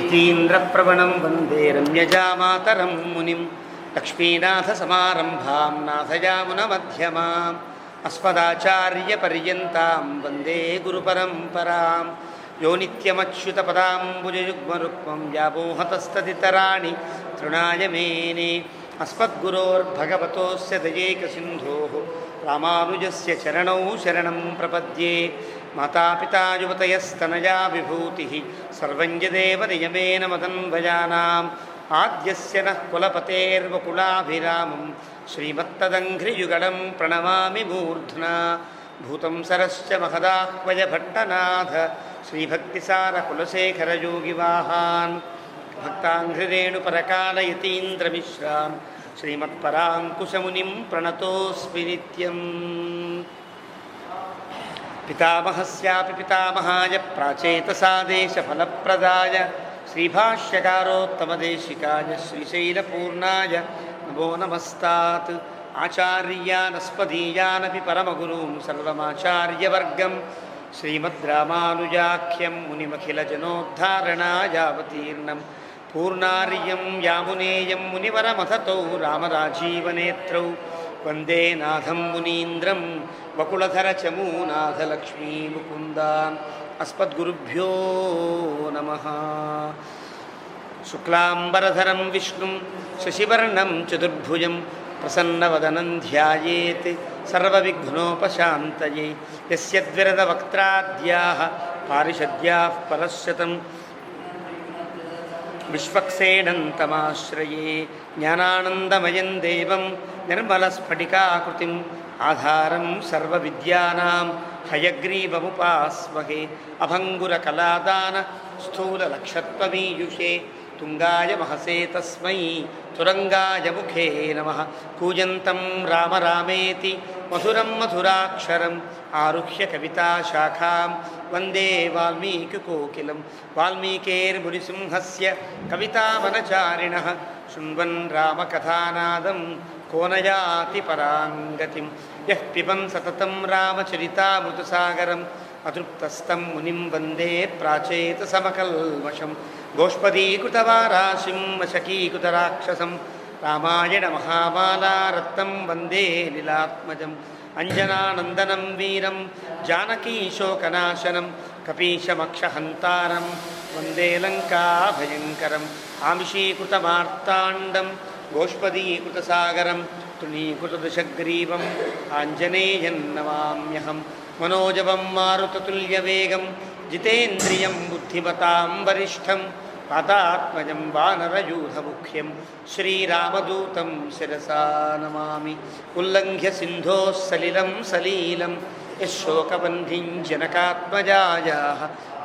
यतीन्द्रप्रवणं वन्दे रम्यजामातरं मुनिं लक्ष्मीनाथसमारम्भां नाथयामुनमध्यमाम् अस्मदाचार्यपर्यन्तां वन्दे गुरुपरम्परां यो नित्यमच्युतपदाम्बुजयुग्मरुक्मं व्यामोहतस्तदितराणि तृणाय मेने अस्मद्गुरोर्भगवतोऽस्य दयैकसिन्धोः रामानुजस्य चरणौ शरणं प्रपद्ये मातापिता युवतयस्तनया विभूतिः सर्वं यदेव नियमेन मदन्वयानाम् आद्यस्य नः कुलपतेर्वकुलाभिरामं श्रीमत्तदङ्घ्रियुगलं प्रणमामि मूर्ध्ना भूतं सरश्च महदाह्वयभट्टनाथ श्रीभक्तिसारकुलशेखरयोगिवाहान् भक्ताङ्घ्रिरेणुपरकालयतीन्द्रमिश्रान् श्रीमत्पराङ्कुशमुनिं प्रणतोऽस्मि नित्यम् पितामहस्यापि पितामहाय प्राचेतसादेशफलप्रदाय श्रीभाष्यकारोत्तमदेशिकाय श्रीशैलपूर्णाय नमो नमस्तात् आचार्यानस्मदीयानपि परमगुरून् सर्वमाचार्यवर्गं श्रीमद्रामानुजाख्यं मुनिमखिलजनोद्धारणायावतीर्णं पूर्णार्यं यामुनेयं मुनिवरमथतौ रामराजीवनेत्रौ वन्दे नाथं मुनीन्द्रं वकुलधरचमूनाथलक्ष्मीमुकुन्दान् अस्मद्गुरुभ्यो नमः। शुक्लाम्बरधरं विष्णुं शशिवर्णं चतुर्भुजं प्रसन्नवदनं ध्यायेत् सर्वविघ्नोपशान्तये यस्य द्विरदवक्त्राद्याः पारिषद्याः परश्शतं विश्वक्सेनं तमाश्रये ज्ञानानन्दमयं देवं निर्मलस्फटिकाकृतिम् आधारं सर्वविद्यानां हयग्रीवमुपास्महे अभङ्गुरकलादान स्थूललक्षत्वमीयुषे तुङ्गाय महसे तस्मै तुरङ्गाय मुखे नमः। कूजन्तं राम रामेति मधुरं मधुराक्षरम् आरुह्य कविताशाखां वन्दे वाल्मीकिकोकिलं वाल्मीकेर्मुनिसिंहस्य कवितावनचारिणः शृण्वन् रामकथानादं को न याति पराङ्गतिं यः पिबन् सततं रामचरितामृतसागरम् अतृप्तस्तं मुनिं वन्दे प्राचेतसमकल्मषं गोष्पदीकृतवाराशिं वशकीकृतराक्षसं रामायणमहामालारत्नं वन्दे लीलात्मजम् अञ्जनानन्दनं वीरं जानकीशोकनाशनं कपीशमक्षहन्तारं वन्दे लङ्काभयङ्करम् आमिषीकृतमार्ताण्डं गोष्पदीकृतसागरं तृणीकृतदशग्रीवम् आञ्जनेयं नमाम्यहं मनोजवं मारुततुल्यवेगं जितेन्द्रियं बुद्धिमतां वरिष्ठं वातात्मजं वानरयूथमुख्यं श्रीरामदूतं शिरसा नमामि। उल्लङ्घ्य सिन्धोः सलिलं सलीलं यः शोकबन्धिं जनकात्मजायाः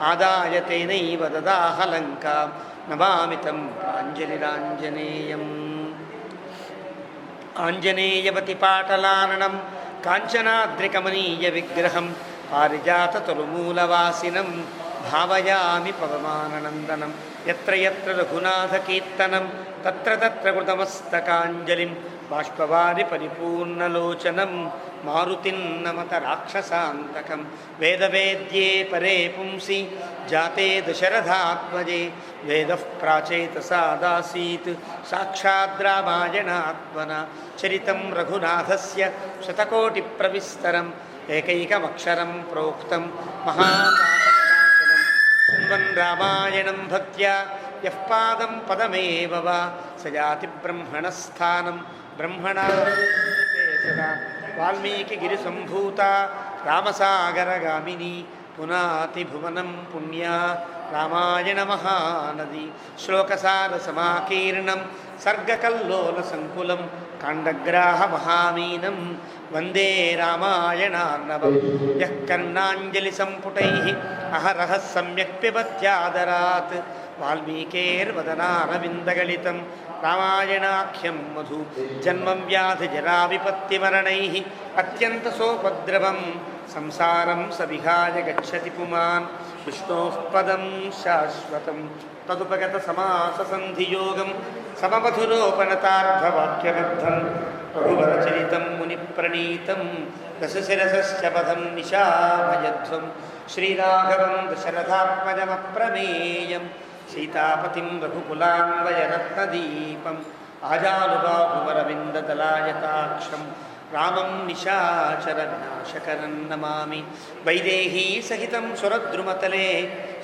आदाय तेनैव ददाह लङ्कां नमामि तं प्राञ्जलिराञ्जनेयम्। आञ्जनेयवतिपाटलाननं काञ्चनाद्रिकमनीयविग्रहं पारिजाततरुमूलवासिनं भावयामि पवमाननन्दनं यत्र यत्र रघुनाथकीर्तनं तत्र तत्र कृतमस्तकाञ्जलिं बाष्पवारि परिपूर्णलोचनं मारुतिं नमत राक्षसान्तकं वेदवेद्ये परे पुंसि जाते दशरथात्मजे वेदः प्राचेतसादासीत् साक्षाद्रामायणात्मना चरितं रघुनाथस्य शतकोटिप्रविस्तरम् एकैकमक्षरं प्रोक्तं महापातकनाशनं शृण्वन् रामायणं भक्त्या यः पादं पदमेव वा स याति ब्रह्मणस्थानं ब्रह्मणा सदा। वाल्मीकिगिरिसम्भूता रामसागरगामिनी पुनाति भुवनं पुण्या रामायणमहानदी श्लोकसारसमाकीर्णं सर्गकल्लोलसङ्कुलं काण्डग्राहमहामीनं वन्दे रामायणार्णवं यः कर्णाञ्जलिसम्पुटैः अहरः सम्यक् पिबत्यादरात् वाल्मीकेर्वदनारविन्दगलितं रामायणाख्यं मधु जन्मं व्याधिजराविपत्तिमरणैः अत्यन्तसोपद्रवं संसारं सविहाय गच्छति पुमान् विष्णोः पदं शाश्वतं तदुपगतसमाससन्धियोगं सममधुरोपनतार्थवाक्यबद्धं रघुवरचरितं मुनिप्रणीतं दशशिरसश्च पदं निशामयध्वं श्रीराघवं दशरथात्मजमप्रमेयं సీతాపతిం రఘుకులాన్వయరత్నదీపం ఆజానుబాహువరవిందదలాయతాక్షం రామం నిశాచర వినాశకరం నమామి. వైదేహీ సహితం సురద్రుమతలే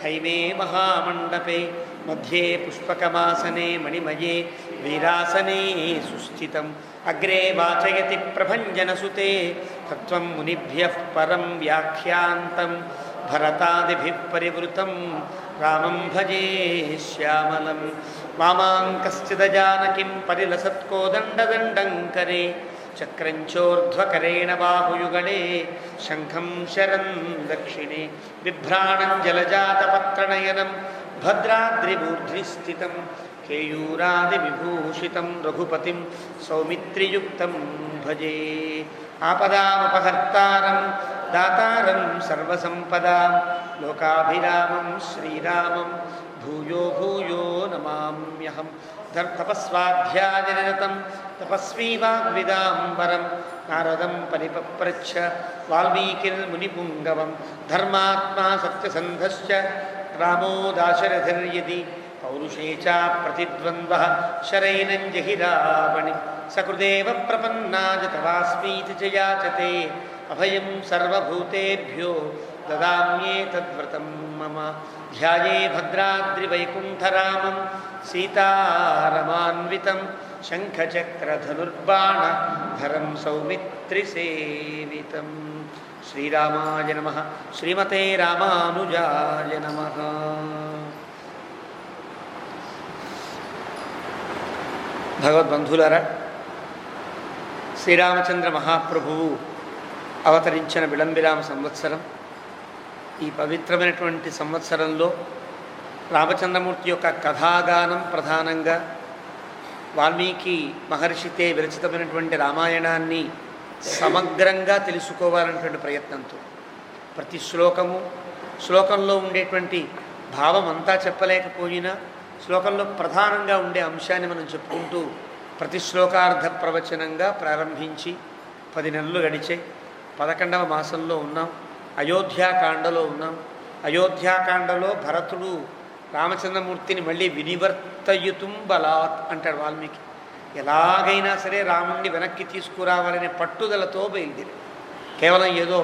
హైమే మహామండపే మధ్యే పుష్పకమాసనే మణిమయే వీరాసనే సుస్థితం అగ్రే వాచయతి ప్రభంజనసుతే తత్వం మునిభ్యః పరం వ్యాఖ్యాంతం భరతాదిభిః పరివృతం రామం భజే శ్యామలం. వామాంకశ్చిదజానకిం పరిలసత్కోదండదండం కరే చక్రంచోర్ధ్వకరేణ బాహుయుగళే శంఖం శరం దక్షిణే బిభ్రాణం జలజాతపత్రనయనం భద్రాద్రిమూర్ధ్ని స్థితం కేయూరాదివిభూషితం రఘుపతిం సౌమిత్రియుక్తం భజే. ఆపదామపహర్తారం దాతారం సర్వసంపదాం లోకాభిరామం శ్రీరామం భూయో భూయో నమామ్యహం. తపస్వాధ్యాయనిరతం తపస్వీ వాగ్విదాంబరం నారదం పరిపప్రచ్ఛ వాల్మీకిర్మునిపుంగవం. ధర్మాత్మా సత్యసంధశ్చ రామో దాశరథిర్యది పౌరుషే చ ప్రతిద్వంద్వః శరైనం జహి రావణి. సకృదేవ ప్రపన్నాయ తవాస్మీతి చ యాచతే అభయం సర్వభూతేభ్యో దదామ్యేతద్వ్రతం మమ. ధ్యాయే భద్రాద్రివైకుంఠరామం సీతారమాన్వితం శంఖచక్రధనుర్బాణధరం సౌమిత్రిసేవితం. శ్రీరామాయ నమః. శ్రీమతే రామానుజాయ నమః. భగవద్బంధులారా, శ్రీరామచంద్ర మహాప్రభువు అవతరించిన విళంబిరామ సంవత్సరం. ఈ పవిత్రమైనటువంటి సంవత్సరంలో రామచంద్రమూర్తి యొక్క కథాగానం ప్రధానంగా వాల్మీకి మహర్షితే విరచితమైనటువంటి రామాయణాన్ని సమగ్రంగా తెలుసుకోవాలనేటువంటి ప్రయత్నంతో ప్రతి శ్లోకంలో ఉండేటువంటి భావం అంతా చెప్పలేకపోయినా శ్లోకంలో ప్రధానంగా ఉండే అంశాన్ని మనం చెప్పుకుంటూ ప్రతి శ్లోకార్థ ప్రవచనంగా ప్రారంభించి 10 నెలలు గడిచాయి. 11వ మాసంలో ఉన్నాం. అయోధ్యాకాండలో ఉన్నాం. అయోధ్యాకాండలో భరతుడు రామచంద్రమూర్తిని మళ్ళీ వినివర్తయుతుం బలాత్ అంటాడు వాల్మీకి. ఎలాగైనా సరే రాముణ్ణి వెనక్కి తీసుకురావాలనే పట్టుదలతో బయలుదేరి, కేవలం ఏదో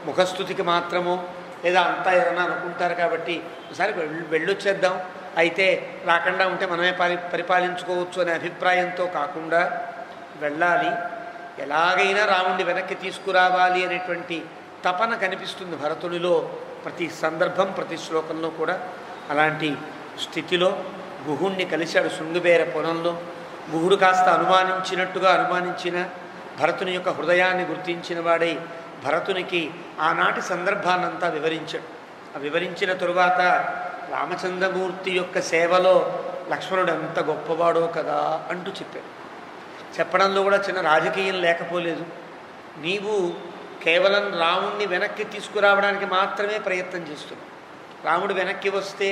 ముఖస్థుతికి మాత్రమో లేదా అంతా ఏదన్నా అనుకుంటారు కాబట్టి ఒకసారి వెళ్ళొచ్చేద్దాం, అయితే రాకుండా ఉంటే మనమే పరిపాలించుకోవచ్చు అనే అభిప్రాయంతో కాకుండా వెళ్ళాలి, ఎలాగైనా రాముణ్ణి వెనక్కి తీసుకురావాలి అనేటువంటి తపన కనిపిస్తుంది భరతుడిలో ప్రతి సందర్భం, ప్రతి శ్లోకంలో కూడా. అలాంటి స్థితిలో గుహుణ్ణి కలిశాడు శృంగుబేర పొలంలో. గుహుడు కాస్త అనుమానించినట్టుగా అనుమానించిన భరతుని యొక్క హృదయాన్ని గుర్తించిన వాడై భరతునికి ఆనాటి సందర్భాన్నంతా వివరించాడు. ఆ వివరించిన తరువాత రామచంద్రమూర్తి యొక్క సేవలో లక్ష్మణుడు ఎంత గొప్పవాడో కదా అంటూ చెప్పాడు. చెప్పడంలో కూడా చిన్న రాజకీయం లేకపోలేదు. నీవు కేవలం రాముణ్ణి వెనక్కి తీసుకురావడానికి మాత్రమే ప్రయత్నం చేస్తున్నావు. రాముడు వెనక్కి వస్తే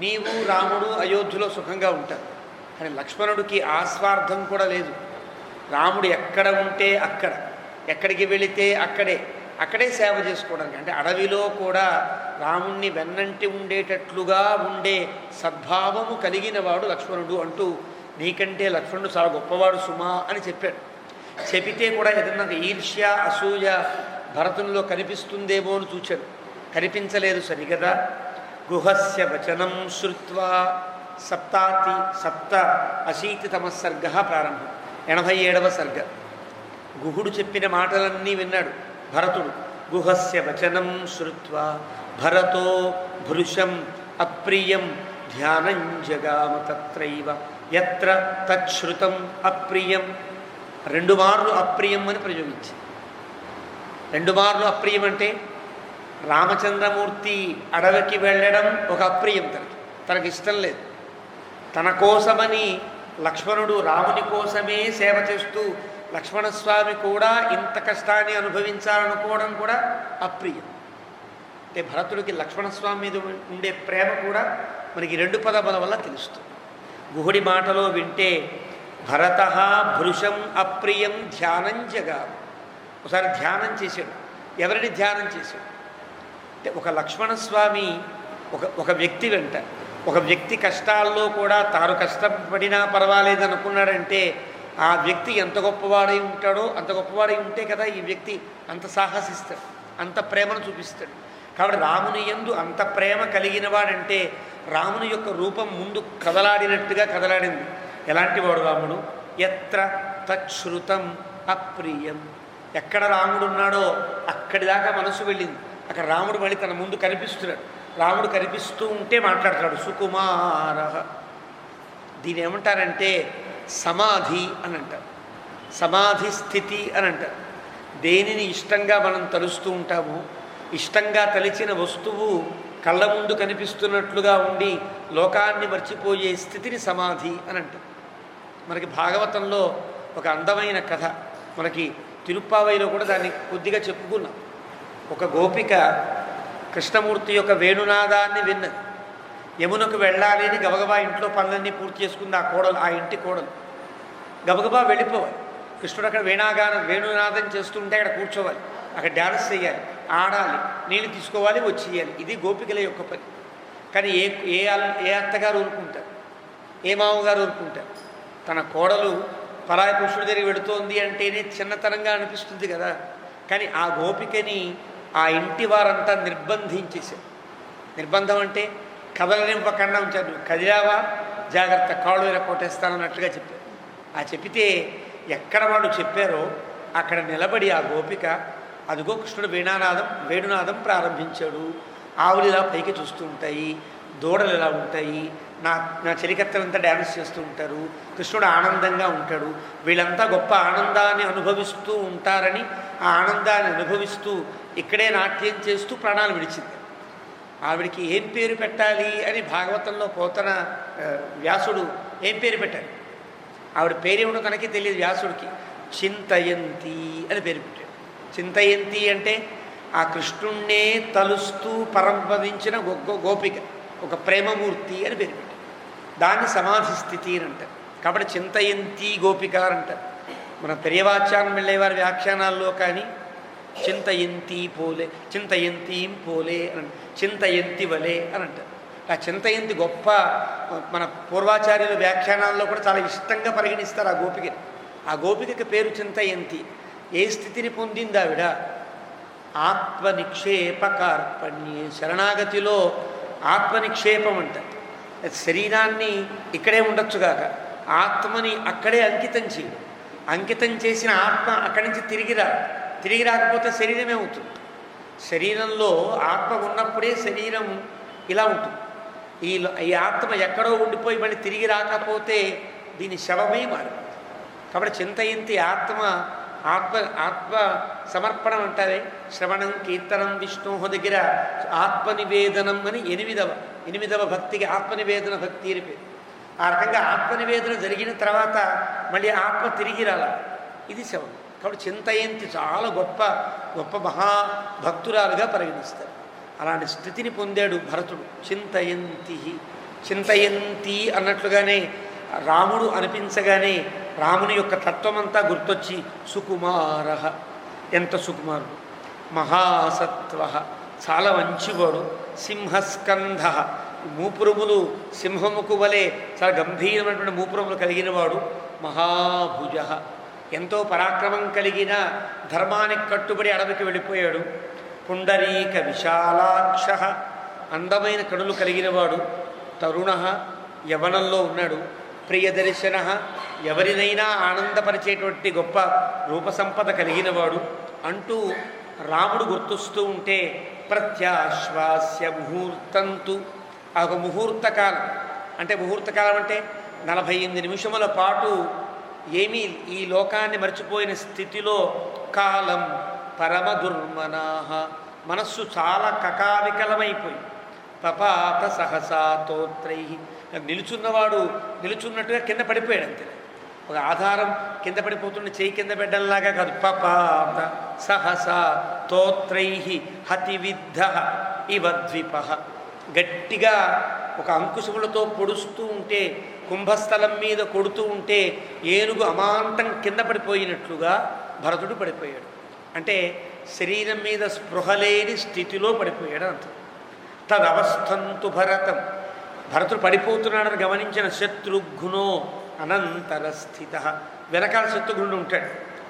నీవు రాముడు అయోధ్యలో సుఖంగా ఉంటారు. కానీ లక్ష్మణుడికి ఆస్వార్థం కూడా లేదు. రాముడు ఎక్కడ ఉంటే అక్కడ, ఎక్కడికి వెళితే అక్కడే సేవ చేసుకోవడానికి, అంటే అడవిలో కూడా రాముణ్ణి వెన్నంటి ఉండేటట్లుగా ఉండే సద్భావము కలిగిన వాడు లక్ష్మణుడు అంటూ నీకంటే లక్ష్మణుడు చాలా గొప్పవాడు సుమా అని చెప్పాడు. చెబితే కూడా ఏదన్నా ఈర్ష్య అసూయ భరతునిలో కనిపిస్తుందేమో అని చూచాడు. కనిపించలేదు సరిగదా. గుహస్య వచనం శ్రుత్వా సప్త అశీతితమ సర్గ ప్రారంభం, 87వ సర్గ. గుహుడు చెప్పిన మాటలన్నీ విన్నాడు భరతుడు. గుహస్య వచనం శ్రుత్వా భరతో భృశం అప్రియం ధ్యానం జగామ తత్రైవ యత్ర తచ్శ్రుతం అప్రియం. 2 మార్లు అప్రియం అని ప్రయోగించింది. 2 మార్లు అప్రియం అంటే రామచంద్రమూర్తి అడవికి వెళ్ళడం ఒక అప్రియం, తనకి ఇష్టం లేదు. తన కోసమని లక్ష్మణుడు రాముని కోసమే సేవ చేస్తూ లక్ష్మణస్వామి కూడా ఇంత కష్టాన్ని అనుభవించాలనుకోవడం కూడా అప్రియం. అంటే భరతుడికి లక్ష్మణస్వామి మీద ఉండే ప్రేమ కూడా మనకి 2 పదముల వల్ల తెలుస్తుంది. గుహుడి మాటలో వింటే భరత భృశం అప్రియం ధ్యానం జగా. ఒకసారి ధ్యానం చేశాడు. ఎవరిని ధ్యానం చేశాడు అంటే ఒక లక్ష్మణస్వామి ఒక వ్యక్తి వెంట ఒక వ్యక్తి కష్టాల్లో కూడా తాను కష్టపడినా పర్వాలేదు అనుకున్నాడంటే ఆ వ్యక్తి ఎంత గొప్పవాడై ఉంటాడో, అంత గొప్పవాడై ఉంటే కదా ఈ వ్యక్తి అంత సాహసిస్తాడు, అంత ప్రేమను చూపిస్తాడు. కాబట్టి రాముని యందు అంత ప్రేమ కలిగిన వాడంటే రాముని యొక్క రూపం ముందు కదలాడినట్టుగా కదలాడింది. ఎలాంటి వాడు రాముడు? ఎత్ర తచ్శ్రుతం అప్రియం. ఎక్కడ రాముడు ఉన్నాడో అక్కడి దాకా మనసు వెళ్ళింది. అక్కడ రాముడు మళ్ళీ తన ముందు కనిపిస్తున్నాడు. రాముడు కనిపిస్తూ ఉంటే మాట్లాడతాడు సుకుమార. దీని ఏమంటారంటే సమాధి అని అంటారు, సమాధి స్థితి అని అంటారు. దేనిని ఇష్టంగా మనం తలుస్తూ ఉంటామో, ఇష్టంగా తలిచిన వస్తువు కళ్ళ ముందు కనిపిస్తున్నట్లుగా ఉండి లోకాన్ని మర్చిపోయే స్థితిని సమాధి అని అంటారు. మనకి భాగవతంలో ఒక అందమైన కథ, మనకి తిరుప్పావైలో కూడా దాన్ని కొద్దిగా చెప్పుకున్నాం. ఒక గోపిక కృష్ణమూర్తి యొక్క వేణునాదాన్ని విన్నది. యమునకు వెళ్ళాలి అని గబగబా ఇంట్లో పనులన్నీ పూర్తి చేసుకుంది ఆ కోడలు, ఆ ఇంటి కోడలు. గబగబా వెళ్ళిపోవాలి. కృష్ణుడు అక్కడ వేణునాదం చేస్తుంటే అక్కడ కూర్చోవాలి, అక్కడ డ్యాన్స్ చేయాలి, ఆడాలి, నీళ్ళు తీసుకోవాలి, వచ్చేయాలి. ఇది గోపికల యొక్క పని. కానీ ఏ అత్తగారు ఊరుకుంటారు, ఏ మామగారు ఊరుకుంటారు? తన కోడలు పరాయి పురుషుడి దగ్గరికి వెళుతోంది అంటేనే చిన్నతనంగా అనిపిస్తుంది కదా. కానీ ఆ గోపికని ఆ ఇంటి వారంతా నిర్బంధించేశారు. నిర్బంధం అంటే కదలనివ్వకుండా ఉంచారు. కదిలావా జాగ్రత్త, కాళ్ళు వేర కొట్టేస్తానన్నట్లుగా చెప్పారు. ఆ చెప్పితే ఎక్కడ వాళ్ళు చెప్పారో అక్కడ నిలబడి ఆ గోపిక అదిగో కృష్ణుడు వేణునాదం ప్రారంభించాడు. ఆవులు ఇలా పైకి చూస్తూ ఉంటాయి, దూడలు ఇలా ఉంటాయి, నా చెలికత్తలంతా డ్యాన్స్ చేస్తూ ఉంటారు, కృష్ణుడు ఆనందంగా ఉంటాడు, వీళ్ళంతా గొప్ప ఆనందాన్ని అనుభవిస్తూ ఉంటారని ఆ ఆనందాన్ని అనుభవిస్తూ ఇక్కడే నాట్యం చేస్తూ ప్రాణాలు విడిచింది. ఆవిడికి ఏం పేరు పెట్టాలి అని భాగవతంలో పోతన వ్యాసుడు ఏం పేరు పెట్టాడు? ఆవిడ పేరేమిటో తనకి తెలియదు వ్యాసుడికి. చింతయంతి అని పేరు పెట్టాడు. చింతయంతి అంటే ఆ కృష్ణుణ్ణే తలుస్తూ పరంపదించిన గోపిక, ఒక ప్రేమమూర్తి అని పేరు పెట్టాడు. దాన్ని సమాధి స్థితి అని అంటారు. కాబట్టి చింతయంతి గోపిక అంటారు. మన పెరియవాచ్యానం వెళ్ళేవారి వ్యాఖ్యానాల్లో కానీ చింతయంతీం పోలే అని, చింతయంతి వలే అని అంటారు. ఆ చింతయంతి గొప్ప, మన పూర్వాచార్యుల వ్యాఖ్యానాల్లో కూడా చాలా ఇష్టంగా పరిగణిస్తారు ఆ గోపికని. ఆ గోపికకి పేరు చింతయంతి. ఏ స్థితిని పొందింది ఆవిడ? ఆత్మనిక్షేప కార్పణ్యే. శరణాగతిలో ఆత్మనిక్షేపం అంటారు. శరీరాన్ని ఇక్కడే ఉండొచ్చుగాక ఆత్మని అక్కడే అంకితం చేసిన ఆత్మ అక్కడి నుంచి తిరిగి రాకపోతే శరీరమే అవుతుంది. శరీరంలో ఆత్మ ఉన్నప్పుడే శరీరం ఇలా ఉంటుంది. ఈ ఆత్మ ఎక్కడో ఉండిపోయి మళ్ళీ తిరిగి రాకపోతే దీని శవమే మారిపోతుంది. కాబట్టి చింతయంతి ఆత్మ సమర్పణం అంటారే. శ్రవణం కీర్తనం విష్ణోహ దగ్గర ఆత్మనివేదనం అని ఎనిమిదవ భక్తికి ఆత్మనివేదన భక్తి అని పేరు. ఆ రకంగా ఆత్మనివేదన జరిగిన తర్వాత మళ్ళీ ఆత్మ తిరిగి రావాలి, ఇది శవం. కాబట్టి చింతయంతి చాలా గొప్ప మహాభక్తురాలుగా పరిగణిస్తారు. అలాంటి స్థితిని పొందాడు భరతుడు. చింతయంతి అన్నట్లుగానే రాముడు అనిపించగానే రాముని యొక్క తత్వమంతా గుర్తొచ్చి సుకుమార, ఎంత సుకుమారుడు, మహాసత్వ, చాలా మంచివాడు, సింహస్కంధ, మూపురములు సింహముకు వలె చాలా గంభీరమైనటువంటి మూపురములు కలిగినవాడు, మహాభుజ, ఎంతో పరాక్రమం కలిగిన ధర్మానికి కట్టుబడి అడవికి వెళ్ళిపోయాడు, పుండరీక విశాలాక్ష, అందమైన కనులు కలిగినవాడు, తరుణ, యవనంలో ఉన్నాడు, ప్రియదర్శన, ఎవరినైనా ఆనందపరిచేటువంటి గొప్ప రూపసంపద కలిగినవాడు అంటూ రాముడు గుర్తొస్తూ ఉంటే ప్రత్యాశ్వాస్య ముహూర్తంతు, ఆ ఒక ముహూర్తకాలం అంటే 48 నిమిషముల పాటు ఏమీ ఈ లోకాన్ని మర్చిపోయిన స్థితిలో కాలం పరమ దుర్మనాహ, మనస్సు చాలా కకావికలమైపోయి పపాత సహసా తోత్రై, నిలుచున్నవాడు నిలుచున్నట్టుగా కింద పడిపోయాడు అంతే. ఒక ఆధారం కింద పడిపోతున్న చేయి కింద పెట్టడంలాగా కాదు. పపాత సహసా తోత్రై హతివిద్ధ ఇవద్విప, గట్టిగా ఒక అంకుశములతో పొడుస్తూ ఉంటే, కుంభస్థలం మీద కొడుతూ ఉంటే ఏనుగు అమాంతం కింద పడిపోయినట్లుగా భరతుడు పడిపోయాడు. అంటే శరీరం మీద స్పృహ లేని స్థితిలో పడిపోయాడు అంత. తదవస్థంతు భరతం, భరతుడు పడిపోతున్నాడని గమనించిన శత్రుఘ్నో అనంతరస్థిత, వెనకాల శత్రుఘ్నుడు ఉంటాడు.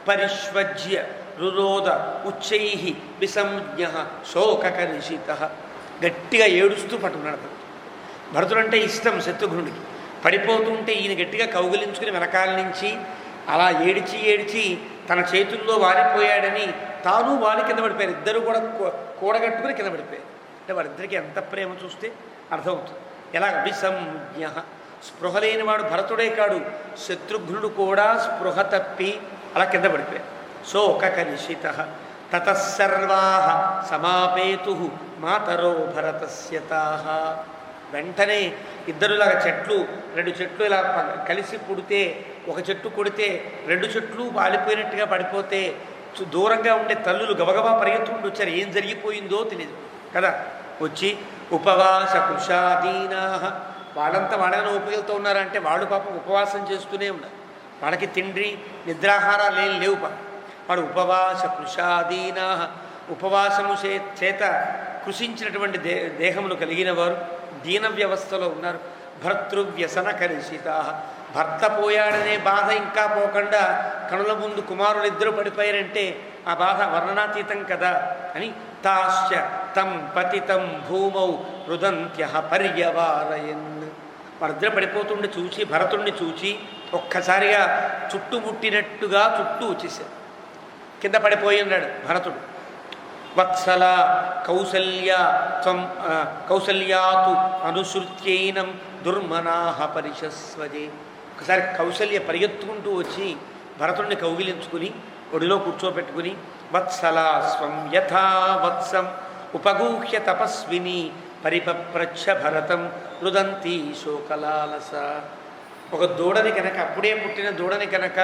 పరిష్వజ్య రురోధ ఉచ్చై విసంజ్ఞ శోకకరిషిత, గట్టిగా ఏడుస్తూ పట్టుకున్నాడు భరతుడు. భరతుడు అంటే ఇష్టం శత్రుఘ్నుడికి. పడిపోతుంటే ఈయన గట్టిగా కౌగిలించుకుని వెనకాల నుంచి అలా ఏడిచి ఏడిచి తన చేతుల్లో వారిపోయాడని తాను వాలి కింద పడిపోయారు. ఇద్దరు కూడా కూడగట్టుకుని కింద పడిపోయారు. అంటే వారిద్దరికి ఎంత ప్రేమ చూస్తే అర్థమవుతుంది. ఎలాగ విసంజ్ఞ, స్పృహ లేనివాడు భరతుడే కాడు, శత్రుఘ్నుడు కూడా స్పృహ తప్పి అలా కింద పడిపోయారు. శోకకనిషిత తతసర్వా సమాపేతు మాతరో భరతస్యతాః. వెంటనే ఇద్దరులాగా చెట్లు, రెండు చెట్లు ఇలా కలిసి పుడితే, ఒక చెట్టు కొడితే రెండు చెట్లు వాలిపోయినట్టుగా పడిపోతే దూరంగా ఉండే తల్లులు గబగబా పరిగెత్తుకుంటూ వచ్చారు. ఏం జరిగిపోయిందో తెలియదు కదా. వచ్చి ఉపవాస కృషాదీనా, వాళ్ళంతా వాళ్ళని ఉపయోగిస్తూ ఉన్నారంటే వాళ్ళు పాపం ఉపవాసం చేస్తూనే ఉన్నారు. వాళ్ళకి తిండి నిద్రాహారాలు ఏం లేవు. వాడు ఉపవాస కృషాదీనా, ఉపవాసము చేత కృషించినటువంటి దేహమును కలిగిన వారు దీన వ్యవస్థలో ఉన్నారు. భర్తృవ్యసన కలిసిత, భర్త పోయాడనే బాధ ఇంకా పోకుండా కనుల ముందు కుమారుడు ఇద్దరు పడిపోయారంటే ఆ బాధ వర్ణనాతీతం కదా అని తాశ్చ తం పతితం భూమౌ రుదంత్య పర్యవారయన్. వారిద్దరు పడిపోతుండే చూసి భరతుడిని చూచి ఒక్కసారిగా చుట్టుముట్టినట్టుగా చుట్టూ వచ్చేసారు. కింద పడిపోయి ఉన్నాడు భరతుడు. వత్సల కౌసల్య త్వం కౌసల్యాతు అనుసృత్యైనం దుర్మనాహ పరిశస్వజే. ఒకసారి కౌసల్య పరిగెత్తుకుంటూ వచ్చి భరతుడిని కౌగిలించుకుని ఒడిలో కూర్చోబెట్టుకుని వత్సలా స్వం యథా వత్సం ఉపగూహ్య తపస్విని పరిపప్రచ్ఛ భరతం రుదంతి శోకలాలస. ఒక దూడని కనుక, అప్పుడే పుట్టిన దూడని కనుక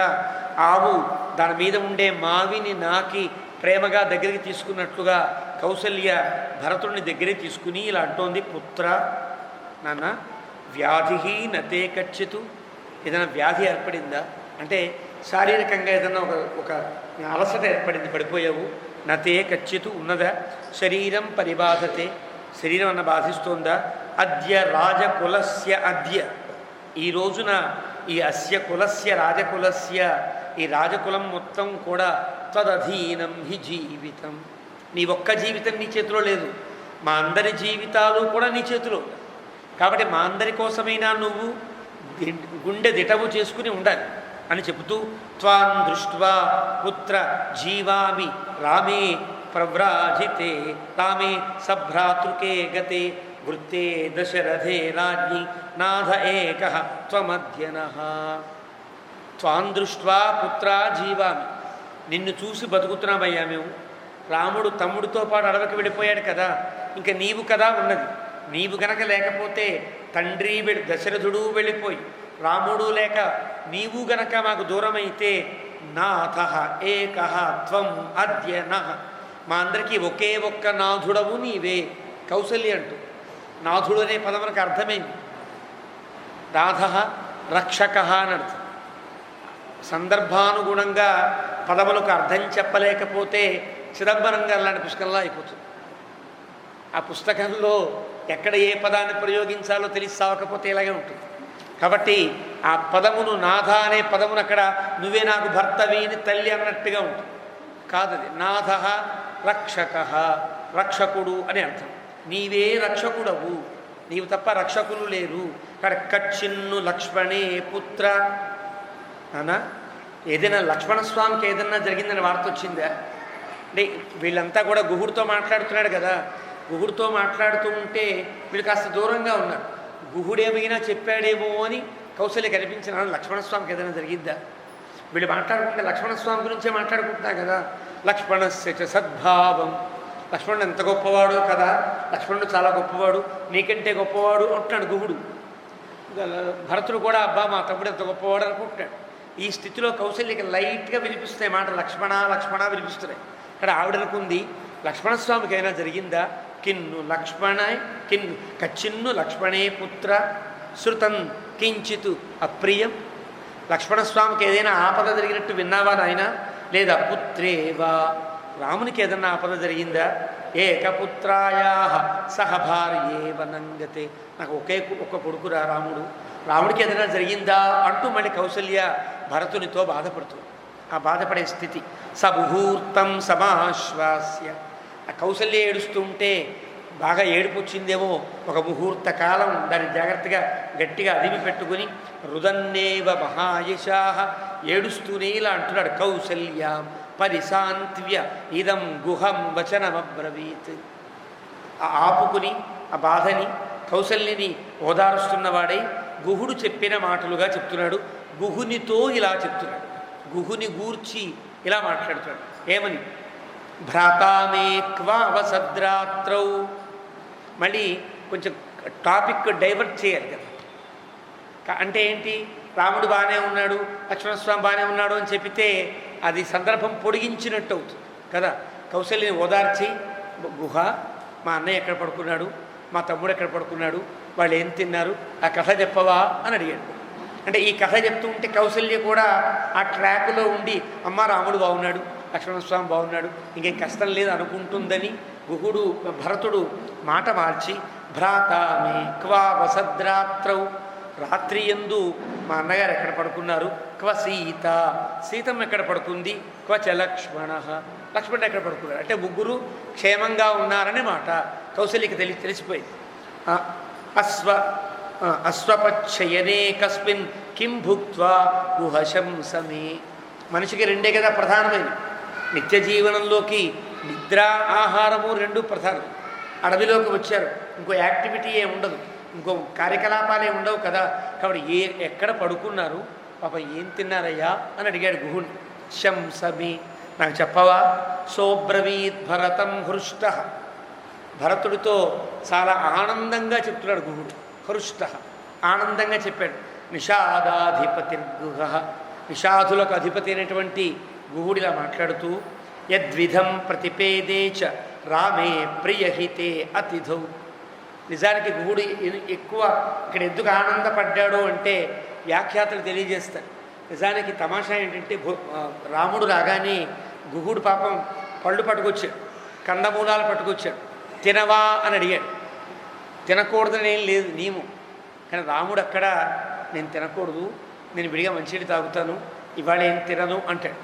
ఆవు దాని మీద ఉండే మావిని నాకి ప్రేమగా దగ్గరికి తీసుకున్నట్లుగా కౌసల్య భరతుడిని దగ్గరికి తీసుకుని ఇలా అంటోంది, పుత్ర నాన్న వ్యాధి నతే కచ్చితు, ఏదైనా వ్యాధి ఏర్పడిందా అంటే శారీరకంగా ఏదైనా ఒక అలసట ఏర్పడింది, పడిపోయావు. నతే కచ్చితు ఉన్నదా, శరీరం పరిబాధతే, శరీరం అన్న బాధిస్తోందా. అద్య రాజకులస్య అద్య, ఈ రోజున ఈ అస్య కులస్య రాజకులస్య, ఈ రాజకులం మొత్తం కూడా తదధీనం హి జీవితం, నీ ఒక్క జీవితం నీ చేతిలో లేదు, మా అందరి జీవితాలు కూడా నీ చేతిలో. కాబట్టి మా అందరి కోసమైనా నువ్వు గుండె దిటవు చేసుకుని ఉండాలి అని చెబుతూ త్వాం దృష్ట్వా పుత్ర జీవామి రామే ప్రవ్రాజితే రామే సభ్రాతృకే గతే వృత్తే దశరథే రాజ్ఞి నాథ ఏకః త్వమద్యనః. త్వాం దృష్ట్వా పుత్ర జీవామి, నిన్ను చూసి బతుకుతున్నామయ్యా మేము. రాముడు తమ్ముడితో పాటు అడవికి వెళ్ళిపోయాడు కదా, ఇంకా నీవు కదా ఉన్నది. నీవు గనక లేకపోతే తండ్రి దశరథుడు వెళ్ళిపోయి రాముడు లేక నీవు గనక మాకు దూరమైతే నాథ ఏకః త్వం అద్యనః, మా అందరికీ ఒకే ఒక్క నాథుడవు నీవే. కౌసల్య అంటూ నాథుడు అనే పదములకు అర్థమేంటి? నాథ రక్షక అని అర్థం. సందర్భానుగుణంగా పదములకు అర్థం చెప్పలేకపోతే చిదంబరంగా లాంటి పుస్తకంలో అయిపోతుంది. ఆ పుస్తకంలో ఎక్కడ ఏ పదాన్ని ప్రయోగించాలో తెలిసి సావకపోతే ఇలాగే ఉంటుంది. కాబట్టి ఆ పదమును నాథ అనే పదమును అక్కడ నువ్వే నాకు భర్తవీని తల్లి అన్నట్టుగా ఉంటుంది. కాదది నాథ రక్షక, రక్షకుడు అని అర్థం. నీవే రక్షకుడవు, నీవు తప్ప రక్షకులు లేరు. ఇక్కడ కచ్చిన్ను లక్ష్మణే పుత్ర అనా, ఏదైనా లక్ష్మణస్వామికి ఏదైనా జరిగిందని వార్త వచ్చిందా అంటే వీళ్ళంతా కూడా గుహుడితో మాట్లాడుతున్నాడు కదా, గుహుడితో మాట్లాడుతూ ఉంటే వీళ్ళు కాస్త దూరంగా ఉన్నారు. గుహుడేమైనా చెప్పాడేమో అని కౌశల్య కనిపించిన లక్ష్మణస్వామికి ఏదైనా జరిగిద్దా? వీళ్ళు మాట్లాడుకుంటే లక్ష్మణస్వామి గురించే మాట్లాడుకుంటున్నా కదా. లక్ష్మణస్య సద్భావం, లక్ష్మణుడు ఎంత గొప్పవాడో కదా, లక్ష్మణుడు చాలా గొప్పవాడు, నీకంటే గొప్పవాడు అంటున్నాడు గుహుడు. భరతుడు కూడా అబ్బా మా తమ్ముడు ఎంత గొప్పవాడు అనుకుంటున్నాడు. ఈ స్థితిలో కౌశల్యకి లైట్గా వినిపిస్తాయి మాట, లక్ష్మణ లక్ష్మణ వినిపిస్తున్నాయి. ఇక్కడ ఆవిడనుకుంది లక్ష్మణస్వామికి అయినా జరిగిందా? కిన్ను లక్ష్మణ కిన్ను కచ్చిన్ను లక్ష్మణే పుత్ర శృతం కించిత్ అప్రియం. లక్ష్మణస్వామికి ఏదైనా ఆపద జరిగినట్టు విన్నావా నాయన? లేదా పుత్రేవా, రామునికి ఏదన్నా ఆపద జరిగిందా? ఏకపుత్రాయా సహ భార్యేవ నంగతే. నాకు ఒక్క కొడుకురా రాముడు, రాముడికి ఏదైనా జరిగిందా అంటూ మళ్ళీ కౌసల్య భరతునితో బాధపడుతుంది. ఆ బాధపడే స్థితి. సముహూర్తం సమాశ్వాస్య. ఆ కౌసల్య ఏడుస్తూ ఉంటే బాగా ఏడుపు వచ్చిందేమో, ఒక ముహూర్త కాలం దాన్ని జాగ్రత్తగా గట్టిగా అదిమి పెట్టుకుని రుదన్నేవ మహాయశాహ ఏడుస్తూనే ఇలా అంటున్నాడు, కౌసల్యాం పరిశాంత్వ్య ఇదం గుహం వచనమబ్రవీత్. ఆపుకుని ఆ బాధని కౌసల్యని ఓదారుస్తున్నవాడై గుహుడు చెప్పిన మాటలుగా చెప్తున్నాడు. గుహునితో ఇలా చెప్తున్నాడు, గుహుని గూర్చి ఇలా మాట్లాడుతున్నాడు. ఏమని? భ్రాతామే క్వావసద్రాత్రౌ. మళ్ళీ కొంచెం టాపిక్ డైవర్ట్ చేయాలి కదా. అంటే ఏంటి, రాముడు బాగానే ఉన్నాడు, లక్ష్మణస్వామి బాగానే ఉన్నాడు అని చెప్పితే అది సందర్భం పొడిగించినట్టు అవుతుంది కదా. కౌశల్యని ఓదార్చి, గుహ మా అన్నయ్య ఎక్కడ పడుకున్నాడు, మా తమ్ముడు ఎక్కడ పడుకున్నాడు, వాళ్ళు ఏం తిన్నారు, ఆ కథ చెప్పవా అని అడిగాడు. అంటే ఈ కథ చెప్తూ ఉంటే కౌశల్య కూడా ఆ ట్రాక్లో ఉండి అమ్మ రాముడు బాగున్నాడు, లక్ష్మణస్వామి బాగున్నాడు, ఇంకేం కష్టం లేదు అనుకుంటుందని భరతుడు మాట మార్చి భ్రాతామే క్వా వసద్రాత్రౌ. రాత్రి యందు మా అన్నగారు ఎక్కడ పడుకున్నారు, క్వ సీత సీతమ్మ ఎక్కడ పడుకుంది, క్వచ లక్ష్మణ లక్ష్మణుడు ఎక్కడ పడుకున్నారు. అంటే ముగ్గురు క్షేమంగా ఉన్నారనే మాట కౌశల్యకి తెలిసిపోయింది. అశ్వపచ్చయనే కస్మిన్ కిం భుక్త్వా గుహశంసమే. మనిషికి రెండే కదా ప్రధానమైనవి. నిత్య జీవనంలోకి నిద్ర ఆహారము రెండు ప్రధానం. అడవిలోకి వచ్చారు, ఇంకో యాక్టివిటీ ఏమి ఉండదు, ఇంకో కార్యకలాపాలే ఉండవు కదా. కాబట్టి ఎక్కడ పడుకున్నారు, పాప ఏం తిన్నారయ్యా అని అడిగాడు గుహుని. శంసమి నాకు చెప్పవా. సోబ్రవీత్ భరతం హృష్ట. భరతుడితో చాలా ఆనందంగా చెప్తున్నాడు గుహుడు. హృష్ట ఆనందంగా చెప్పాడు. నిషాదాధిపతిర్గుహ. నిషాధులకు అధిపతి అయినటువంటి గుహుడిలా మాట్లాడుతూ యద్విధం ప్రతిపేదేచ రామే ప్రియహితే అతిథౌ. నిజానికి గుహుడు ఎక్కువ ఇక్కడ ఎందుకు ఆనందపడ్డాడు అంటే వ్యాఖ్యాతలు తెలియజేస్తారు. నిజానికి తమాషా ఏంటంటే రాముడు రాగానే గుహుడు పాపం పళ్ళు పట్టుకొచ్చాడు, కందమూలాలు పట్టుకొచ్చాడు. తినవా అని అడిగాడు. తినకూడదని ఏం లేదు నియమం, కానీ రాముడు అక్కడ నేను తినకూడదు, నేను విడిగా మంచినీళ్ళు తాగుతాను, ఇవాళ ఏం తినను అంటాడు.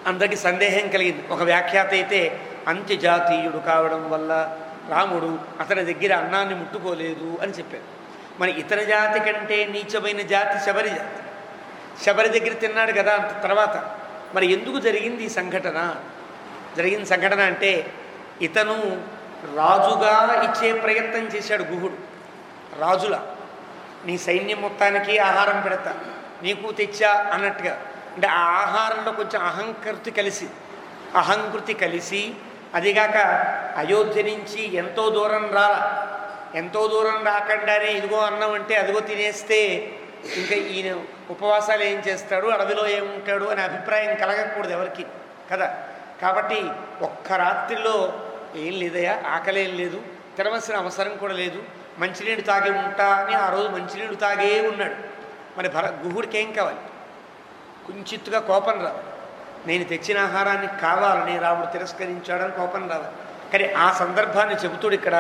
అందరికీ సందేహం కలిగింది. ఒక వ్యాఖ్యాత అయితే అంత్యజాతీయుడు కావడం వల్ల రాముడు అతని దగ్గర అన్నాన్ని ముట్టుకోలేదు అని చెప్పారు. మరి ఇతర జాతి కంటే నీచమైన జాతి శబరి జాతి. శబరి దగ్గర తిన్నాడు కదా అంత తర్వాత. మరి ఎందుకు జరిగింది ఈ సంఘటన? జరిగిన సంఘటన అంటే ఇతను రాజుగా ఇచ్చే ప్రయత్నం చేశాడు గుహుడు. రాజులా నీ సైన్యం మొత్తానికి ఆహారం పెడతా, నీకు తెచ్చా అన్నట్టుగా. అంటే ఆ ఆహారంలో కొంచెం అహంకృతి కలిసి అదిగాక అయోధ్య నుంచి ఎంతో దూరం రాకుండానే ఇదిగో అన్నం అంటే అదిగో తినేస్తే ఇంకా ఈయన ఉపవాసాలు ఏం చేస్తాడు, అడవిలో ఏముంటాడు అనే అభిప్రాయం కలగకూడదు ఎవరికి కదా. కాబట్టి ఒక్క రాత్రిలో ఏం లేదయ్యా, ఆకలి ఏం లేదు, తినవలసిన అవసరం కూడా లేదు, మంచినీళ్ళు తాగి ఉంటా అని ఆ రోజు మంచినీళ్ళు తాగే ఉన్నాడు. మరి గుహుడికి ఏం కావాలి? కుంచిత్తుగా కోపం రావాలి. నేను తెచ్చిన ఆహారాన్ని కావాలని రాముడు తిరస్కరించాడని కోపం రావాలి. కానీ ఆ సందర్భాన్ని చెబుతుడు ఇక్కడ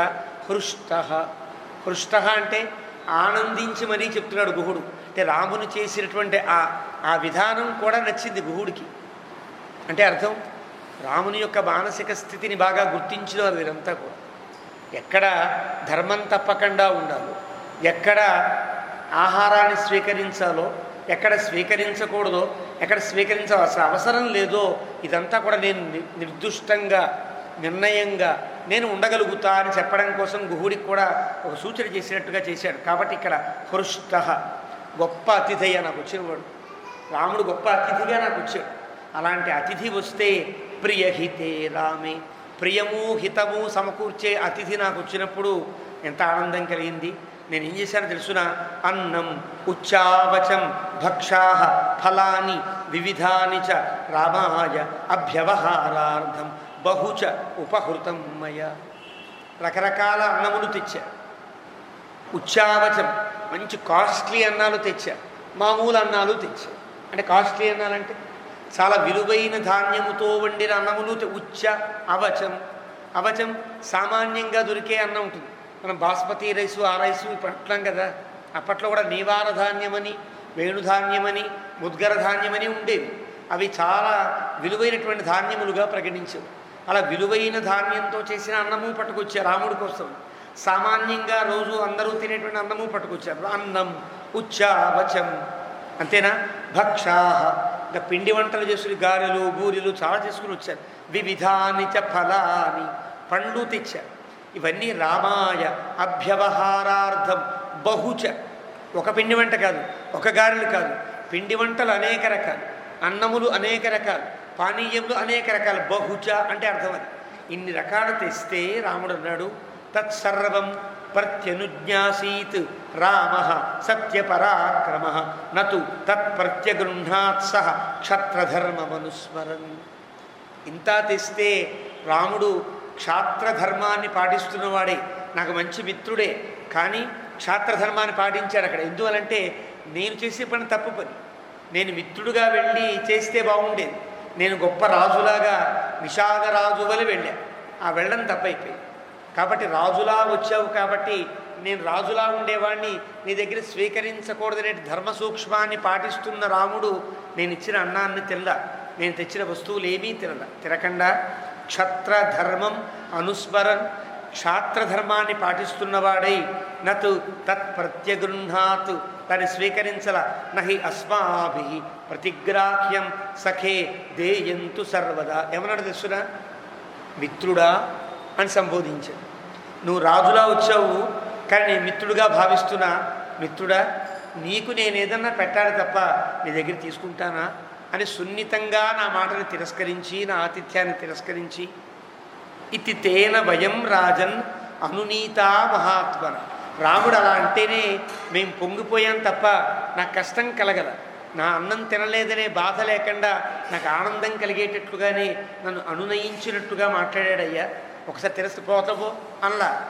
హృష్ట అంటే ఆనందించి మరీ చెప్తున్నాడు గుహుడు. అంటే రాముని చేసినటువంటి ఆ విధానం కూడా నచ్చింది గుహుడికి. అంటే అర్థం రాముని యొక్క మానసిక స్థితిని బాగా గుర్తించినారు వీరంతా కూడా. ఎక్కడ ధర్మం తప్పకుండా ఉండాలో, ఎక్కడ ఆహారాన్ని స్వీకరించాలో, ఎక్కడ స్వీకరించకూడదో, ఎక్కడ స్వీకరించవలసిన అవసరం లేదో ఇదంతా కూడా నేను నిర్దుష్టంగా నిర్ణయంగా నేను ఉండగలుగుతా అని చెప్పడం కోసం గుహుడికి కూడా ఒక సూచన చేసినట్టుగా చేశాడు. కాబట్టి ఇక్కడ హృష్ట గొప్ప అతిథయ్య నాకు వచ్చినవాడు, రాముడు గొప్ప అతిథిగా నాకు వచ్చాడు. అలాంటి అతిథి వస్తే ప్రియహితే రామే, ప్రియము హితము సమకూర్చే అతిథి నాకు వచ్చినప్పుడు ఎంత ఆనందం కలిగింది. నేను ఏం చేశానో తెలుసునా? అన్నం ఉచ్చావచం భక్షా ఫలాని వివిధాని చ రామాయ అభ్యవహారార్థం బహుచ ఉపహృతం మయ. రకరకాల అన్నములు తెచ్చా. ఉచ్చావచం మంచి కాస్ట్లీ అన్నాలు తెచ్చా, మామూలు అన్నాలు తెచ్చా. అంటే కాస్ట్లీ అన్నాలంటే చాలా విలువైన ధాన్యముతో వండిన అన్నములు ఉచ్చ అవచం. అవచం సామాన్యంగా దొరికే అన్నం ఉంటుంది. మనం బాస్మతి రైసు ఆ రైసు ఇప్పుడు అంటున్నాం కదా. అప్పట్లో కూడా నీవార ధాన్యమని, వేణుధాన్యమని, ముద్గర ధాన్యమని ఉండేవి. అవి చాలా విలువైనటువంటి ధాన్యములుగా ప్రకటించారు. అలా విలువైన ధాన్యంతో చేసిన అన్నము పట్టుకొచ్చారు రాముడి కోసం. సామాన్యంగా రోజు అందరూ తినేటువంటి అన్నము పట్టుకొచ్చారు. అన్నం ఉచ్చావచం. అంతేనా? భక్షా, ఇంకా పిండి వంటలు చేసుకుని గారెలు బూరెలు చాలా చేసుకుని వచ్చారు. వివిధాని చ ఫలాని, పండ్లు తెచ్చారు. ఇవన్నీ రామాయ అభ్యవహారార్థం బహుచ. ఒక పిండి వంట కాదు, ఒక గారెలు కాదు, పిండి వంటలు అనేక రకాలు, అన్నములు అనేక రకాలు, పానీయములు అనేక రకాలు. బహుచ అంటే అర్థం అది. ఇన్ని రకాలు తెస్తే రాముడు అన్నాడు తత్సర్వం ప్రత్యనుజ్ఞాసీత్ రామ సత్యపరాక్రమ నతు తత్ప్రత్యగృహ్ణాత్ సహ క్షత్రధర్మమనుస్మరన్. ఇంత తెస్తే రాముడు క్షాత్రధర్మాన్ని పాటిస్తున్నవాడే, నాకు మంచి మిత్రుడే, కానీ క్షాత్రధర్మాన్ని పాటించాడు అక్కడ. ఎందువలంటే నేను చేసే పని తప్పు పని. నేను మిత్రుడుగా వెళ్ళి చేస్తే బాగుండేది. నేను గొప్ప రాజులాగా విషాదరాజు వలె వెళ్ళాను. ఆ వెళ్ళడం తప్పైపోయింది. కాబట్టి రాజులా వచ్చావు కాబట్టి నేను రాజులా ఉండేవాడిని, నీ దగ్గర స్వీకరించకూడదనే ధర్మ సూక్ష్మాన్ని పాటిస్తున్న రాముడు నేను ఇచ్చిన అన్నాన్ని తినలా, నేను తెచ్చిన వస్తువులు ఏమీ తినకుండా క్షత్రధర్మం అనుస్మరన్, క్షాత్రధర్మాన్ని పాటిస్తున్నవాడై నతు తత్ ప్రత్యగృహ్ణాత్, దాన్ని స్వీకరించల. నహి అస్మాభి ప్రతిగ్రాహ్యం సఖే దేయంతు సర్వదా. ఏమన్నాడు తెలుసునా? మిత్రుడా అని సంబోధించాడు. నువ్వు రాజులా వచ్చావు కానీ నేను మిత్రుడుగా భావిస్తున్నా. మిత్రుడా, నీకు నేను ఏదన్నా పెట్టాలి తప్ప నీ దగ్గర తీసుకుంటానా అని సున్నితంగా నా మాటను తిరస్కరించి, నా ఆతిథ్యాన్ని తిరస్కరించి, ఇతి తేన భయం రాజన్ అనునీతా మహాత్మన. రాముడు అలా అంటేనే మేము పొంగిపోయాం తప్ప నాకు కష్టం కలగల. నా అన్నం తినలేదనే బాధ లేకుండా నాకు ఆనందం కలిగేటట్లుగానే నన్ను అనునయించినట్టుగా మాట్లాడాడయ్యా. ఒకసారి తిరస్కపోతావో అలా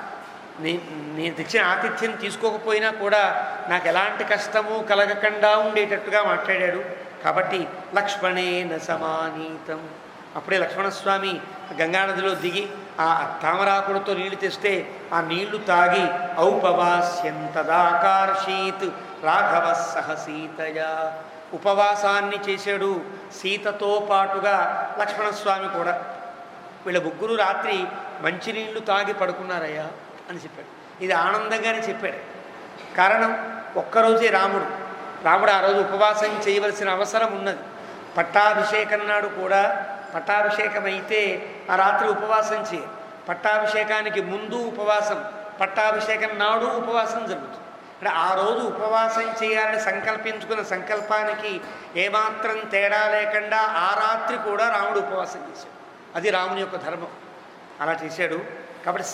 నేను తెచ్చిన ఆతిథ్యం తీసుకోకపోయినా కూడా నాకు ఎలాంటి కష్టము కలగకుండా ఉండేటట్టుగా మాట్లాడాడు. కాబట్టి లక్ష్మణేన సమానీతం. అప్పుడే లక్ష్మణస్వామి గంగానదిలో దిగి ఆ తామరాకులతో నీళ్లు తెస్తే ఆ నీళ్లు తాగి ఔపవాస్యంతదాకర్షీత్ రాఘవ సహ సీతయా. ఉపవాసాన్ని చేశాడు సీతతో పాటుగా లక్ష్మణస్వామి కూడా. వీళ్ళ ముగ్గురు రాత్రి మంచినీళ్లు తాగి పడుకున్నారయ్యా అని చెప్పాడు. ఇది ఆనందంగానే చెప్పాడు. కారణం ఒక్కరోజే రాముడు ఆ రోజు ఉపవాసం చేయవలసిన అవసరం ఉన్నది. పట్టాభిషేకం నాడు కూడా పట్టాభిషేకం అయితే ఆ రాత్రి ఉపవాసం చేయాలి. పట్టాభిషేకానికి ముందు ఉపవాసం, పట్టాభిషేకం నాడు ఉపవాసం జరుగుతుంది. అంటే ఆ రోజు ఉపవాసం చేయాలని సంకల్పించుకున్న సంకల్పానికి ఏమాత్రం తేడా లేకుండా ఆ రాత్రి కూడా రాముడు ఉపవాసం చేశాడు. అది రాముని యొక్క ధర్మం. అలా చేశాడు. కాబట్టి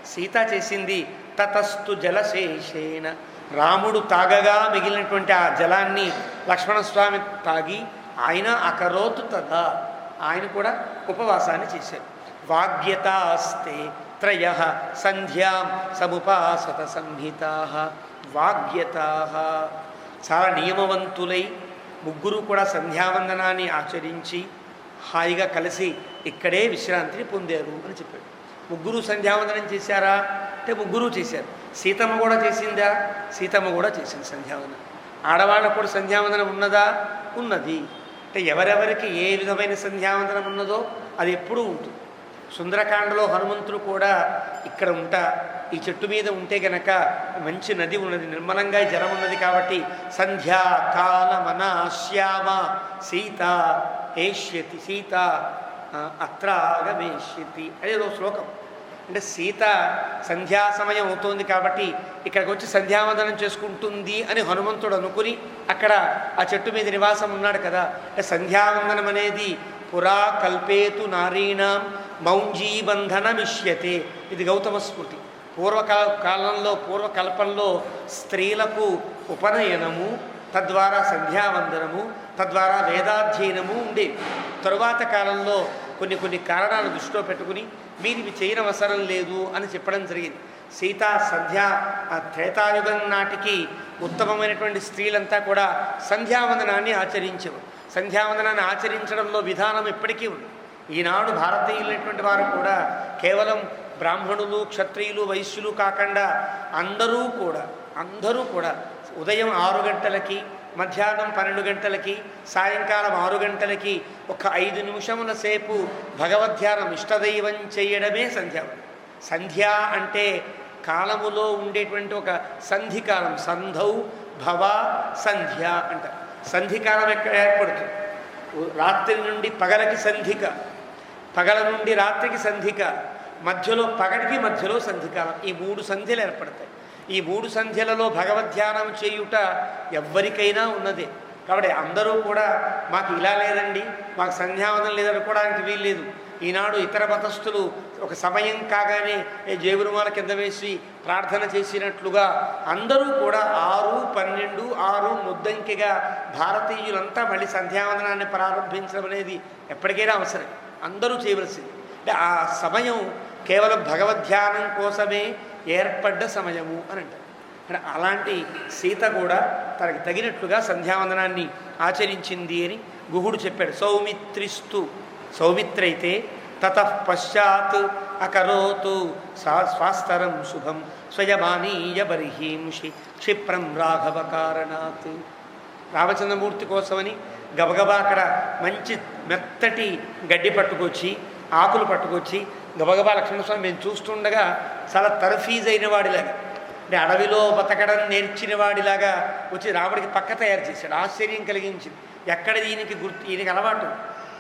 సీత చేసింది తతస్తు జలశేషేన. రాముడు తాగగా మిగిలినటువంటి ఆ జలాన్ని లక్ష్మణస్వామి తాగి ఆయన అకరోతు తదా, ఆయన కూడా ఉపవాసాన్ని చేశారు. వాగ్యతాస్తే త్రయ సంధ్యాం సముపాసత సంహితా. వాగ్యతా చాలా నియమవంతులై ముగ్గురు కూడా సంధ్యావందనాన్ని ఆచరించి హాయిగా కలిసి ఇక్కడే విశ్రాంతిని పొందారు అని చెప్పాడు. ముగ్గురు సంధ్యావందనం చేశారా అంటే ముగ్గురు చేశారు. సీతమ్మ కూడా చేసిందా? సీతమ్మ కూడా చేసింది సంధ్యావందనం. ఆడవాళ్ళకు కూడా సంధ్యావందనం ఉన్నదా? ఉన్నది. అంటే ఎవరెవరికి ఏ విధమైన సంధ్యావందనం ఉన్నదో అది ఎప్పుడూ ఉంటుంది. సుందరకాండలో హనుమంతుడు కూడా ఇక్కడ ఈ చెట్టు మీద ఉంటే గనక మంచి నది ఉన్నది, నిర్మలంగా జలం ఉన్నది కాబట్టి సంధ్యాకాలమనాశ్యామ సీత ఏష్యతి సీత అత్ర ఆగమేష్యతి అనేదో శ్లోకం. అంటే సీత సంధ్యా సమయం అవుతోంది కాబట్టి ఇక్కడికి వచ్చి సంధ్యావందనం చేసుకుంటుంది అని హనుమంతుడు అనుకుని అక్కడ ఆ చెట్టు మీద నివాసం ఉన్నాడు కదా. అంటే సంధ్యావందనం అనేది పురా కల్పేతు నారీణాం మౌంజీబంధనమిష్యతే. ఇది గౌతమ స్మృతి. పూర్వకల్పంలో స్త్రీలకు ఉపనయనము, తద్వారా సంధ్యావందనము, తద్వారా వేదాధ్యయనము ఉండేవి. తరువాత కాలంలో కొన్ని కారణాలు దృష్టిలో పెట్టుకుని మీరు ఇవి చేయనవసరం లేదు అని చెప్పడం జరిగింది. సీతా త్రేతాయుగం నాటికి ఉత్తమమైనటువంటి స్త్రీలంతా కూడా సంధ్యావందనాన్ని ఆచరించేవారు. సంధ్యావందనాన్ని ఆచరించడంలో విధానం ఎప్పటికీ ఉంది. ఈనాడు భారతీయులైనటువంటి వారు కూడా కేవలం బ్రాహ్మణులు, క్షత్రియులు, వైశ్యులు కాకుండా అందరూ కూడా ఉదయం 6 గంటలకి, మధ్యాహ్నం 12 గంటలకి, సాయంకాలం 6 గంటలకి ఒక 5 నిమిషముల సేపు భగవద్ధ్యానం ఇష్టదైవం చేయడమే సంధ్యావందనం. సంధ్య అంటే కాలములో ఉండేటువంటి ఒక సంధికాలం. సంధౌ భవ సంధ్య అంటారు. సంధికాలం ఎక్కడ ఏర్పడుతుంది? రాత్రి నుండి పగలకి సంధిక, పగల నుండి రాత్రికి సంధిక, మధ్యలో పగటికి మధ్యలో సంధికాలం. ఈ 3 సంధ్యలు ఏర్పడతాయి. ఈ 3 సంధ్యలలో భగవద్ధ్యానం చేయుట ఎవ్వరికైనా ఉన్నదే. కాబట్టి అందరూ కూడా మాకు ఇలా లేదండి, మాకు సంధ్యావందనం లేదనుకోవడానికి వీల్లేదు. ఈనాడు ఇతర మతస్థులు ఒక సమయం కాగానే జేబురుమాల కింద వేసి ప్రార్థన చేసినట్లుగా అందరూ కూడా 6, 12, 6 ముద్దంకిగా భారతీయులంతా మళ్ళీ సంధ్యావందనాన్ని ప్రారంభించడం అనేది ఎప్పటికైనా అవసరం, అందరూ చేయవలసింది. అంటే ఆ సమయం కేవలం భగవద్ధ్యానం కోసమే ఏర్పడ్డ సమయము అని అంటారు. అంటే అలాంటి సీత కూడా తనకి తగినట్లుగా సంధ్యావందనాన్ని ఆచరించింది అని గుహుడు చెప్పాడు. సౌమిత్రైతే తతః పశ్చాత్ అకరోతు స్వాస్తరం శుభం స్వయమానీయ బర్హీంషి క్షిప్రం రాఘవ కారణాత్. రామచంద్రమూర్తి కోసమని గబగబా అక్కడ మంచి మెత్తటి గడ్డి పట్టుకొచ్చి, ఆకులు పట్టుకొచ్చి గబగబా లక్ష్మణస్వామి మేము చూస్తుండగా చాలా తర్ఫీజ్ అయిన వాడిలాగా, అంటే అడవిలో బతకడం నేర్చిన వాడిలాగా వచ్చి రాముడికి పక్క తయారు చేశాడు. ఆశ్చర్యం కలిగించింది. ఎక్కడ ఈయనకి అలవాటు.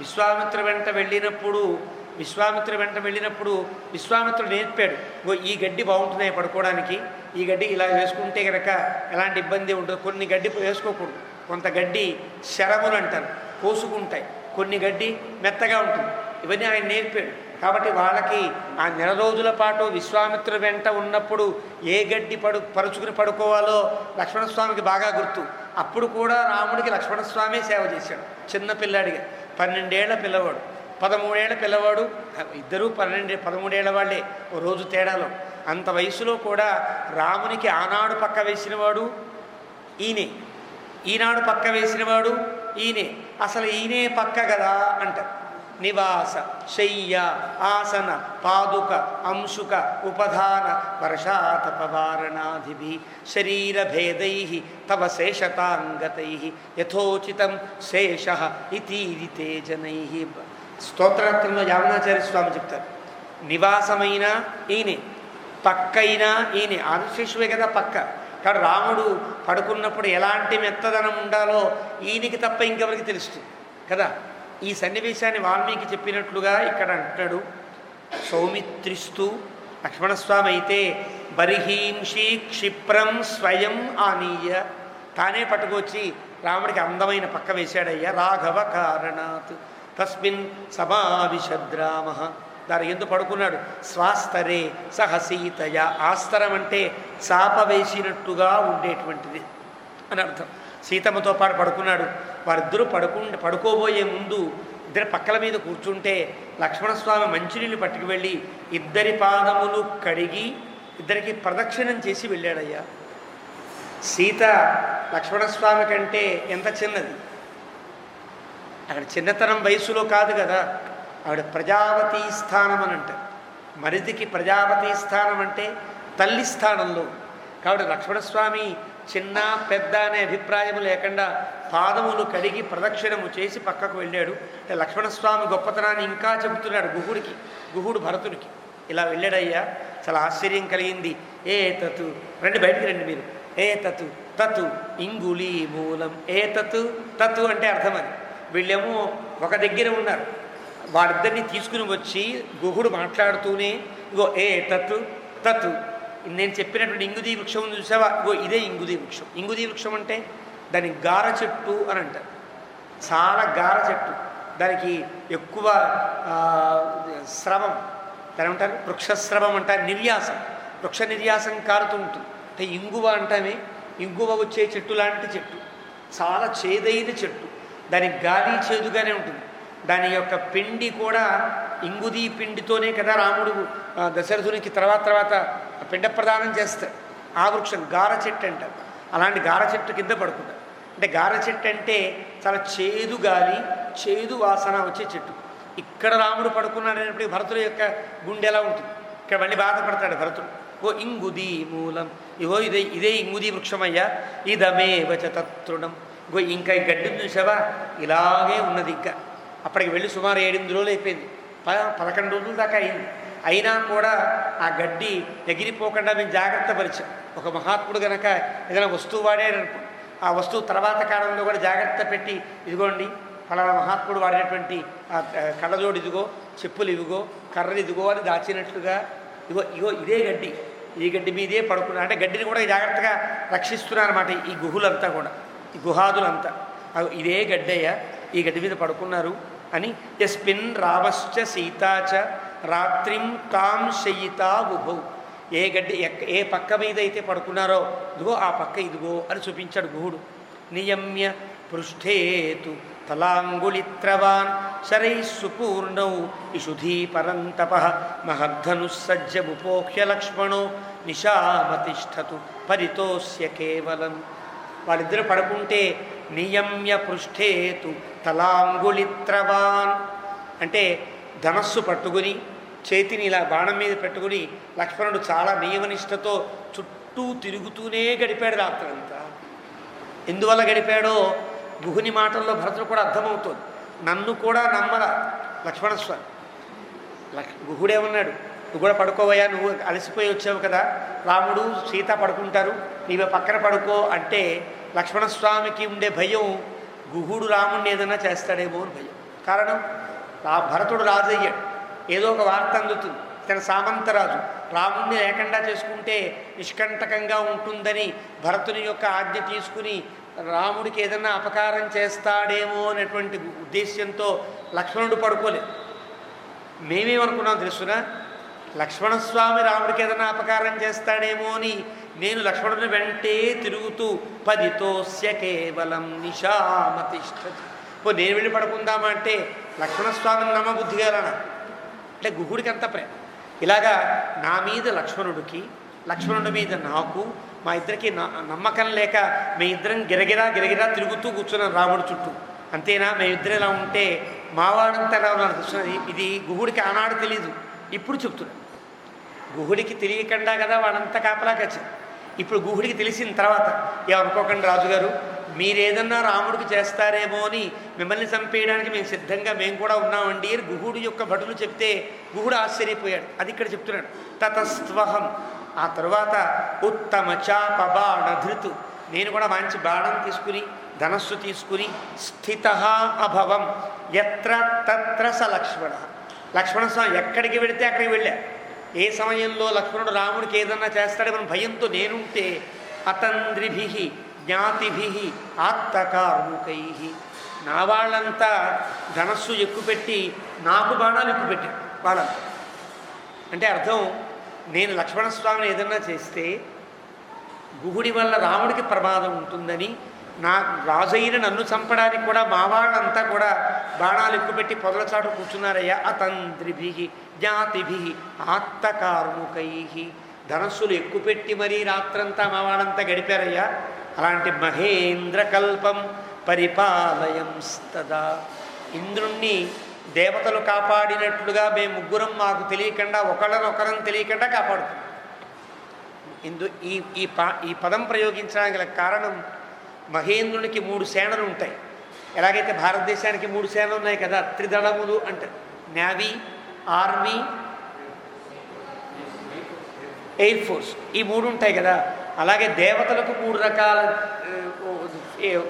విశ్వామిత్ర వెంట వెళ్ళినప్పుడు విశ్వామిత్రుడు నేర్పాడు, ఈ గడ్డి బాగుంటున్నాయి పడుకోవడానికి, ఈ గడ్డి ఇలా వేసుకుంటే కనుక ఎలాంటి ఇబ్బంది ఉండదు. కొన్ని గడ్డి వేసుకోకూడదు, కొంత గడ్డి శరములు అంటారు, కోసుకుంటాయి, కొన్ని గడ్డి మెత్తగా ఉంటుంది. ఇవన్నీ ఆయన నేర్పాడు. కాబట్టి వాళ్ళకి ఆ 1 నెల రోజుల పాటు విశ్వామిత్రుడు వెంట ఉన్నప్పుడు ఏ గడ్డి పరుచుకుని పడుకోవాలో లక్ష్మణస్వామికి బాగా గుర్తు. అప్పుడు కూడా రాముడికి లక్ష్మణస్వామి సేవ చేశాడు. చిన్న పిల్లాడిగా 12 ఏళ్ల పిల్లవాడు, 13 ఏళ్ల పిల్లవాడు, ఇద్దరూ 13 ఏళ్ల వాళ్ళే, ఓ రోజు తేడాలో. అంత వయసులో కూడా రామునికి ఆనాడు పక్క వేసినవాడు ఈయనే, ఈనాడు పక్క వేసినవాడు ఈయనే. అసలు ఈయనే పక్క కదా అంటారు. నివాస శయ్య ఆసన పాదుక అంశుక ఉపధాన వర్షాతపవారణాధిభి శరీరభేదై తవ శేషతాంగతై యథోచితం శేష ఇతీరితే జనై. స్తోత్రరత్నంలో యామునాచార్య స్వామి చెప్తారు, నివాసమైనా ఈయనే, పక్కైనా ఈయనే. ఆదిశేషువే కదా పక్క. కానీ రాముడు పడుకున్నప్పుడు ఎలాంటి మెత్తదనం ఉండాలో ఈయనకి తప్ప ఇంకెవరికి తెలుస్తుంది కదా. ఈ సన్నివేశాన్ని వాల్మీకి చెప్పినట్లుగా ఇక్కడ అంటాడు. సౌమిత్రిస్తూ లక్ష్మణస్వామి అయితే బర్హీంషి క్షిప్రం స్వయం ఆనీయ, తానే పట్టుకొచ్చి రాముడికి అందమైన పక్క వేశాడయ్యా. రాఘవ కారణాత్ తస్మిన్ సమావిశద్రామ, దాని ఎందుకు పడుకున్నాడు. స్వాస్తరే సహసీతయ, ఆస్తరం అంటే చాప వేసినట్టుగా ఉండేటువంటిది అని అర్థం. సీతమ్మతో పాటు పడుకున్నాడు. వారిద్దరూ పడుకోబోయే ముందు ఇద్దరి పక్కల మీద కూర్చుంటే లక్ష్మణస్వామి మంచినీళ్ళు పట్టుకు వెళ్ళి ఇద్దరి పాదములు కడిగి ఇద్దరికి ప్రదక్షిణం చేసి వెళ్ళాడయ్యా. సీత లక్ష్మణస్వామి కంటే ఎంత చిన్నది, అక్కడ చిన్నతనం వయసులో కాదు కదా, ఆవిడ ప్రజాపతి స్థానం అని అంటారు. మరిదికి ప్రజాపతి స్థానం అంటే తల్లి స్థానంలో. కాబట్టి లక్ష్మణస్వామి చిన్న పెద్ద అనే అభిప్రాయము లేకుండా పాదములు కడిగి ప్రదక్షిణము చేసి పక్కకు వెళ్ళాడు. అంటే లక్ష్మణస్వామి గొప్పతనాన్ని ఇంకా చెబుతున్నాడు గుహుడు భరతుడికి. ఇలా వెళ్ళాడయ్యా. చాలా ఆశ్చర్యం కలిగింది. ఏ తతు, రండి బయటికి రండి మీరు. ఏ తతు తతు ఇంగుళీ మూలం. ఏ తతు అంటే అర్థం అది. వీళ్ళేమో ఒక దగ్గర ఉన్నారు, వారిద్దరిని తీసుకుని వచ్చి గుహుడు మాట్లాడుతూనే ఇగో ఏ తతు నేను చెప్పినటువంటి ఇంగుదీ వృక్షం ఉంది చూసావా, ఇగో ఇదే ఇంగుదీ వృక్షం. ఇంగుదీ వృక్షం అంటే దాని గార చెట్టు అని అంటారు. చాలా గార చెట్టు, దానికి ఎక్కువ స్రవం, దాని ఏమంటారు వృక్షస్రవం అంటారు, నిర్యాసం, వృక్ష నిర్యాసం కారుతూ ఉంటుంది. అంటే ఇంగువ అంటామే, ఇంగువ వచ్చే చెట్టు లాంటి చెట్టు, చాలా చేదైన చెట్టు, దానికి గాలి చేదుగానే ఉంటుంది. దాని యొక్క పిండి కూడా ఇంగుదీ పిండితోనే కదా రాముడు దశరథునికి తర్వాత పిండ ప్రదానం చేస్తాడు. ఆ వృక్షం గార చెట్టు అంటారు. అలాంటి గార చెట్టు కింద పడుకుంటారు. అంటే గార చెట్టు అంటే చాలా చేదు గాలి, చేదు వాసన వచ్చే చెట్టు. ఇక్కడ రాముడు పడుకున్నాడు అనేప్పటికీ భరతుడి యొక్క గుండె ఎలా ఉంటుంది? ఇక్కడ మళ్ళీ బాధపడతాడు భరతుడు. ఓ ఇంగుది మూలం, ఇగో ఇదే ఇంగుది వృక్షమయ్యా, ఇదమేవచ తృణం. ఇంకో ఇంకా ఈ గడ్డిని చూసావా, ఇలాగే ఉన్నది. ఇంకా అప్పటికి వెళ్ళి సుమారు 7-8 రోజులు అయిపోయింది, 11 రోజుల దాకా అయింది. అయినా కూడా ఆ గడ్డి ఎగిరిపోకుండా మేము జాగ్రత్త పరిచాం. ఒక మహాత్ముడు కనుక ఏదైనా వస్తువు వాడారనుకో, ఆ వస్తువు తర్వాత కాలంలో కూడా జాగ్రత్త పెట్టి, ఇదిగోండి ఫలానా మహాత్ముడు వాడినటువంటి ఆ కళ్ళజోడు ఇదిగో, చెప్పులు ఇదిగో, కర్రలు ఇదిగో అని దాచినట్లుగా ఇగో ఇదే గడ్డి, ఈ గడ్డి మీదే పడుకున్నా అంటే గడ్డిని కూడా జాగ్రత్తగా రక్షిస్తున్నారన్నమాట ఈ గుహులంతా కూడా, ఈ గుహాదులంతా. ఇదే గడ్డయ్య, ఈ గడ్డి మీద పడుకున్నారు అని. యస్మిన్ రామశ్చ సీతాచ రాత్రిం తాం శయితా ఉభౌ. ఏ పక్క మీద అయితే పడుకున్నారో ఇదిగో ఆ పక్క ఇదిగో అని చూపించాడు గుహుడు. నియమ్య పృష్ఠేతు తలాంగుళిత్రవాన్ శరై సుపూర్ణౌ ఇషుధీ పరంతప మహద్ధనుస్సజ్జముపోహ్య లక్ష్మణో నిశామతిష్ఠతు పరితోస్య కేవలం. వాళ్ళిద్దరూ పడుకుంటే నియమ్య పృష్ఠేతు తలాంగుళిత్రవాన్ అంటే ధనస్సు పట్టుకుని చేతిని ఇలా బాణం మీద పెట్టుకుని లక్ష్మణుడు చాలా నియమనిష్టతో చుట్టూ తిరుగుతూనే గడిపాడు రాత్రంతా. ఎందువల్ల గడిపాడో గుహుని మాటల్లో భరతుడు కూడా అర్థమవుతుంది. నన్ను కూడా నమ్మరా లక్ష్మణస్వామి. గుహుడేమన్నాడు, నువ్వు కూడా పడుకోవయ్యా, నువ్వు అలసిపోయి వచ్చావు కదా, రాముడు సీత పడుకుంటారు, నీవే పక్కన పడుకో అంటే లక్ష్మణస్వామికి ఉండే భయం గుహుడు రాముడిని ఏదైనా చేస్తాడేమో అని భయం. కారణం భరతుడు రాజు అయ్యాడు, ఏదో ఒక వార్త అందుతుంది, తన సామంతరాజు రాముడిని లేకుండా చేసుకుంటే నిష్కంటకంగా ఉంటుందని భరతుని యొక్క ఆజ్ఞ తీసుకుని రాముడికి ఏదన్నా అపకారం చేస్తాడేమో అనేటువంటి ఉద్దేశ్యంతో లక్ష్మణుడు పడుకోలేదు. మేమేమనుకున్నాం తెలుసునా, లక్ష్మణస్వామి రాముడికి ఏదైనా అపకారం చేస్తాడేమో అని నేను లక్ష్మణుని వెంటే తిరుగుతూ పదితోస్య కేవలం నిశామతిష్ఠతి. నేను వెళ్ళి పడుకుందామా అంటే లక్ష్మణస్వామిని నమ్మబుద్ధి గలనా అంటే గుహుడికి అంత ప్రేమ. ఇలాగా నా మీద లక్ష్మణుడి మీద నాకు, మా ఇద్దరికి నమ్మకం లేక మేమిద్దరం గిరగిరా తిరుగుతూ కూర్చున్నాం రాముడి చుట్టూ. అంతేనా, మేమిద్దరు ఇలా ఉంటే మావాడంతా ఎలా ఉన్నాడు చూస్తున్నది. ఇది గుహుడికి ఆనాడు తెలీదు, ఇప్పుడు చెప్తున్నాడు. గుహుడికి తెలియకుండా కదా వాడంతా కాపలాకి వచ్చాడు. ఇప్పుడు గుహుడికి తెలిసిన తర్వాత ఏమనుకోకండి రాజుగారు, మీరేదన్నా రాముడికి చేస్తారేమో అని మిమ్మల్ని చంపేయడానికి మేము కూడా ఉన్నామండి అని గుహుడు యొక్క భటులు చెప్తే గుహుడు ఆశ్చర్యపోయాడు. అది ఇక్కడ చెప్తున్నాడు. తతస్త్వహం, ఆ తరువాత ఉత్తమ చాప బాణధృతు, నేను కూడా మంచి బాణం తీసుకుని ధనస్సు తీసుకుని స్థిత అభవం ఎత్ర తత్ర స లక్ష్మణస్వామి ఎక్కడికి వెళితే అక్కడికి వెళ్ళా. ఏ సమయంలో లక్ష్మణుడు రాముడికి ఏదన్నా చేస్తాడేమని భయంతో నేనుంటే అతంద్రిభి జ్ఞాతిభి ఆత్తకార్ముకై, నా వాళ్ళంతా ధనస్సు ఎక్కుపెట్టి నాకు బాణాలు ఎక్కుపెట్టాడు వాళ్ళంతా. అంటే అర్థం, నేను లక్ష్మణస్వామిని ఏదన్నా చేస్తే గుహుడి వల్ల రాముడికి ప్రమాదం ఉంటుందని, నా రాజైన నన్ను చంపడానికి కూడా మా వాళ్ళంతా కూడా బాణాలు ఎక్కుపెట్టి పొదల చాటు కూర్చున్నారయ్యా. అతంద్రిభి జ్ఞాతిభి ఆత్తకార్ముకై, ధనస్సులు ఎక్కుపెట్టి మరీ రాత్రంతా మా వాళ్ళంతా గడిపారయ్యా. అలాంటి మహేంద్రకల్పం పరిపాలయంస్తదా, ఇంద్రుణ్ణి దేవతలు కాపాడినట్లుగా మేము ముగ్గురం మాకు తెలియకుండా ఒకళ్ళనొకరం తెలియకుండా కాపాడుతున్నాం. ఈ పదం ప్రయోగించడానికి గల కారణం, మహేంద్రునికి 3 సేనలు ఉంటాయి. ఎలాగైతే భారతదేశానికి 3 సేనలు ఉన్నాయి కదా, త్రిదళములు అంటారు. నేవీ, ఆర్మీ, ఎయిర్ ఫోర్స్, ఈ 3 ఉంటాయి కదా. అలాగే దేవతలకు 3 రకాల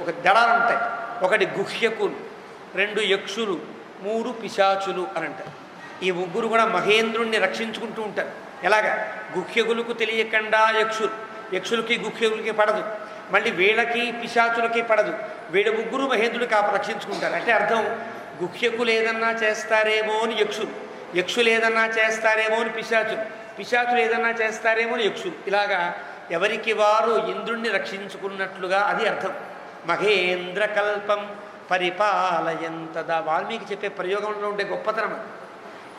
ఒక దళాలు ఉంటాయి. ఒకటి గుహ్యకులు, 2 యక్షులు, 3 పిశాచులు అని అంటారు. ఈ ముగ్గురు కూడా మహేంద్రుణ్ణి రక్షించుకుంటూ ఉంటారు. ఎలాగా, గుహ్యకులకు తెలియకుండా యక్షులకి గుహ్యకులకి పడదు, మళ్ళీ వీళ్ళకి పిశాచులకి పడదు. వీళ్ళ ముగ్గురు మహేంద్రుడికి రక్షించుకుంటారు. అంటే అర్థం, గుహ్యకులు ఏదన్నా చేస్తారేమో అని యక్షులు ఏదన్నా చేస్తారేమో అని పిశాచులు ఏదన్నా చేస్తారేమో అని యక్షులు. ఇలాగా ఎవరికి వారు ఇంద్రుణ్ణి రక్షించుకున్నట్లుగా అది అర్థం. మహేంద్రకల్పం పరిపాలయంతదా, వాల్మీకి చెప్పే ప్రయోగంలో ఉండే గొప్పతనం.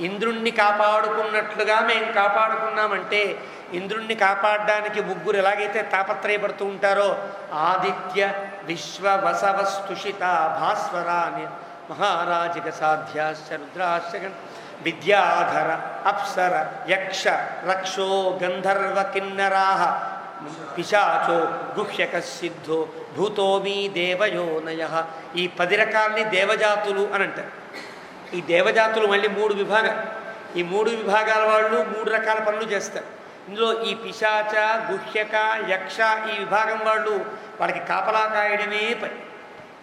ఇంద్రుణ్ణి కాపాడుకున్నట్లుగా మేము కాపాడుకున్నామంటే ఇంద్రుణ్ణి కాపాడడానికి ముగ్గురు ఎలాగైతే తాపత్రయపడుతూ ఉంటారో ఆదిత్య విశ్వ వసవస్తుషిత భాస్వరాని మహారాజిక సాధ్యాశ్చ రుద్రాశ్చ విద్యాధర అప్సర యక్ష రక్షో గంధర్వ కిన్నరాహ పిశాచో గుహ్యక సిద్ధో భూతోమీ దేవయోనయ. ఈ 10 రకాలని దేవజాతులు అని అంటారు. ఈ దేవజాతులు మళ్ళీ 3 విభాగాలు. ఈ 3 విభాగాల వాళ్ళు 3 రకాల పనులు చేస్తారు. ఇందులో ఈ పిశాచ గుహ్యక యక్ష ఈ విభాగం వాళ్ళు వాళ్ళకి కాపలా కాయడమే పని.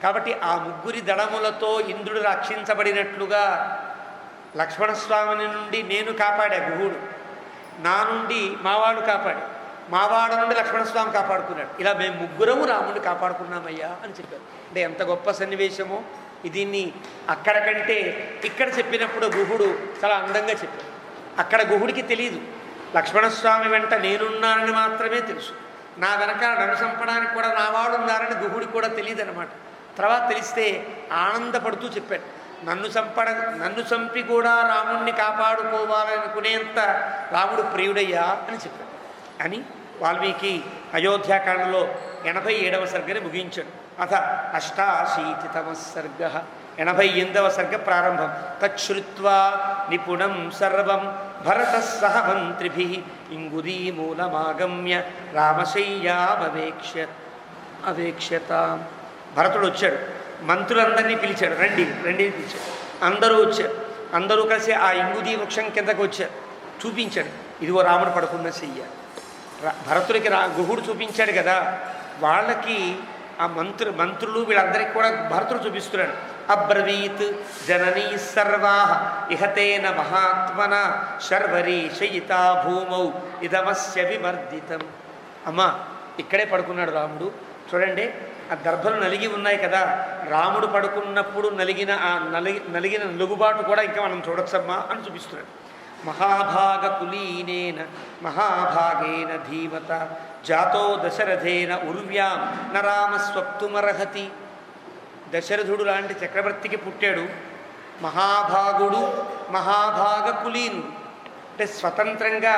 కాబట్టి ఆ ముగ్గురి దళములతో ఇంద్రుడు రక్షించబడినట్లుగా లక్ష్మణస్వామిని నుండి నేను కాపాడా గుహుడు, నా నుండి మావాడు కాపాడు, మావాడ నుండి లక్ష్మణస్వామి కాపాడుకున్నాడు. ఇలా మేము ముగ్గురము రాముడిని కాపాడుకున్నామయ్యా అని చెప్పారు. అంటే ఎంత గొప్ప సన్నివేశమో. దీన్ని అక్కడ కంటే ఇక్కడ చెప్పినప్పుడు గుహుడు చాలా అందంగా చెప్పాడు. అక్కడ గుహుడికి తెలియదు, లక్ష్మణస్వామి వెంట నేనున్నానని మాత్రమే తెలుసు. నా వెనక నన్ను చంపడానికి కూడా నా వాడు ఉన్నారని గుహుడికి కూడా తెలియదు అనమాట. తర్వాత తెలిస్తే ఆనందపడుతూ చెప్పాడు, నన్ను చంపి కూడా రాముణ్ణి కాపాడుకోవాలనుకునేంత రాముడు ప్రియుడయ్యా అని చెప్పాడు అని వాల్మీకి అయోధ్యాకాండలో 87వ సర్గని ముగించాడు. అథ 88తమ సర్గ 88వ సర్గ ప్రారంభం. తచ్చుత్వా నిపుణం సర్వం భరత సహ మంత్రిభి ఇంగుదీమూలమాగమ్య రామశయ్యామవేక్ష్యతాం. భరతుడు వచ్చాడు, మంత్రులందరినీ పిలిచాడు, రండి రండి పిలిచాడు. అందరూ వచ్చారు. అందరూ కలిసి ఆ ఇంగుదీ వృక్షం కిందకు వచ్చారు. చూపించాడు, ఇదిగో రాముడు పడుకున్న శయ్య. భరతుడికి గుహుడు చూపించాడు కదా, వాళ్ళకి ఆ మంత్రులు వీళ్ళందరికీ కూడా భరతుడు చూపిస్తున్నాడు. అబ్రవీత్ జననీ సర్వా ఇహతేన మహాత్మన శర్వరీ శయితా భూమౌ ఇదమస్య విమర్దితం. అమ్మా ఇక్కడే పడుకున్నాడు రాముడు. చూడండి, ఆ దర్భలు నలిగి ఉన్నాయి కదా, రాముడు పడుకున్నప్పుడు నలిగిన ఆ నలిగిన నలుగుబాటు కూడా ఇంకా మనం చూడొచ్చమ్మా అని చూపిస్తున్నాడు. మహాభాగ కులీనేన మహాభాగేన ధీమత జాతో దశరథేన ఉర్వ్యాం నరామస్వప్తుమర్హతి. దశరథుడు లాంటి చక్రవర్తికి పుట్టాడు మహాభాగుడు, మహాభాగ కులీనుడు. అంటే స్వతంత్రంగా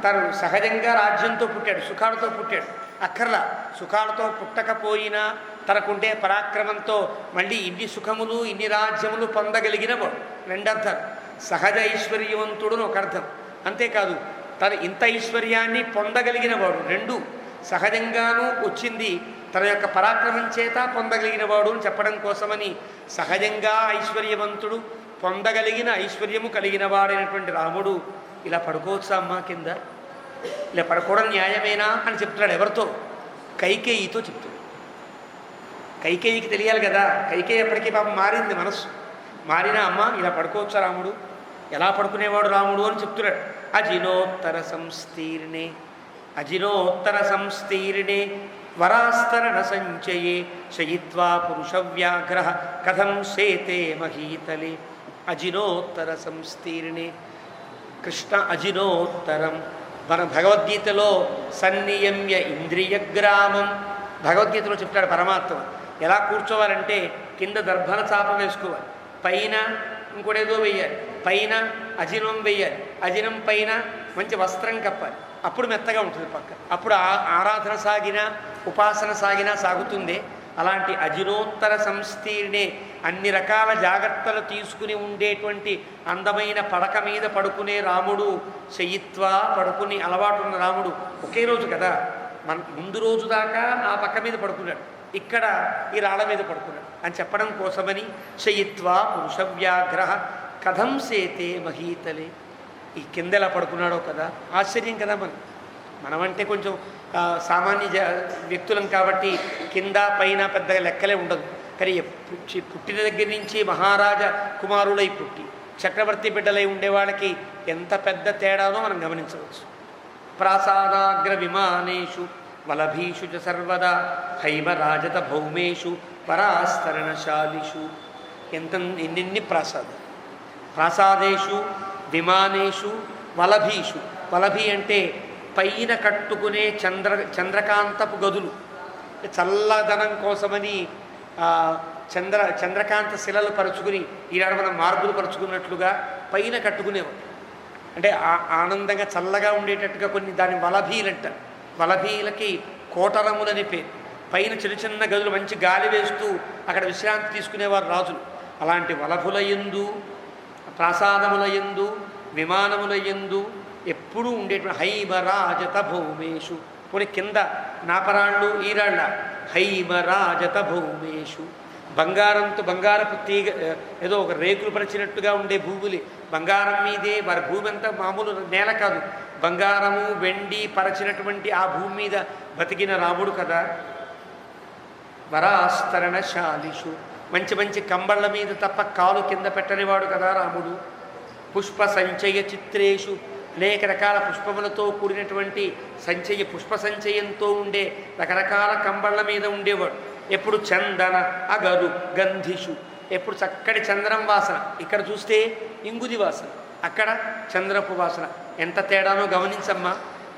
తను సహజంగా రాజ్యంతో పుట్టాడు, సుఖాలతో పుట్టాడు. అక్కర్లా, సుఖాలతో పుట్టకపోయినా తనకుండే పరాక్రమంతో మళ్ళీ ఇన్ని సుఖములు ఇన్ని రాజ్యములు పొందగలిగిన వాడు. 2 అర్థాలు. సహజ ఐశ్వర్యవంతుడు ఒక అర్థం. అంతేకాదు తను ఇంత ఐశ్వర్యాన్ని పొందగలిగిన వాడు. 2 సహజంగానూ వచ్చింది, తన యొక్క పరాక్రమం చేత పొందగలిగిన వాడు అని చెప్పడం కోసమని సహజంగా ఐశ్వర్యవంతుడు, పొందగలిగిన ఐశ్వర్యము కలిగిన వాడైనటువంటి రాముడు ఇలా పడుకోవచ్చా అమ్మా కింద? ఇలా పడుకోవడం న్యాయమేనా అని చెప్తున్నాడు. ఎవరితో? కైకేయితో చెప్తాడు. కైకేయికి తెలియాలి కదా. కైకేయి ఎప్పటికీ పాపం మారింది మనస్సు. మారినా అమ్మ ఇలా పడుకోవచ్చా రాముడు? ఎలా పడుకునేవాడు రాముడు అని చెప్తున్నాడు. అజినోత్తర సంస్థీర్ణే వరాస్తరణ సంచయే శయిత్వా పురుషవ్యాఘ్ర కథం శేతే మహీతలే. అజినోత్తర సంస్థీర్ణే. కృష్ణ అజినోత్తరం మన భగవద్గీతలో సన్నియమ్య ఇంద్రియగ్రామం భగవద్గీతలో చెప్తాడు పరమాత్మ. ఎలా కూర్చోవాలంటే కింద దర్భన చాప వేసుకోవాలి, పైన ఇంకోటేదో వెయ్యాలి, పైన అజినం వెయ్యాలి, అజినం పైన మంచి వస్త్రం కప్పాలి. అప్పుడు మెత్తగా ఉంటుంది పక్క. అప్పుడు ఆరాధన సాగినా ఉపాసన సాగినా సాగుతుంది. అలాంటి అజినోత్తర సంస్థీర్ణే అన్ని రకాల జాగ్రత్తలు తీసుకుని ఉండేటువంటి అందమైన పడక మీద పడుకునే రాముడు, శయిత్వా పడుకుని అలవాటున్న రాముడు ఒకే రోజు కదా, ముందు రోజు దాకా ఆ పక్క మీద పడుకున్నాడు, ఇక్కడ ఈ రాళ్ళ మీద పడుకున్నాడు అని చెప్పడం కోసమని శయిత్వా పురుషవ్యాఘ్ర కథం సేతే మహీతలే. ఈ కింద ఎలా పడుకున్నాడో కదా, ఆశ్చర్యం కదా. మనమంటే కొంచెం సామాన్య వ్యక్తులం కాబట్టి కింద పైన పెద్దగా లెక్కలే ఉండదు. కానీ పుట్టిన దగ్గర నుంచి మహారాజా కుమారులై పుట్టి చక్రవర్తి బిడ్డలై ఉండేవాళ్ళకి ఎంత పెద్ద తేడానో మనం గమనించవచ్చు. ప్రాసాదాగ్ర విమానేషు వలభీషు చ సర్వదా హైమరాజత భౌమేషు పరాస్తరణశాలిషు. ఎన్నెన్ని ప్రాసాదేషు విమానేషు వలభీషు. వలభి అంటే పైన కట్టుకునే చంద్రకాంతపు గదులు. చల్లదనం కోసమని చంద్రకాంత శిలలు పరుచుకుని ఈనాడు మనం మార్పులు పరుచుకున్నట్లుగా పైన కట్టుకునేవాడు. అంటే ఆనందంగా చల్లగా ఉండేటట్టుగా కొన్ని దాని వలభీలు అంటారు. వలభీలకి కోటరములని పేరు. పైన చిన్న చిన్న గదులు మంచి గాలి వేస్తూ అక్కడ విశ్రాంతి తీసుకునేవారు రాజులు. అలాంటి వలభుల యందు, ప్రాసాదముల యందు, విమానముల యందు ఎప్పుడూ ఉండేటువంటి హైమరాజత భౌమేషు. పోనీ కింద నాపరాళ్ళు ఈరాళ్ళ హైమరాజత భౌమేషు. బంగారంతో బంగారపు తీగ ఏదో ఒక రేకులు పరిచినట్టుగా ఉండే భూములు, బంగారం మీదే వారి భూమి అంతా మామూలు నేల కాదు, బంగారము వెండి పరచినటువంటి ఆ భూమి మీద బతికిన రాముడు కదా. వరాస్తరణశాలిషు, మంచి మంచి కంబళ్ళ మీద తప్ప కాలు కింద పెట్టనివాడు కదా రాముడు. పుష్ప సంచయ చిత్రేషు, అనేక రకాల పుష్పములతో కూడినటువంటి పుష్ప సంచయంతో ఉండే రకరకాల కంబళ్ళ మీద ఉండేవాడు. ఎప్పుడు చందన అగరు గంధిషు, ఎప్పుడు చక్కటి చంద్రం వాసన. ఇక్కడ చూస్తే ఇంగుది వాసన, అక్కడ చంద్రపు వాసన. ఎంత తేడానో గమనించమ్మా.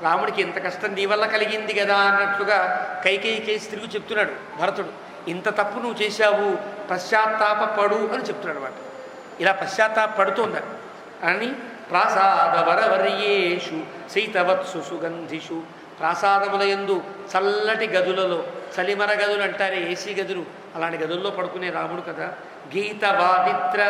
రాముడికి ఇంత కష్టం నీ వల్ల కలిగింది కదా అన్నట్లుగా కైకేయి కేసి తిరిగి చెప్తున్నాడు భరతుడు. ఇంత తప్పు నువ్వు చేశావు, పశ్చాత్తాపడు అని చెప్తున్నాడు అన్నమాట. ఇలా పశ్చాత్తాపడుతున్నాడు అని ప్రాసాద వరవర్యేషు శీతవత్సు సుగంధిషు. ప్రాసాదముల యందు చల్లటి గదులలో, చలిమర గదులు అంటారే ఏసీ గదులు, అలాంటి గదుల్లో పడుకునే రాముడు కదా. గీత వాదిత్ర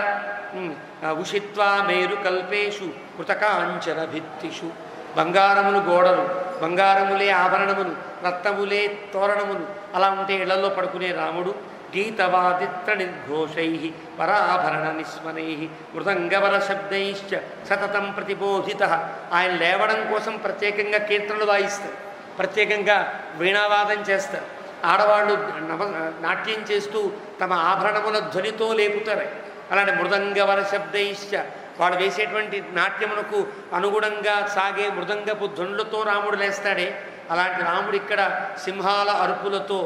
ఉషిత్వా మేరు కల్పేషు కృతకాంచన భిత్తిషు. బంగారములు గోడలు, బంగారములే ఆభరణములు, రత్నములే తోరణములు అలా ఉంటే ఇళ్లలో పడుకునే రాముడు. గీతవాదిత్ర నిర్ఘోషై వరాభరణ నిస్మనై మృదంగవర శబ్దైశ్చ సతతం ప్రతిబోధిత. ఆయన లేవడం కోసం ప్రత్యేకంగా కీర్తనలు వాయిస్తారు, ప్రత్యేకంగా వీణావాదం చేస్తారు. ఆడవాళ్ళు నాట్యం చేస్తూ తమ ఆభరణముల ధ్వనితో లేపుతారు. అలాంటి మృదంగవర శబ్దైశ్చ, వాడు వేసేటువంటి నాట్యమునకు అనుగుణంగా సాగే మృదంగపు ధ్వనులతో రాముడు లేస్తాడే. అలాంటి రాముడు ఇక్కడ సింహాల అరుపులతో,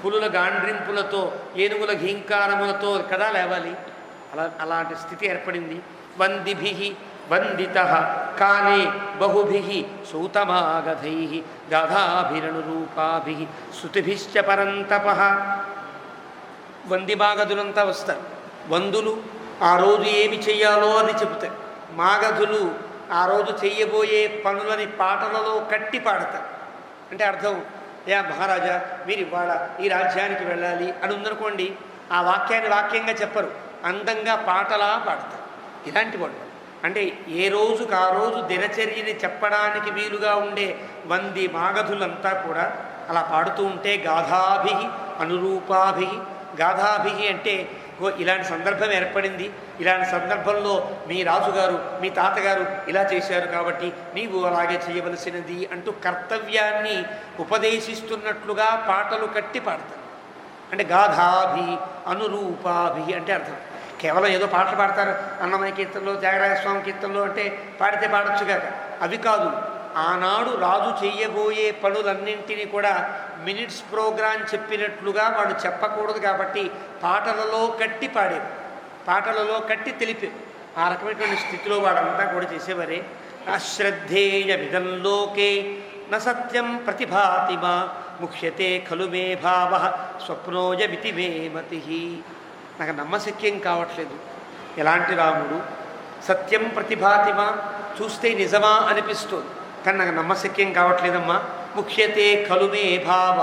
పులుల గాండ్రింపులతో, ఏనుగుల ఘీంకారములతో కదా లేవాలి. అలాంటి స్థితి ఏర్పడింది. వందిభి వందిత కాలే బహుభి సూతమాగధై గాధాభిరణురూపాభి శృతిభిశ్చ పరంతప. వందిమాగధులంతా వస్తారు. వందులు ఆ రోజు ఏమి చెయ్యాలో అది చెబుతారు. మాగధులు ఆ రోజు చెయ్యబోయే పనులని పాటలలో కట్టి పాడతారు. అంటే అర్థం, మహారాజా మీరు ఇవాళ ఈ రాజ్యానికి వెళ్ళాలి అని ఉందనుకోండి, ఆ వాక్యాన్ని వాక్యంగా చెప్పరు, అందంగా పాటలా పాడతారు. ఇలాంటి వాళ్ళు అంటే ఏ రోజుకు ఆ రోజు దినచర్యని చెప్పడానికి వీలుగా ఉండే వంది మాగధులంతా కూడా అలా పాడుతూ ఉంటే గాథాభి అనురూపాభి. గాథాభి అంటే ఇలాంటి సందర్భం ఏర్పడింది, ఇలాంటి సందర్భంలో మీ రాజుగారు మీ తాతగారు ఇలా చేశారు కాబట్టి నీవు అలాగే చేయవలసినది అంటూ కర్తవ్యాన్ని ఉపదేశిస్తున్నట్లుగా పాటలు కట్టి పాడతారు. అంటే గాథాభి అనురూపాభి అంటే అర్థం. కేవలం ఏదో పాటలు పాడతారు, అన్నమయ్య కీర్తనలో త్యాగరాజస్వామి కీర్తనలో అంటే పాడితే పాడొచ్చుగాక, అవి కాదు. ఆనాడు రాజు చెయ్యబోయే పనులన్నింటినీ కూడా మినిట్స్ ప్రోగ్రాం చెప్పినట్లుగా వాడు చెప్పకూడదు కాబట్టి పాటలలో కట్టి పాడేవి, పాటలలో కట్టి తెలిపేవి. ఆ రకమైనటువంటి స్థితిలో వాడంతా కూడా చేసేవారే. అశ్రద్ధేయ విధంలోకే న సత్యం ప్రతిభాతిమా ముఖ్యతే ఖలు మే భావ స్వప్నోజమితి మే మతి. నాకు నమ్మశక్యం కావట్లేదు. ఎలాంటి రాముడు? సత్యం ప్రతిభాతిమా, చూస్తే నిజమా అనిపిస్తుంది, కానీ నాకు నమ్మశక్యం కావట్లేదమ్మా. ముఖ్యతే ఖలు మే భావ,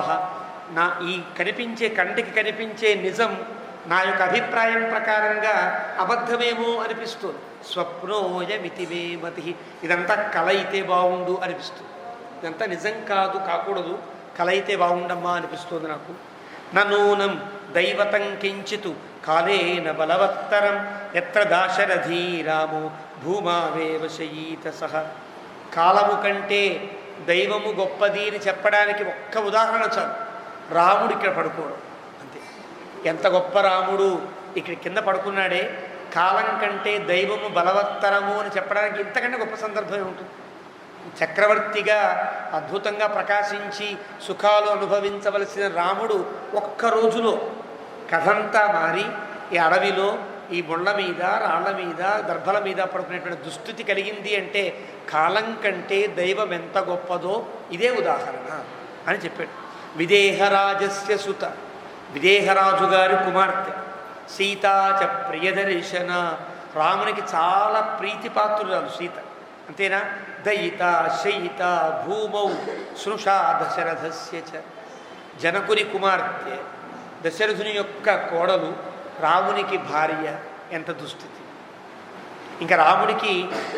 నా ఈ కనిపించే కంటికి కనిపించే నిజం నా యొక్క అభిప్రాయం ప్రకారంగా అబద్ధమేమో అనిపిస్తుంది. స్వప్నోయమితి మే మతి, ఇదంతా కల అయితే బాగుండు అనిపిస్తుంది. ఇదంతా నిజం కాదు, కాకూడదు, కల అయితే బాగుండమ్మా అనిపిస్తుంది నాకు. నూనం దైవతం కించితు కాలేన బలవత్తరం ఎత్ర దాశరథీ రామో భూమావేవ శయీత సహ. కాలము కంటే దైవము గొప్పది అని చెప్పడానికి ఒక్క ఉదాహరణ చాలు. రాముడు ఇక్కడ పడుకోవడం అంతే. ఎంత గొప్ప రాముడు ఇక్కడ కింద పడుకున్నాడే. కాలం కంటే దైవము బలవత్తరము అని చెప్పడానికి ఇంతకంటే గొప్ప సందర్భమే ఉంటుంది. చక్రవర్తిగా అద్భుతంగా ప్రకాశించి సుఖాలు అనుభవించవలసిన రాముడు ఒక్క రోజులో కథంతా మారి ఈ అడవిలో ఈ బొండ్ల మీద రాళ్ల మీద దర్భల మీద పడుకునేటువంటి దుస్థితి కలిగింది అంటే కాలం కంటే దైవం ఎంత గొప్పదో ఇదే ఉదాహరణ అని చెప్పాడు. విదేహరాజస్య సుత, విదేహరాజు గారి కుమార్తె సీతాచ ప్రియదర్శన. రామునికి చాలా ప్రీతిపాత్రురాలు సీత. అంతేనా? దయిత శయిత భూమౌ స్నుషా దశరథస్య చ. జనకుని కుమార్తె దశరథుని యొక్క కోడలు రామునికి భార్య. ఎంత దుస్థితి! ఇంకా రాముడికి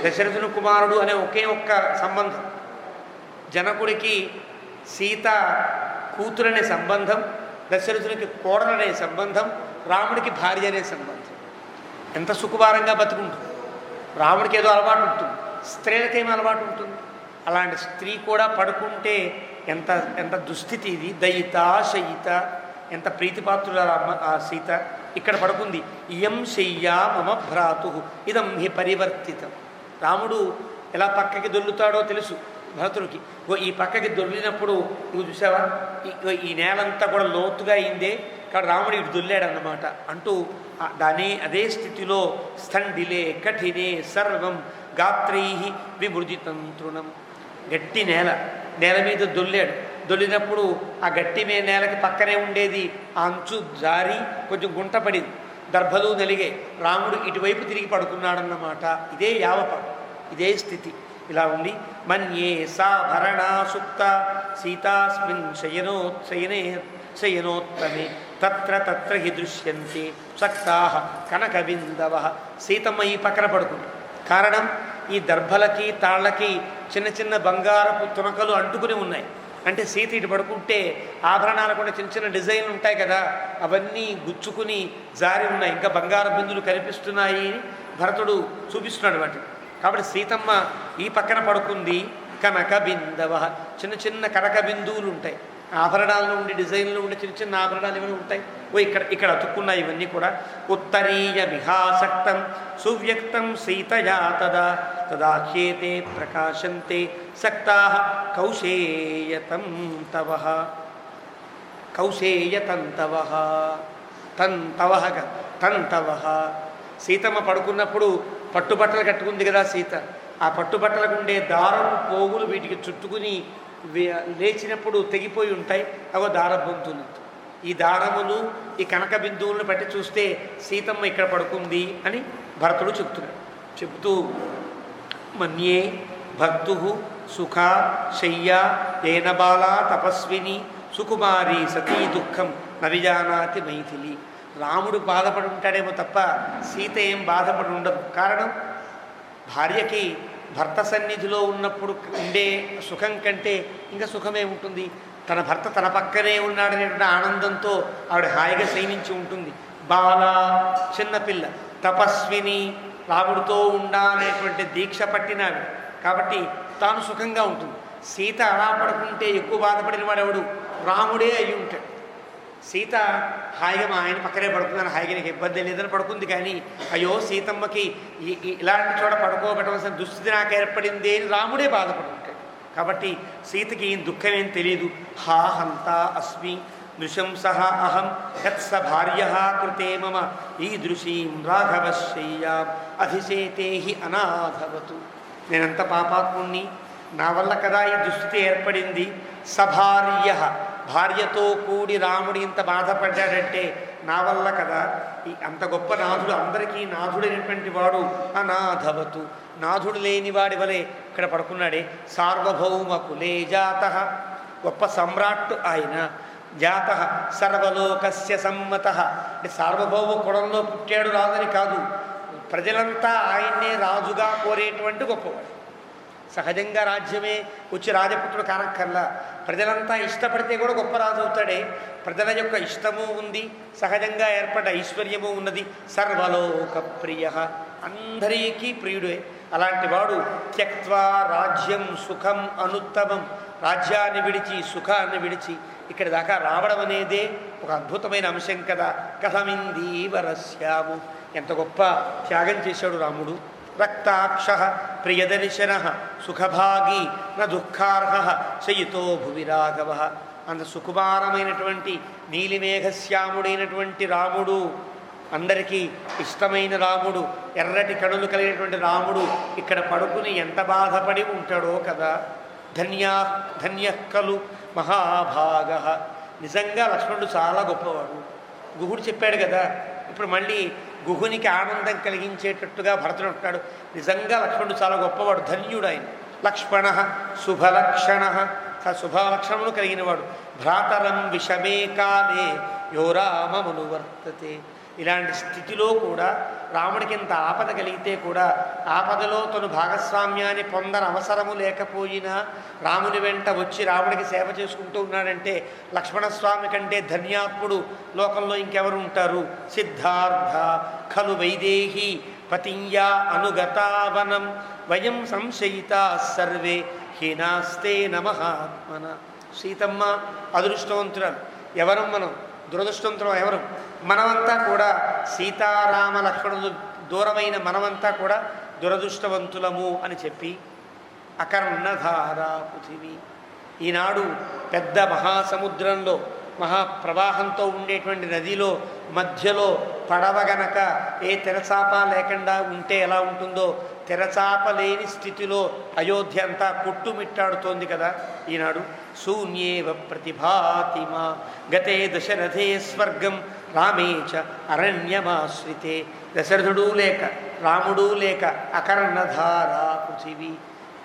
దశరథుని కుమారుడు అనే ఒకే ఒక్క సంబంధం, జనకుడికి సీత కూతురనే సంబంధం, దశరథునికి కోడలనే సంబంధం, రాముడికి భార్య అనే సంబంధం. ఎంత సుకుమారంగా బతుకుంటుంది. రాముడికి ఏదో అలవాటు ఉంటుంది, స్త్రీలకేమో అలవాటు ఉంటుంది. అలాంటి స్త్రీ కూడా పడుకుంటే ఎంత ఎంత దుస్థితి ఇది. దయిత శయిత, ఎంత ప్రీతిపాత్రుల ఆ సీత ఇక్కడ పడుకుంది. ఇయం శయ్యా మమ భ్రాతు ఇదం హి పరివర్తితం. రాముడు ఎలా పక్కకి దొల్లుతాడో తెలుసు భరతుడికి. ఈ పక్కకి దొల్లినప్పుడు నువ్వు చూసావా, ఈ నేలంతా కూడా లోతుగా అయిందే, కాబట్టి రాముడు ఇటు దొల్లాడన్నమాట అంటూ అదే స్థితిలో స్థండిలే కఠినే సర్వం గాత్రై విమృజితం తృణం. గట్టి నేల మీద దొల్లాడు. దొల్లినప్పుడు ఆ గట్టి నేలకి పక్కనే ఉండేది ఆ అంచు జారి కొంచెం గుంట పడింది, దర్భలు నలిగే. రాముడు ఇటువైపు తిరిగి పడుకున్నాడన్నమాట. ఇదే యావపాడు, ఇదే స్థితి. ఇలా ఉండి మన్యే సా భరణా సుప్త సీతాస్మిన్ శయనోత్తమే తత్ర తత్ర హి దృశ్యంతే సక్తా కనకబిందవ. సీతమ్మ ఈ పక్కన పడుకుంది. కారణం, ఈ దర్భలకి తాళ్ళకి చిన్న చిన్న బంగారపు తునకలు అంటుకుని ఉన్నాయి. అంటే సీత ఇటు పడుకుంటే ఆభరణాలు కూడా చిన్న చిన్న డిజైన్లు ఉంటాయి కదా, అవన్నీ గుచ్చుకుని జారి ఉన్నాయి, ఇంకా బంగారు బిందులు కనిపిస్తున్నాయి అని భరతుడు చూపిస్తున్నాడు వాటిని. కాబట్టి సీతమ్మ ఈ పక్కన పడుకుంది. కనక బిందవ, చిన్న చిన్న కనక బిందువులు ఉంటాయి, ఆభరణాలను ఉండి డిజైన్లు ఉండి చిన్న చిన్న ఆభరణాలు ఇవన్నీ ఉంటాయి. ఇక్కడ అతుక్కున్నాయి ఇవన్నీ కూడా. ఉత్తరీయ మిహాసక్తం సువ్యక్తం సీతయా తదాఖ్యేతే ప్రకాశంతే సక్తా కౌశేయతంతవ. సీతమ్మ పడుకున్నప్పుడు పట్టుబట్టలు కట్టుకుంది కదా సీత. ఆ పట్టుబట్టలకు ఉండే దారము పోగులు వీటికి చుట్టుకుని లేచినప్పుడు తెగిపోయి ఉంటాయి. అవో దారబంతులు. ఈ దారములు ఈ కనక బిందువులను బట్టి చూస్తే సీతమ్మ ఇక్కడ పడుకుంది అని భరతుడు చెబుతూ మన్యే భక్తు సుఖ శయ్య ఏన బాలా తపస్విని సుకుమారి సతీ దుఃఖం నవిజానాతి మైథిలి. రాముడు బాధపడి ఉంటాడేమో తప్ప సీత ఏం బాధపడి ఉండదు. కారణం, భార్యకి భర్త సన్నిధిలో ఉన్నప్పుడు ఉండే సుఖం కంటే ఇంకా సుఖమే ఉంటుంది. తన భర్త తన పక్కనే ఉన్నాడనేటువంటి ఆనందంతో ఆవిడ హాయిగా శయనించి ఉంటుంది. బాల చిన్నపిల్ల, తపస్విని రాముడితో ఉండాలనేటువంటి దీక్ష పట్టినాడు కాబట్టి తాను సుఖంగా ఉంటుంది. సీత అలా పడుకుంటే ఎక్కువ బాధపడిన వాడెవడు? రాముడే అయి ఉంటాడు. సీత హాయిగా మా ఆయన పక్కనే పడుకుందని హాయిగా నీకు ఇబ్బంది లేదని పడుకుంది. కానీ అయ్యో సీతమ్మకి ఇలాంటి చోట పడుకోబెట్టవలసిన దుస్థితి నాకు ఏర్పడింది అని రాముడే బాధపడి ఉంటాడు. కాబట్టి సీతకి దుఃఖం ఏం తెలియదు. హా హంతా అస్మి నృశంస అహం యత్స భార్య కృతే మమ ఈదృశీం రాఘవశయ్యాం అధిశేతే హి అనాథవతు. నేనంత పాపాత్ముణ్ణి, నా వల్ల కదా ఈ దుస్థితి ఏర్పడింది. సభార్య, భార్యతో కూడి రాముడు ఇంత బాధపడ్డాడంటే నా వల్ల కదా. అంత గొప్ప నాథుడు, అందరికీ నాథుడైనటువంటి వాడు అనాథవతు, నాథుడు లేని వాడి వలె ఇక్కడ పడుకున్నాడే. సార్వభౌమ కులే జాత, గొప్ప సమ్రాట్ ఆయన. జాత సర్వలోకస్య సమ్మత, అంటే సార్వభౌమ కులంలో పుట్టాడు రాదని కాదు, ప్రజలంతా ఆయన్నే రాజుగా కోరేటువంటి గొప్పవాడు. సహజంగా రాజ్యమే వచ్చి రాజపుత్రుడు కానక్కర్లా, ప్రజలంతా ఇష్టపడితే కూడా గొప్ప రాజు అవుతాడే. ప్రజల యొక్క ఇష్టము ఉంది, సహజంగా ఏర్పడ్డ ఐశ్వర్యము ఉన్నది. సర్వలోక ప్రియ, అందరికీ ప్రియుడే. అలాంటి వాడు త్యక్త్వా రాజ్యం సుఖం అనుత్తమం, రాజ్యాన్ని విడిచి సుఖాన్ని విడిచి ఇక్కడి దాకా రావడం అనేదే ఒక అద్భుతమైన అంశం కదా. కథమిందీవరస్యాము, ఎంత గొప్ప త్యాగం చేశాడు రాముడు. రక్తాక్ష ప్రియదర్శన సుఖభాగి న దుఃఖార్హ శయితో భువి రాఘవ. అంత సుకుమారమైనటువంటి నీలిమేఘశ్యాముడైనటువంటి రాముడు, అందరికీ ఇష్టమైన రాముడు, ఎర్రటి కడులు కలిగినటువంటి రాముడు ఇక్కడ పడుకుని ఎంత బాధపడి ఉంటాడో కదా. ధన్య ఖలు మహాభాగ. నిజంగా లక్ష్మణుడు చాలా గొప్పవాడు. గుహుడు చెప్పాడు కదా, ఇప్పుడు మళ్ళీ గుహునికి ఆనందం కలిగించేటట్టుగా భరతుడు అంటున్నాడు. నిజంగా లక్ష్మణుడు చాలా గొప్పవాడు, ధన్యుడు ఆయన. లక్ష్మణ శుభలక్షణ, శుభలక్షణములు కలిగినవాడు. భ్రాతరం విషమే కాలే యో రామమునువర్తతే. ఇలాంటి స్థితిలో కూడా రాముడికి ఇంత ఆపద కలిగితే కూడా ఆపదలో తను భాగస్వామ్యాన్ని పొందని అవసరము లేకపోయినా రాముని వెంట వచ్చి రాముడికి సేవ చేసుకుంటూ ఉన్నాడంటే లక్ష్మణస్వామి కంటే ధన్యాత్ముడు లోకంలో ఇంకెవరు ఉంటారు? సిద్ధార్థ ఖలు వైదేహి పతింయా అనుగతావనం వయం సంశయితా సర్వే హీనాస్తే నమహాత్మన. సీతమ్మ అదృష్టవంతురాలు, ఎవరు మనం దురదృష్టవంతులం ఎవరు? మనమంతా కూడా సీతారామ లక్ష్మణులు దూరమైన మనమంతా కూడా దురదృష్టవంతులము అని చెప్పి అకర్ణధార పృథివీ, ఈనాడు పెద్ద మహాసముద్రంలో మహాప్రవాహంతో ఉండేటువంటి నదిలో మధ్యలో పడవ గనక ఏ తెరచాప లేకుండా ఉంటే ఎలా ఉంటుందో తెరచాప లేని స్థితిలో అయోధ్య అంతా కొట్టుమిట్టాడుతోంది కదా ఈనాడు. శూన్యేవ ప్రతిభాతిమా గతే దశరథే స్వర్గం రామే చ అరణ్యమాశ్రితే. దశరథుడు లేక రాముడు లేక అకర్ణధార పృథివీ,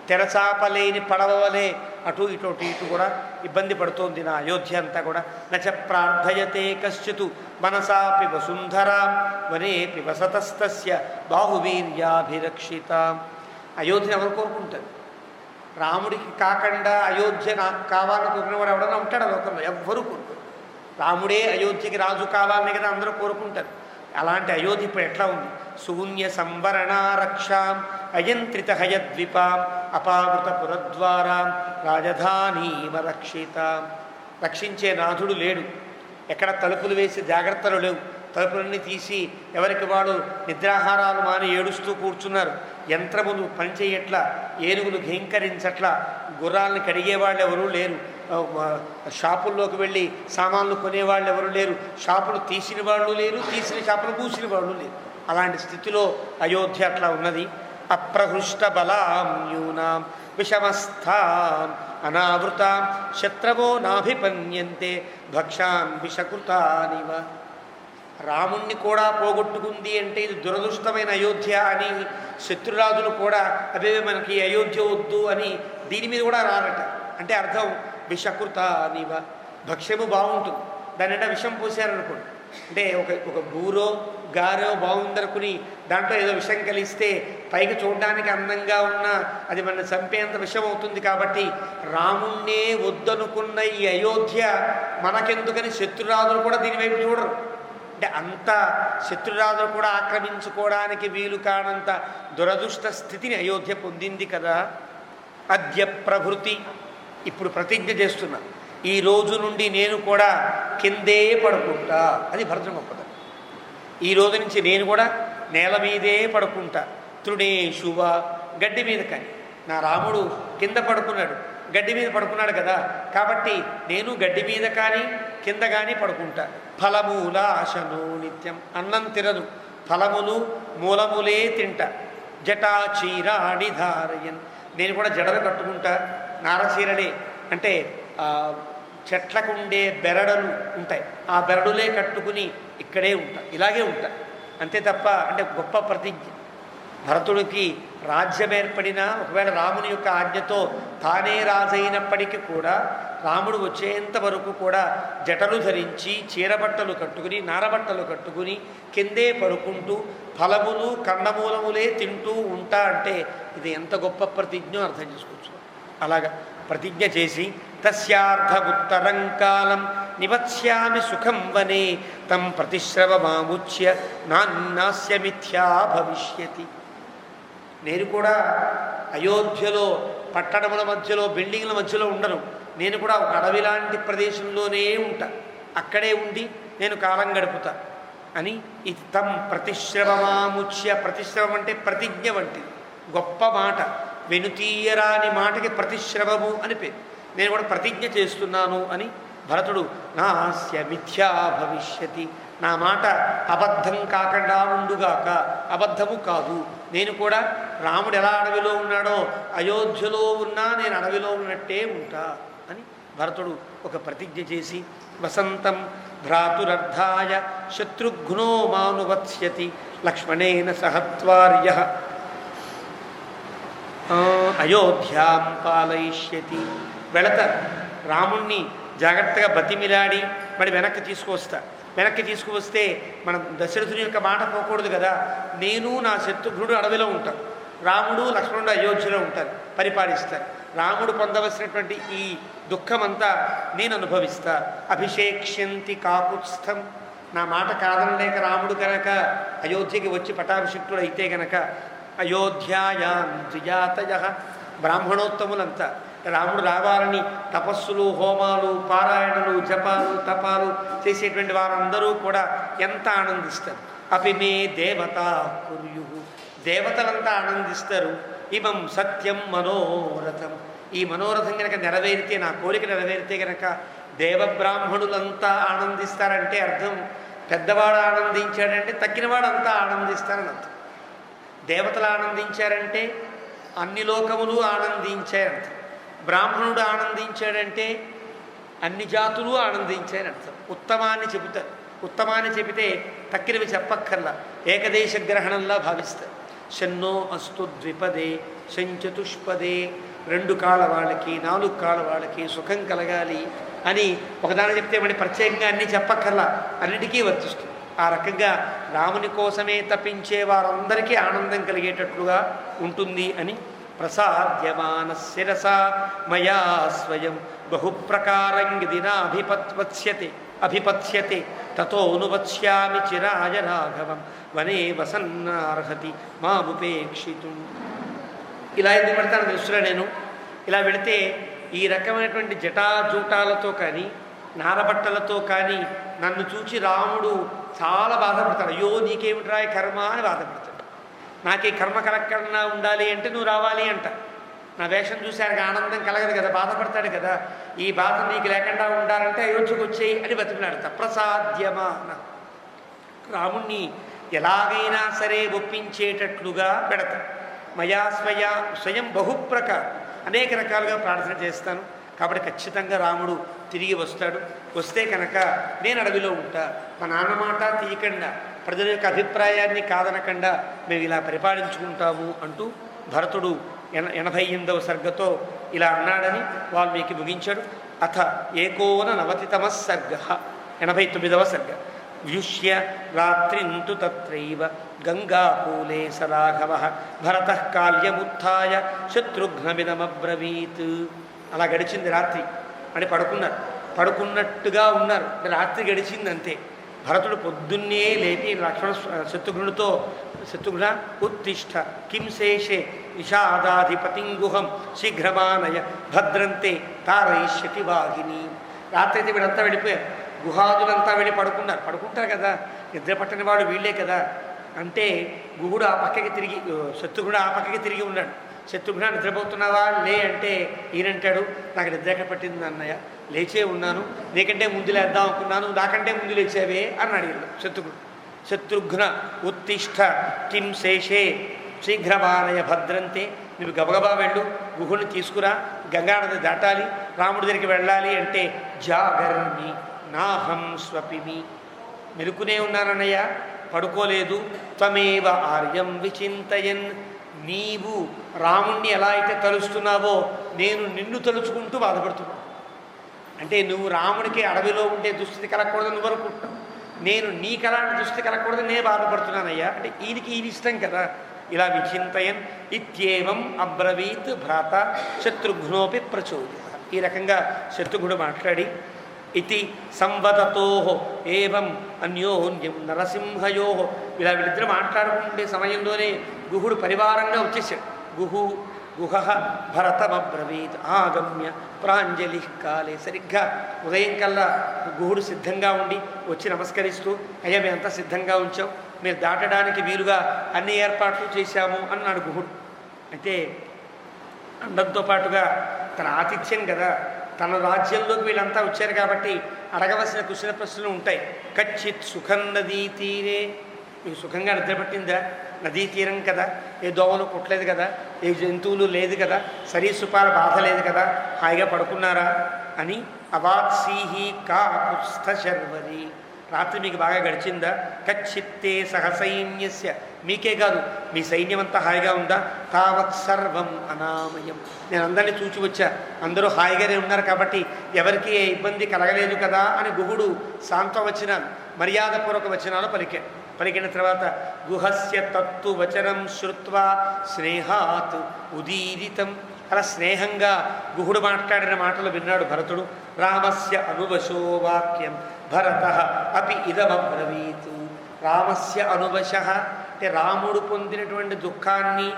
తెరచాపలేని పడవలే అటు ఇటు కూడా ఇబ్బంది పడుతోంది నా అయోధ్య అంతా కూడా. నచ ప్రార్థయతే కశ్చిత్ మనసాపి వసుంధరాం వనేపి వసతస్తస్య బాహువీర్యాభిరక్షిత. అయోధ్యను ఎవరు కోరుకుంటారు? రాముడికి కాకుండా అయోధ్య నాకు కావాలని కోరుకునేవాడు ఎవడన్నా ఉంటాడు లోకంలో? ఎవ్వరూ కోరుకోరు. రాముడే అయోధ్యకి రాజు కావాలని కదా అందరూ కోరుకుంటారు. అలాంటి అయోధ్య ఇప్పుడు ఎట్లా ఉంది? శూన్య సంవరణారక్షాం అయంత్రిత హయద్విపాం అపావృత పురద్వారాం రాజధానీమరక్షితాం. రక్షించే నాథుడు లేడు, ఎక్కడ తలుపులు వేసి జాగ్రత్తలు లేవు, తలుపులన్నీ తీసి ఎవరికి వాడు నిద్రాహారాలు మాని ఏడుస్తూ కూర్చున్నారు. యంత్రములు పనిచేయట్లా, ఏనుగులు ఘీంకరించట్లా, గుర్రాలను కడిగేవాళ్ళు ఎవరూ లేరు, షాపుల్లోకి వెళ్ళి సామాన్లు కొనేవాళ్ళు ఎవరు లేరు, షాపులు తీసిన వాళ్ళు లేరు, తీసిన షాపులు పూసిన వాళ్ళు లేరు. అలాంటి స్థితిలో అయోధ్య అట్లా ఉన్నది. అప్రహృష్ట బలాం న్యూనాం విషమస్థాం అనావృతాం శత్రవో నాభిపన్యంతే భక్షాన్ విషకృతానివ. రాముణ్ణి కూడా పోగొట్టుకుంది అంటే ఇది దురదృష్టమైన అయోధ్య అని శత్రురాజులు కూడా అదే మనకి అయోధ్య వద్దు అని దీని మీద కూడా రారట. అంటే అర్థం విషకృతానివ, భక్ష్యము బాగుంటుంది, దాని అంటే విషం పోసారనుకోండి, అంటే ఒక బూరో గారో బాగుందనుకుని దాంట్లో ఏదో విషం కలిస్తే పైకి చూడడానికి అందంగా ఉన్న అది మన చంపేంత విషం అవుతుంది. కాబట్టి రాముణ్ణే వద్దనుకున్న ఈ అయోధ్య మనకెందుకని శత్రురాజులు కూడా దీని వైపు చూడరు. అంటే అంత శత్రురాజులు కూడా ఆక్రమించుకోవడానికి వీలు కానంత దురదృష్ట స్థితిని అయోధ్య పొందింది కదా. అద్య ప్రభృతి, ఇప్పుడు ప్రతిజ్ఞ చేస్తున్నా, ఈ రోజు నుండి నేను కూడా కిందే పడుకుంటా. అది భరతుని గొప్పది. ఈ రోజు నుంచి నేను కూడా నేల మీదే పడుకుంటా. తృణేషువ, గడ్డి మీద. కానీ నా రాముడు కింద పడుకున్నాడు, గడ్డి మీద పడుకున్నాడు కదా, కాబట్టి నేను గడ్డి మీద కానీ కింద కానీ పడుకుంటా. ఫలమూల ఆశను నిత్యం, అన్నం తినదు, ఫలములు మూలములే తింటా. జటాచీరాణి ధారయన్, నేను కూడా జడలు కట్టుకుంటా. నారచీరలే అంటే చెట్లకు ఉండే బెరడులు ఉంటాయి, ఆ బెరడులే కట్టుకుని ఇక్కడే ఉంటా, ఇలాగే ఉంటా అంతే తప్ప. అంటే గొప్ప ప్రతిజ్ఞ. భరతుడికి రాజ్యం ఏర్పడినా ఒకవేళ రాముని యొక్క ఆజ్ఞతో తానే రాజైనప్పటికీ కూడా రాముడు వచ్చేంత వరకు కూడా జటలు ధరించి చీరబట్టలు కట్టుకుని నారబట్టలు కట్టుకుని కిందే పడుకుంటూ ఫలములు కండమూలములే తింటూ ఉంటా అంటే ఇది ఎంత గొప్ప ప్రతిజ్ఞ అర్థం చేసుకోవచ్చు. అలాగా ప్రతిజ్ఞ చేసి తస్యార్థగుత్తరం కాలం నివత్స్యామి సుఖం వనే తం ప్రతిశ్రవమాముచ్య నాస్య మిథ్యా భవిష్యతి. నేను కూడా అయోధ్యలో పట్టణముల మధ్యలో బిల్డింగ్ల మధ్యలో ఉండను, నేను కూడా ఒక అడవి లాంటి ప్రదేశంలోనే ఉంటా, అక్కడే ఉండి నేను కాలం గడుపుతా అని ఇది తం ప్రతిశ్రవమాముచ్య. ప్రతిశ్రవం అంటే ప్రతిజ్ఞ వంటిది, గొప్ప మాట, వెనుతీయరాని మాటకి ప్రతిశ్రవము అని పేరు. నేను కూడా ప్రతిజ్ఞ చేస్తున్నాను అని భరతుడు నాస్య మిథ్యా భవిష్యతి, నా మాట అబద్ధం కాకుండా ఉండుగాక, అబద్ధము కాదు. నేను కూడా రాముడు ఎలా అడవిలో ఉన్నాడో అయోధ్యలో ఉన్నా నేను అడవిలో ఉన్నట్టే ఉంటా అని భరతుడు ఒక ప్రతిజ్ఞ చేసి వసంతం భ్రాతురర్ధాయ శత్రుఘ్నో మానువత్స్యతి లక్ష్మణేన సహత్వార్య అయోధ్యాం పాలయిష్యతి. వెళతారు, రాముణ్ణి జాగ్రత్తగా బతిమిలాడి మరి వెనక్కి తీసుకువస్తారు. వెనక్కి తీసుకువస్తే మనం దశరథుని యొక్క మాట పోకూడదు కదా. నేను నా శత్రుఘ్నుడు అడవిలో ఉంటాను, రాముడు లక్ష్మణుడు అయోధ్యలో ఉంటారు, పరిపాలిస్తారు. రాముడు పొందవలసినటువంటి ఈ దుఃఖమంతా నేను అనుభవిస్తా. అభిషేక్ష్యంతి కాకుత్స్థం, నా మాట కాదనలేక రాముడు కనుక అయోధ్యకి వచ్చి పటాభిషిక్తుడు అయితే గనక అయోధ్యాయాం ద్విజాతయ, బ్రాహ్మణోత్తములంతా రాముడు రావాలని తపస్సులు, హోమాలు, పారాయణలు, జపాలు, తపాలు చేసేటువంటి వారందరూ కూడా ఎంత ఆనందిస్తారు. అపిమే దేవతా కుర్యు, దేవతలంతా ఆనందిస్తారు. ఇమం సత్యం మనోరథం, ఈ మనోరథం కనుక నెరవేరితే, నా కోరిక నెరవేరితే కనుక దేవబ్రాహ్మణులంతా ఆనందిస్తారంటే అర్థం పెద్దవాడు ఆనందించాడంటే తక్కినవాడంతా ఆనందిస్తారని అర్థం. దేవతలు ఆనందించారంటే అన్ని లోకములు ఆనందించారర్థం. బ్రాహ్మణుడు ఆనందించాడంటే అన్ని జాతులు ఆనందించాయని అర్థం. ఉత్తమాన్ని చెబుతారు. ఉత్తమాన్ని చెబితే తక్కినవి చెప్పక్కర్లా, ఏకదేశ గ్రహణంలా భావిస్తారు. షన్నో అస్తు ద్విపదే శంచతుష్పదే, 2 కాళ్ళ వాళ్ళకి 4 కాళ్ళ వాళ్ళకి సుఖం కలగాలి అని ఒకదాని చెప్తే మళ్ళీ ప్రత్యేకంగా అన్నీ చెప్పక్కర్లా, అన్నిటికీ వర్తిస్తుంది. ఆ రకంగా రాముని కోసమే తప్పించే వారందరికీ ఆనందం కలిగేటట్లుగా ఉంటుంది అని ప్రసాద్యమాన శిరస మయా స్వయం బహుప్రకారంగిదినా అభిపత్స్యతే తతోనువత్స్యామి చిరాయ రాఘవం వనే వసన్నార్హతి మాముపేక్షితుం. ఇలా ఎందుకు పెడతాను దృష్టిలో నేను. ఇలా వెళితే ఈ రకమైనటువంటి జటాజూటాలతో కానీ నారబట్టలతో కానీ నన్ను చూచి రాముడు చాలా బాధపడతాడు. అయ్యో నీకేమిట్రా కర్మ అని బాధపడతాడు. నాకే కర్మ కలగకుండా ఉండాలి అంటే నువ్వు రావాలి అంట. నా వేషం చూసి ఆయనకు ఆనందం కలగదు కదా, బాధపడతాడు కదా. ఈ బాధ నీకు లేకుండా ఉండాలంటే అయోధ్యకు వచ్చేయి అని బతికినాడత. ప్రసాద్యమాన, రాముణ్ణి ఎలాగైనా సరే ఒప్పించేటట్లుగా పెడతాడు. మయా స్వయం బహుప్రకారం, అనేక రకాలుగా ప్రార్థన చేస్తాను. కాబట్టి ఖచ్చితంగా రాముడు తిరిగి వస్తాడు. వస్తే కనుక నేను అడవిలో ఉంటా. మా నాన్న మాట తీయకుండా, ప్రజల యొక్క అభిప్రాయాన్ని కాదనకుండా మేము ఇలా పరిపాలించుకుంటాము అంటూ భరతుడు 88వ సర్గతో ఇలా అన్నాడని వాల్మీకి ముగించాడు. అథ 19 సర్గ, 89వ సర్గ. వ్యుష్య రాత్రింతు తత్రైవ గంగాకూలే సరాఘవ భరత కాల్యముత్థాయ శత్రుఘ్నమిదమబ్రవీత్. అలా గడిచింది రాత్రి అని పడుకున్నారు. పడుకున్నట్టుగా ఉన్నారు, రాత్రి గడిచింది అంతే. భరతుడు పొద్దున్నే లేపి శత్రుఘ్నుడితో, శత్రుఘ్న ఉత్తిష్ట కిం శేషే నిషాదాధిపతింగుహం శీఘ్రమానయ భద్రంతే తారయిష్యతి వాహిని. రాత్రి అయితే వీళ్ళంతా వెళ్ళిపోయారు, గుహాదులంతా వెళ్ళి పడుకుంటారు కదా, నిద్ర పట్టని వాడు వీళ్ళే కదా. అంటే గుహుడు ఆ పక్కకి తిరిగి, శత్రుఘ్నుడు ఆ పక్కకి తిరిగి ఉన్నాడు. శత్రుఘ్న నిద్రపోతున్నావా లే అంటే ఈయనంటాడు, నాకు నిద్ర ఎక్కడ పట్టింది అన్నయ్య, లేచే ఉన్నాను, నీకంటే ముందు లేద్దాం అనుకున్నాను, నాకంటే ముందు లేచావే అన్నాడు శత్రుఘ్నుడు. శత్రుఘ్న ఉత్తిష్ట కిం శేషే శీఘ్రమానయ భద్రంతే, నువ్వు గబగబా వెళ్ళు, గుహుని తీసుకురా, గంగానది దాటాలి, రాముడి దగ్గరికి వెళ్ళాలి అంటే జాగర్మి నాహం స్వపిమి, మెలుకునే ఉన్నానన్నయ్య, పడుకోలేదు. త్వమేవ ఆర్యం విచింతయన్, నీవు రాముణ్ణి ఎలా అయితే తలుస్తున్నావో నేను నిన్ను తలుచుకుంటూ బాధపడుతున్నాను. అంటే నువ్వు రాముడికి అడవిలో ఉండే దుస్థితి కలగకూడదు నువ్వు అనుకుంటున్నావు, నేను నీకు అలాంటి దుస్థితి కలగకూడదు నేను బాధపడుతున్నానయ్యా అంటే ఈయన ఇష్టం కదా. ఇలా విచింతయన్ ఇత్యేవం అబ్రవీత్ భ్రాత శత్రుఘ్నోపి ప్రచోదిత. ఈ రకంగా శత్రుఘ్నుడు మాట్లాడి ఇది సంవదతో ఏవం అన్యోన్యం నరసింహయో, ఇలా వీళ్ళిద్దరు మాట్లాడుకుంటే సమయంలోనే గుహుడు పరివారంగా వచ్చేసాడు. గుహ భరతమబ్రవీత్ ఆగమ్య ప్రాంజలి కాలే. సరిగ్గా ఉదయం కల్లా గుహుడు సిద్ధంగా ఉండి వచ్చి నమస్కరిస్తూ, అయ్యా మేమంతా సిద్ధంగా ఉంచాం, మీరు దాటడానికి వీలుగా అన్ని ఏర్పాట్లు చేశాము అన్నాడు గుహుడు. అయితే అండంతో పాటుగా తన ఆతిథ్యం కదా, తన రాజ్యంలోకి వీళ్ళంతా వచ్చారు కాబట్టి అడగవలసిన కుశల ప్రశ్నలు ఉంటాయి. కచ్చిత్ సుఖం నదీ తీరే, మీకు సుఖంగా నిద్రపట్టిందా? నదీ తీరం కదా, ఏ దోమలు కొట్టలేదు కదా, ఏ జంతువులు లేదు కదా, సరీసృపాల బాధ లేదు కదా, హాయిగా పడుకున్నారా అని అవాత్సీహి కాకుత్స్థ శర్వరి. రాత్రి మీకు బాగా గడిచిందా? కచ్చిత్తే సహసైన్యస్య, మీకే కాదు మీ సైన్యం అంతా హాయిగా ఉందా? తావత్ సర్వం అనామయం, నేను అందరినీ చూచి వచ్చా, అందరూ హాయిగానే ఉన్నారు కాబట్టి ఎవరికి ఏ ఇబ్బంది కలగలేదు కదా అని గుహుడు సాంత్వవచనాలు, మర్యాదపూర్వక వచనాలు పలికిన తర్వాత గుహస్య తత్తు వచనం శ్రుత్వా స్నేహాత్ ఉదీరితం, అలా స్నేహంగా గుహుడు మాట్లాడిన మాటలు విన్నాడు భరతుడు. రామస్య అనువశో వాక్యం భరత అపి ఇదమబ్రవీత్. రామస్య అనువశ అంటే రాముడు పొందినటువంటి దుఃఖాన్ని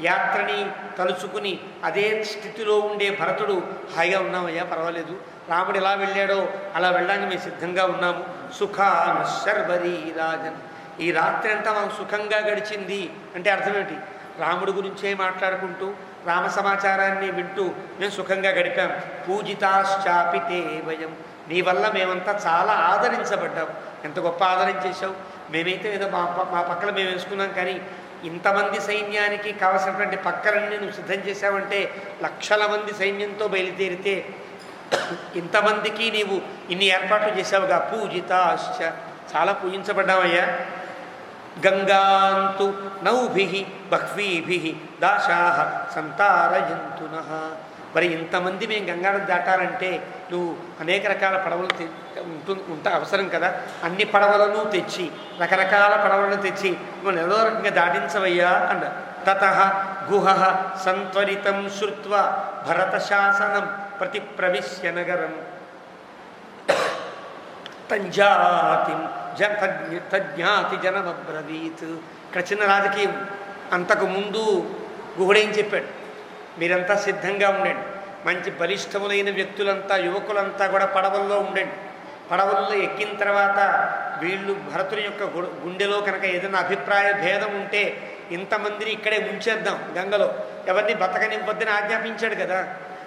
యాత్రని తలుచుకుని అదే స్థితిలో ఉండే భరతుడు హాయిగా ఉన్నామయ్యా, పర్వాలేదు, రాముడు ఎలా వెళ్ళాడో అలా వెళ్ళడానికి మేము సిద్ధంగా ఉన్నాము. సుఖాన శర్వరీ రాజన్, ఈ రాత్రి అంతా మాకు సుఖంగా గడిచింది అంటే అర్థం ఏమిటి? రాముడి గురించే మాట్లాడుకుంటూ రామ సమాచారాన్ని వింటూ మేము సుఖంగా గడిపాం. పూజితాశ్చాపితే వయం, నీ వల్ల మేమంతా చాలా ఆదరించబడ్డాం. ఎంత గొప్ప ఆదరించేశావు. మేమైతే ఏదో మా పక్కన మేము వేసుకున్నాం, కానీ ఇంతమంది సైన్యానికి కావలసినటువంటి పక్కలన్నీ నువ్వు సిద్ధం చేశావంటే, లక్షల మంది సైన్యంతో బయలుదేరితే ఇంతమందికి నీవు ఇన్ని ఏర్పాట్లు చేశావుగా. పూజితాశ్చ, చాలా పూజించబడ్డామయ్యా. గంగాంతు నౌభి బహ్వీభి దాశాహ సంతారయంతునః. మరి ఇంతమంది మేము గంగాను దాటాలంటే నువ్వు అనేక రకాల పడవలు ఉంటా అవసరం కదా. అన్ని పడవలను తెచ్చి, రకరకాల పడవలను తెచ్చి మనం ఏదో రకంగా దాటించవయ్యా అన్న. తతః గుహః సంత్వరితం శ్రుత్వా భరత శాసనం ప్రతి ప్రవిశ్య నగరం తంజాతిం తజ్ఞాతి జనమబ్రవీత్. ఇక్కడ చిన్న రాజకీయం. అంతకుముందు గుహుడేం చెప్పాడు? మీరంతా సిద్ధంగా ఉండండి, మంచి బలిష్టములైన వ్యక్తులంతా, యువకులంతా కూడా పడవల్లో ఉండండి. పడవల్లో ఎక్కిన తర్వాత వీళ్ళు భరతుని యొక్క గుండెలో కనుక ఏదైనా అభిప్రాయ భేదం ఉంటే ఇంతమందిని ఇక్కడే ముంచేద్దాం గంగలో, ఎవరిని బతకనివ్వద్దని ఆజ్ఞాపించాడు కదా.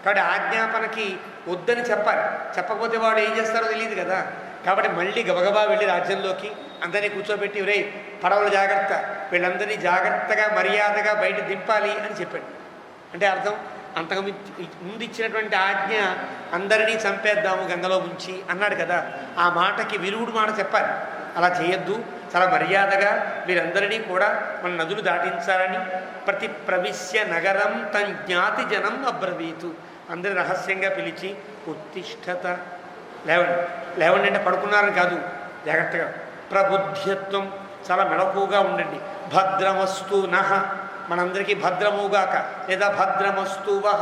కాబట్టి ఆజ్ఞాపనకి వద్దని చెప్పాలి. చెప్పకపోతే వాడు ఏం చేస్తారో తెలియదు కదా. కాబట్టి మళ్ళీ గబగబా వెళ్ళి రాజ్యంలోకి అందరినీ కూర్చోబెట్టి, రే పడవలు జాగ్రత్త, వీళ్ళందరినీ జాగ్రత్తగా మర్యాదగా బయట దింపాలి అని చెప్పాడు. అంటే అర్థం, అంతకు ముందు ఇచ్చినటువంటి ఆజ్ఞ అందరినీ చంపేద్దాము గంగలో ఉంచి అన్నాడు కదా. ఆ మాటకి విరుగుడు మాట చెప్పాలి. అలా చేయొద్దు, చాలా మర్యాదగా వీరందరినీ కూడా మన నదులు దాటించాలని. ప్రతి ప్రవిశ్య నగరం తన్ జ్ఞాతి జనం అబ్రవీతు, అందరి రహస్యంగా పిలిచి ఉత్తిష్టత, లేవండి, లేవండి అంటే పడుకున్నారని కాదు, జాగ్రత్తగా. ప్రబుద్ధ్యత్వం, చాలా మెళకువగా ఉండండి. భద్రమస్తు నహ, మనందరికీ భద్రముగాక, లేదా భద్రమస్తువహ,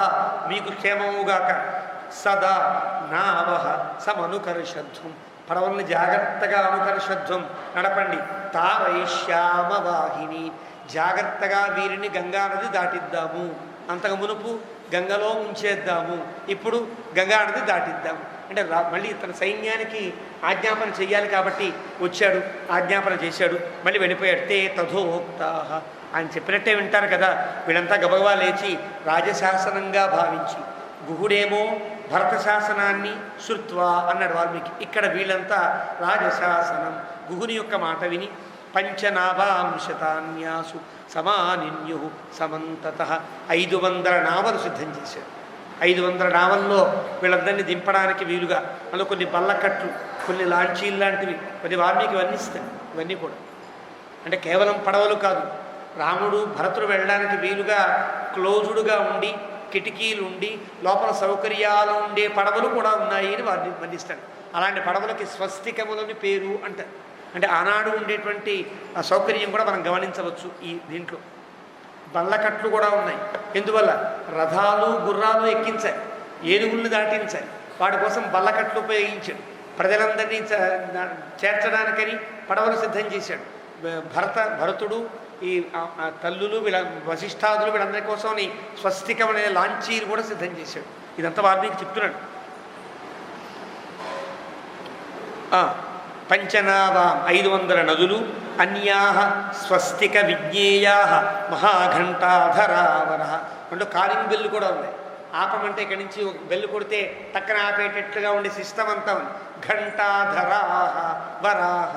మీకు క్షేమముగాక. సదా నావహ సమనుకర్షధ్వం, పడవల్ని జాగ్రత్తగా అనుకర్షధ్వం నడపండి. తారైష్యామ వాహిని, జాగ్రత్తగా వీరిని గంగానది దాటిద్దాము. అంతకు మునుపు గంగలో ఉంచేద్దాము, ఇప్పుడు గంగానది దాటిద్దాము అంటే మళ్ళీ తన సైన్యానికి ఆజ్ఞాపన చెయ్యాలి కాబట్టి వచ్చాడు, ఆజ్ఞాపన చేశాడు, మళ్ళీ వెళ్ళిపోయాడు. తే తథోక్తాః, ఆయన చెప్పినట్టే వింటారు కదా. వీళ్ళంతా గబగబా లేచి రాజశాసనంగా భావించి, గుహుడేమో భరత శాసనాన్ని శృత్వా అన్నాడు వాల్మీకి. ఇక్కడ వీళ్ళంతా రాజశాసనం, గుహుని యొక్క మాట విని పంచనాభాంశతాన్యాసు సమానిన్యు సమంతతః 500 నావలు సిద్ధం చేశాడు. 500 నావల్లో వీళ్ళందరినీ దింపడానికి వీలుగా, అందులో కొన్ని బల్లకట్లు, కొన్ని లాంచీలు లాంటివి, కొన్ని వాల్మీకి వర్ణిస్తాడు. ఇవన్నీ కూడా అంటే కేవలం పడవలు కాదు, రాముడు భరతుడు వెళ్ళడానికి వీలుగా క్లోజుడుగా ఉండి, కిటికీలు ఉండి, లోపల సౌకర్యాలు ఉండే పడవలు కూడా ఉన్నాయి అని వారిని వర్ణిస్తాడు. అలాంటి పడవలకి స్వస్తికములని పేరు అంటారు. అంటే ఆనాడు ఉండేటువంటి ఆ సౌకర్యం కూడా మనం గమనించవచ్చు. ఈ దీంట్లో బల్లకట్లు కూడా ఉన్నాయి. ఎందువల్ల? రథాలు గుర్రాలు ఎక్కించాలి, ఏనుగులను దాటించాలి, వాటి కోసం బల్లకట్లు ఉపయోగించాడు. ప్రజలందరినీ చేర్చడానికని పడవలు సిద్ధం చేశాడు. భరతుడు, ఈ తల్లులు, వీళ్ళ వశిష్ఠాదులు, వీళ్ళందరి కోసం స్వస్తికం అనే లాంచీలు కూడా సిద్ధం చేశాడు. ఇదంతా వాల్మీకి చెప్తున్నాడు. పంచనాభాం 500 నదులు, అన్యాహ స్వస్తిక విజ్ఞేయా మహాఘంటాధరావర, అంటే కాలింగ్ బెల్లు కూడా ఉన్నాయి. ఆపమంటే ఇక్కడి నుంచి ఒక బెల్లు కొడితే టక్కన ఆపేటట్లుగా ఉండే సిస్టమ్ అంతా ఉంది. ఘంటాధరాహ వరాహ,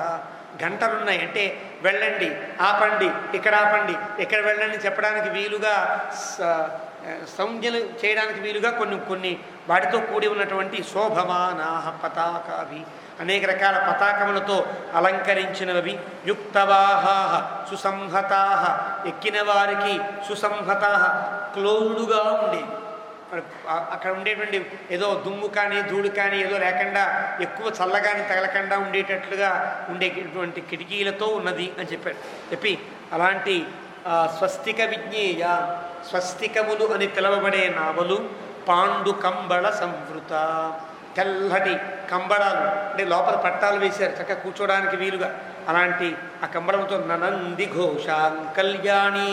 గంటలున్నాయి. అంటే వెళ్ళండి, ఆపండి, ఇక్కడ ఆపండి, ఎక్కడ వెళ్ళండి చెప్పడానికి వీలుగా, సంజ్ఞలు చేయడానికి వీలుగా కొన్ని కొన్ని వాటితో కూడి ఉన్నటువంటి శోభమానాహ పతాకాభి అనేక రకాల పతాకములతో అలంకరించినవి యుక్తవాహాహ సుసంహతాహ ఎక్కిన వారికి సుసంహతాహ క్లోజుడుగా ఉండేవి. అక్కడ ఉండేటువంటి ఏదో దుమ్ము కానీ ధూళి కానీ ఏదో లేకుండా ఎక్కువ చల్లగాని తగలకుండా ఉండేటట్లుగా ఉండేటువంటి కిటికీలతో ఉన్నది అని చెప్పి అలాంటి స్వస్తిక విజ్ఞేయ స్వస్తికములు అని పిలవబడే నావలు పాండు కంబళ సంవృత తెల్లటి కంబళాలు అంటే లోపల పట్టాలు వేశారు చక్కగా కూర్చోడానికి వీలుగా. అలాంటి ఆ కంబళంతో ననంది ఘోషాం కళ్యాణి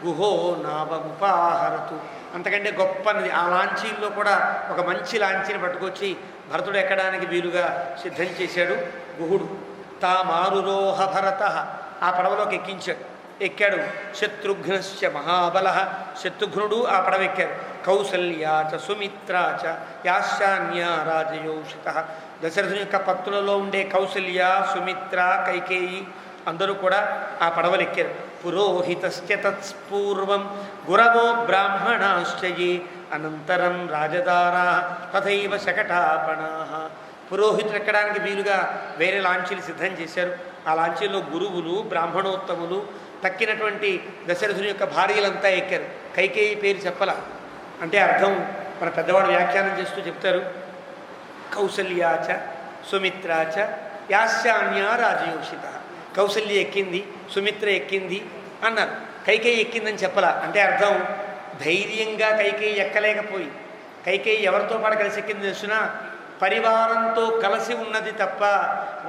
గుహో నావముపాహరతు అంతకంటే గొప్ప నది. ఆ లాంచీల్లో కూడా ఒక మంచి లాంచీని పట్టుకొచ్చి భరతుడు ఎక్కడానికి వీలుగా సిద్ధం చేశాడు గుహుడు. తామారురోహ భరత ఆ పడవలోకి ఎక్కాడు. శత్రుఘ్నశ్చ మహాబల శత్రుఘ్నుడు ఆ పడవ ఎక్కారు. కౌసల్యాచ సుమిత్రాచ యాశాన్య రాజయోషిత దశరథుని యొక్క పత్తులలో ఉండే కౌసల్య సుమిత్ర కైకేయి అందరూ కూడా ఆ పడవలు ఎక్కారు. పురోహితశ్చ తత్పూర్వం గురవో బ్రాహ్మణాశ్చయే అనంతరం రాజదారా తథైవ శకటాపణా పురోహితులు ఎక్కడానికి వీలుగా వేరే లాంచీలు సిద్ధం చేశారు. ఆ లాంచీల్లో గురువులు బ్రాహ్మణోత్తములు తక్కినటువంటి దశరథుని యొక్క భార్యలంతా ఎక్కారు. కైకేయి పేరు చెప్పల అంటే అర్థం మన పెద్దవాడు వ్యాఖ్యానం చేస్తూ చెప్తారు. కౌసల్యాచ సుమిత్రాచ యాస్యాన్య రాజయోషిత కౌసల్య ఎక్కింది సుమిత్ర ఎక్కింది అన్నారు. కైకేయి ఎక్కిందని చెప్పలా అంటే అర్థం ధైర్యంగా కైకేయి ఎక్కలేకపోయి కైకేయి ఎవరితో పాటు కలిసి ఎక్కింది తెలుసునా పరివారంతో కలిసి ఉన్నది తప్ప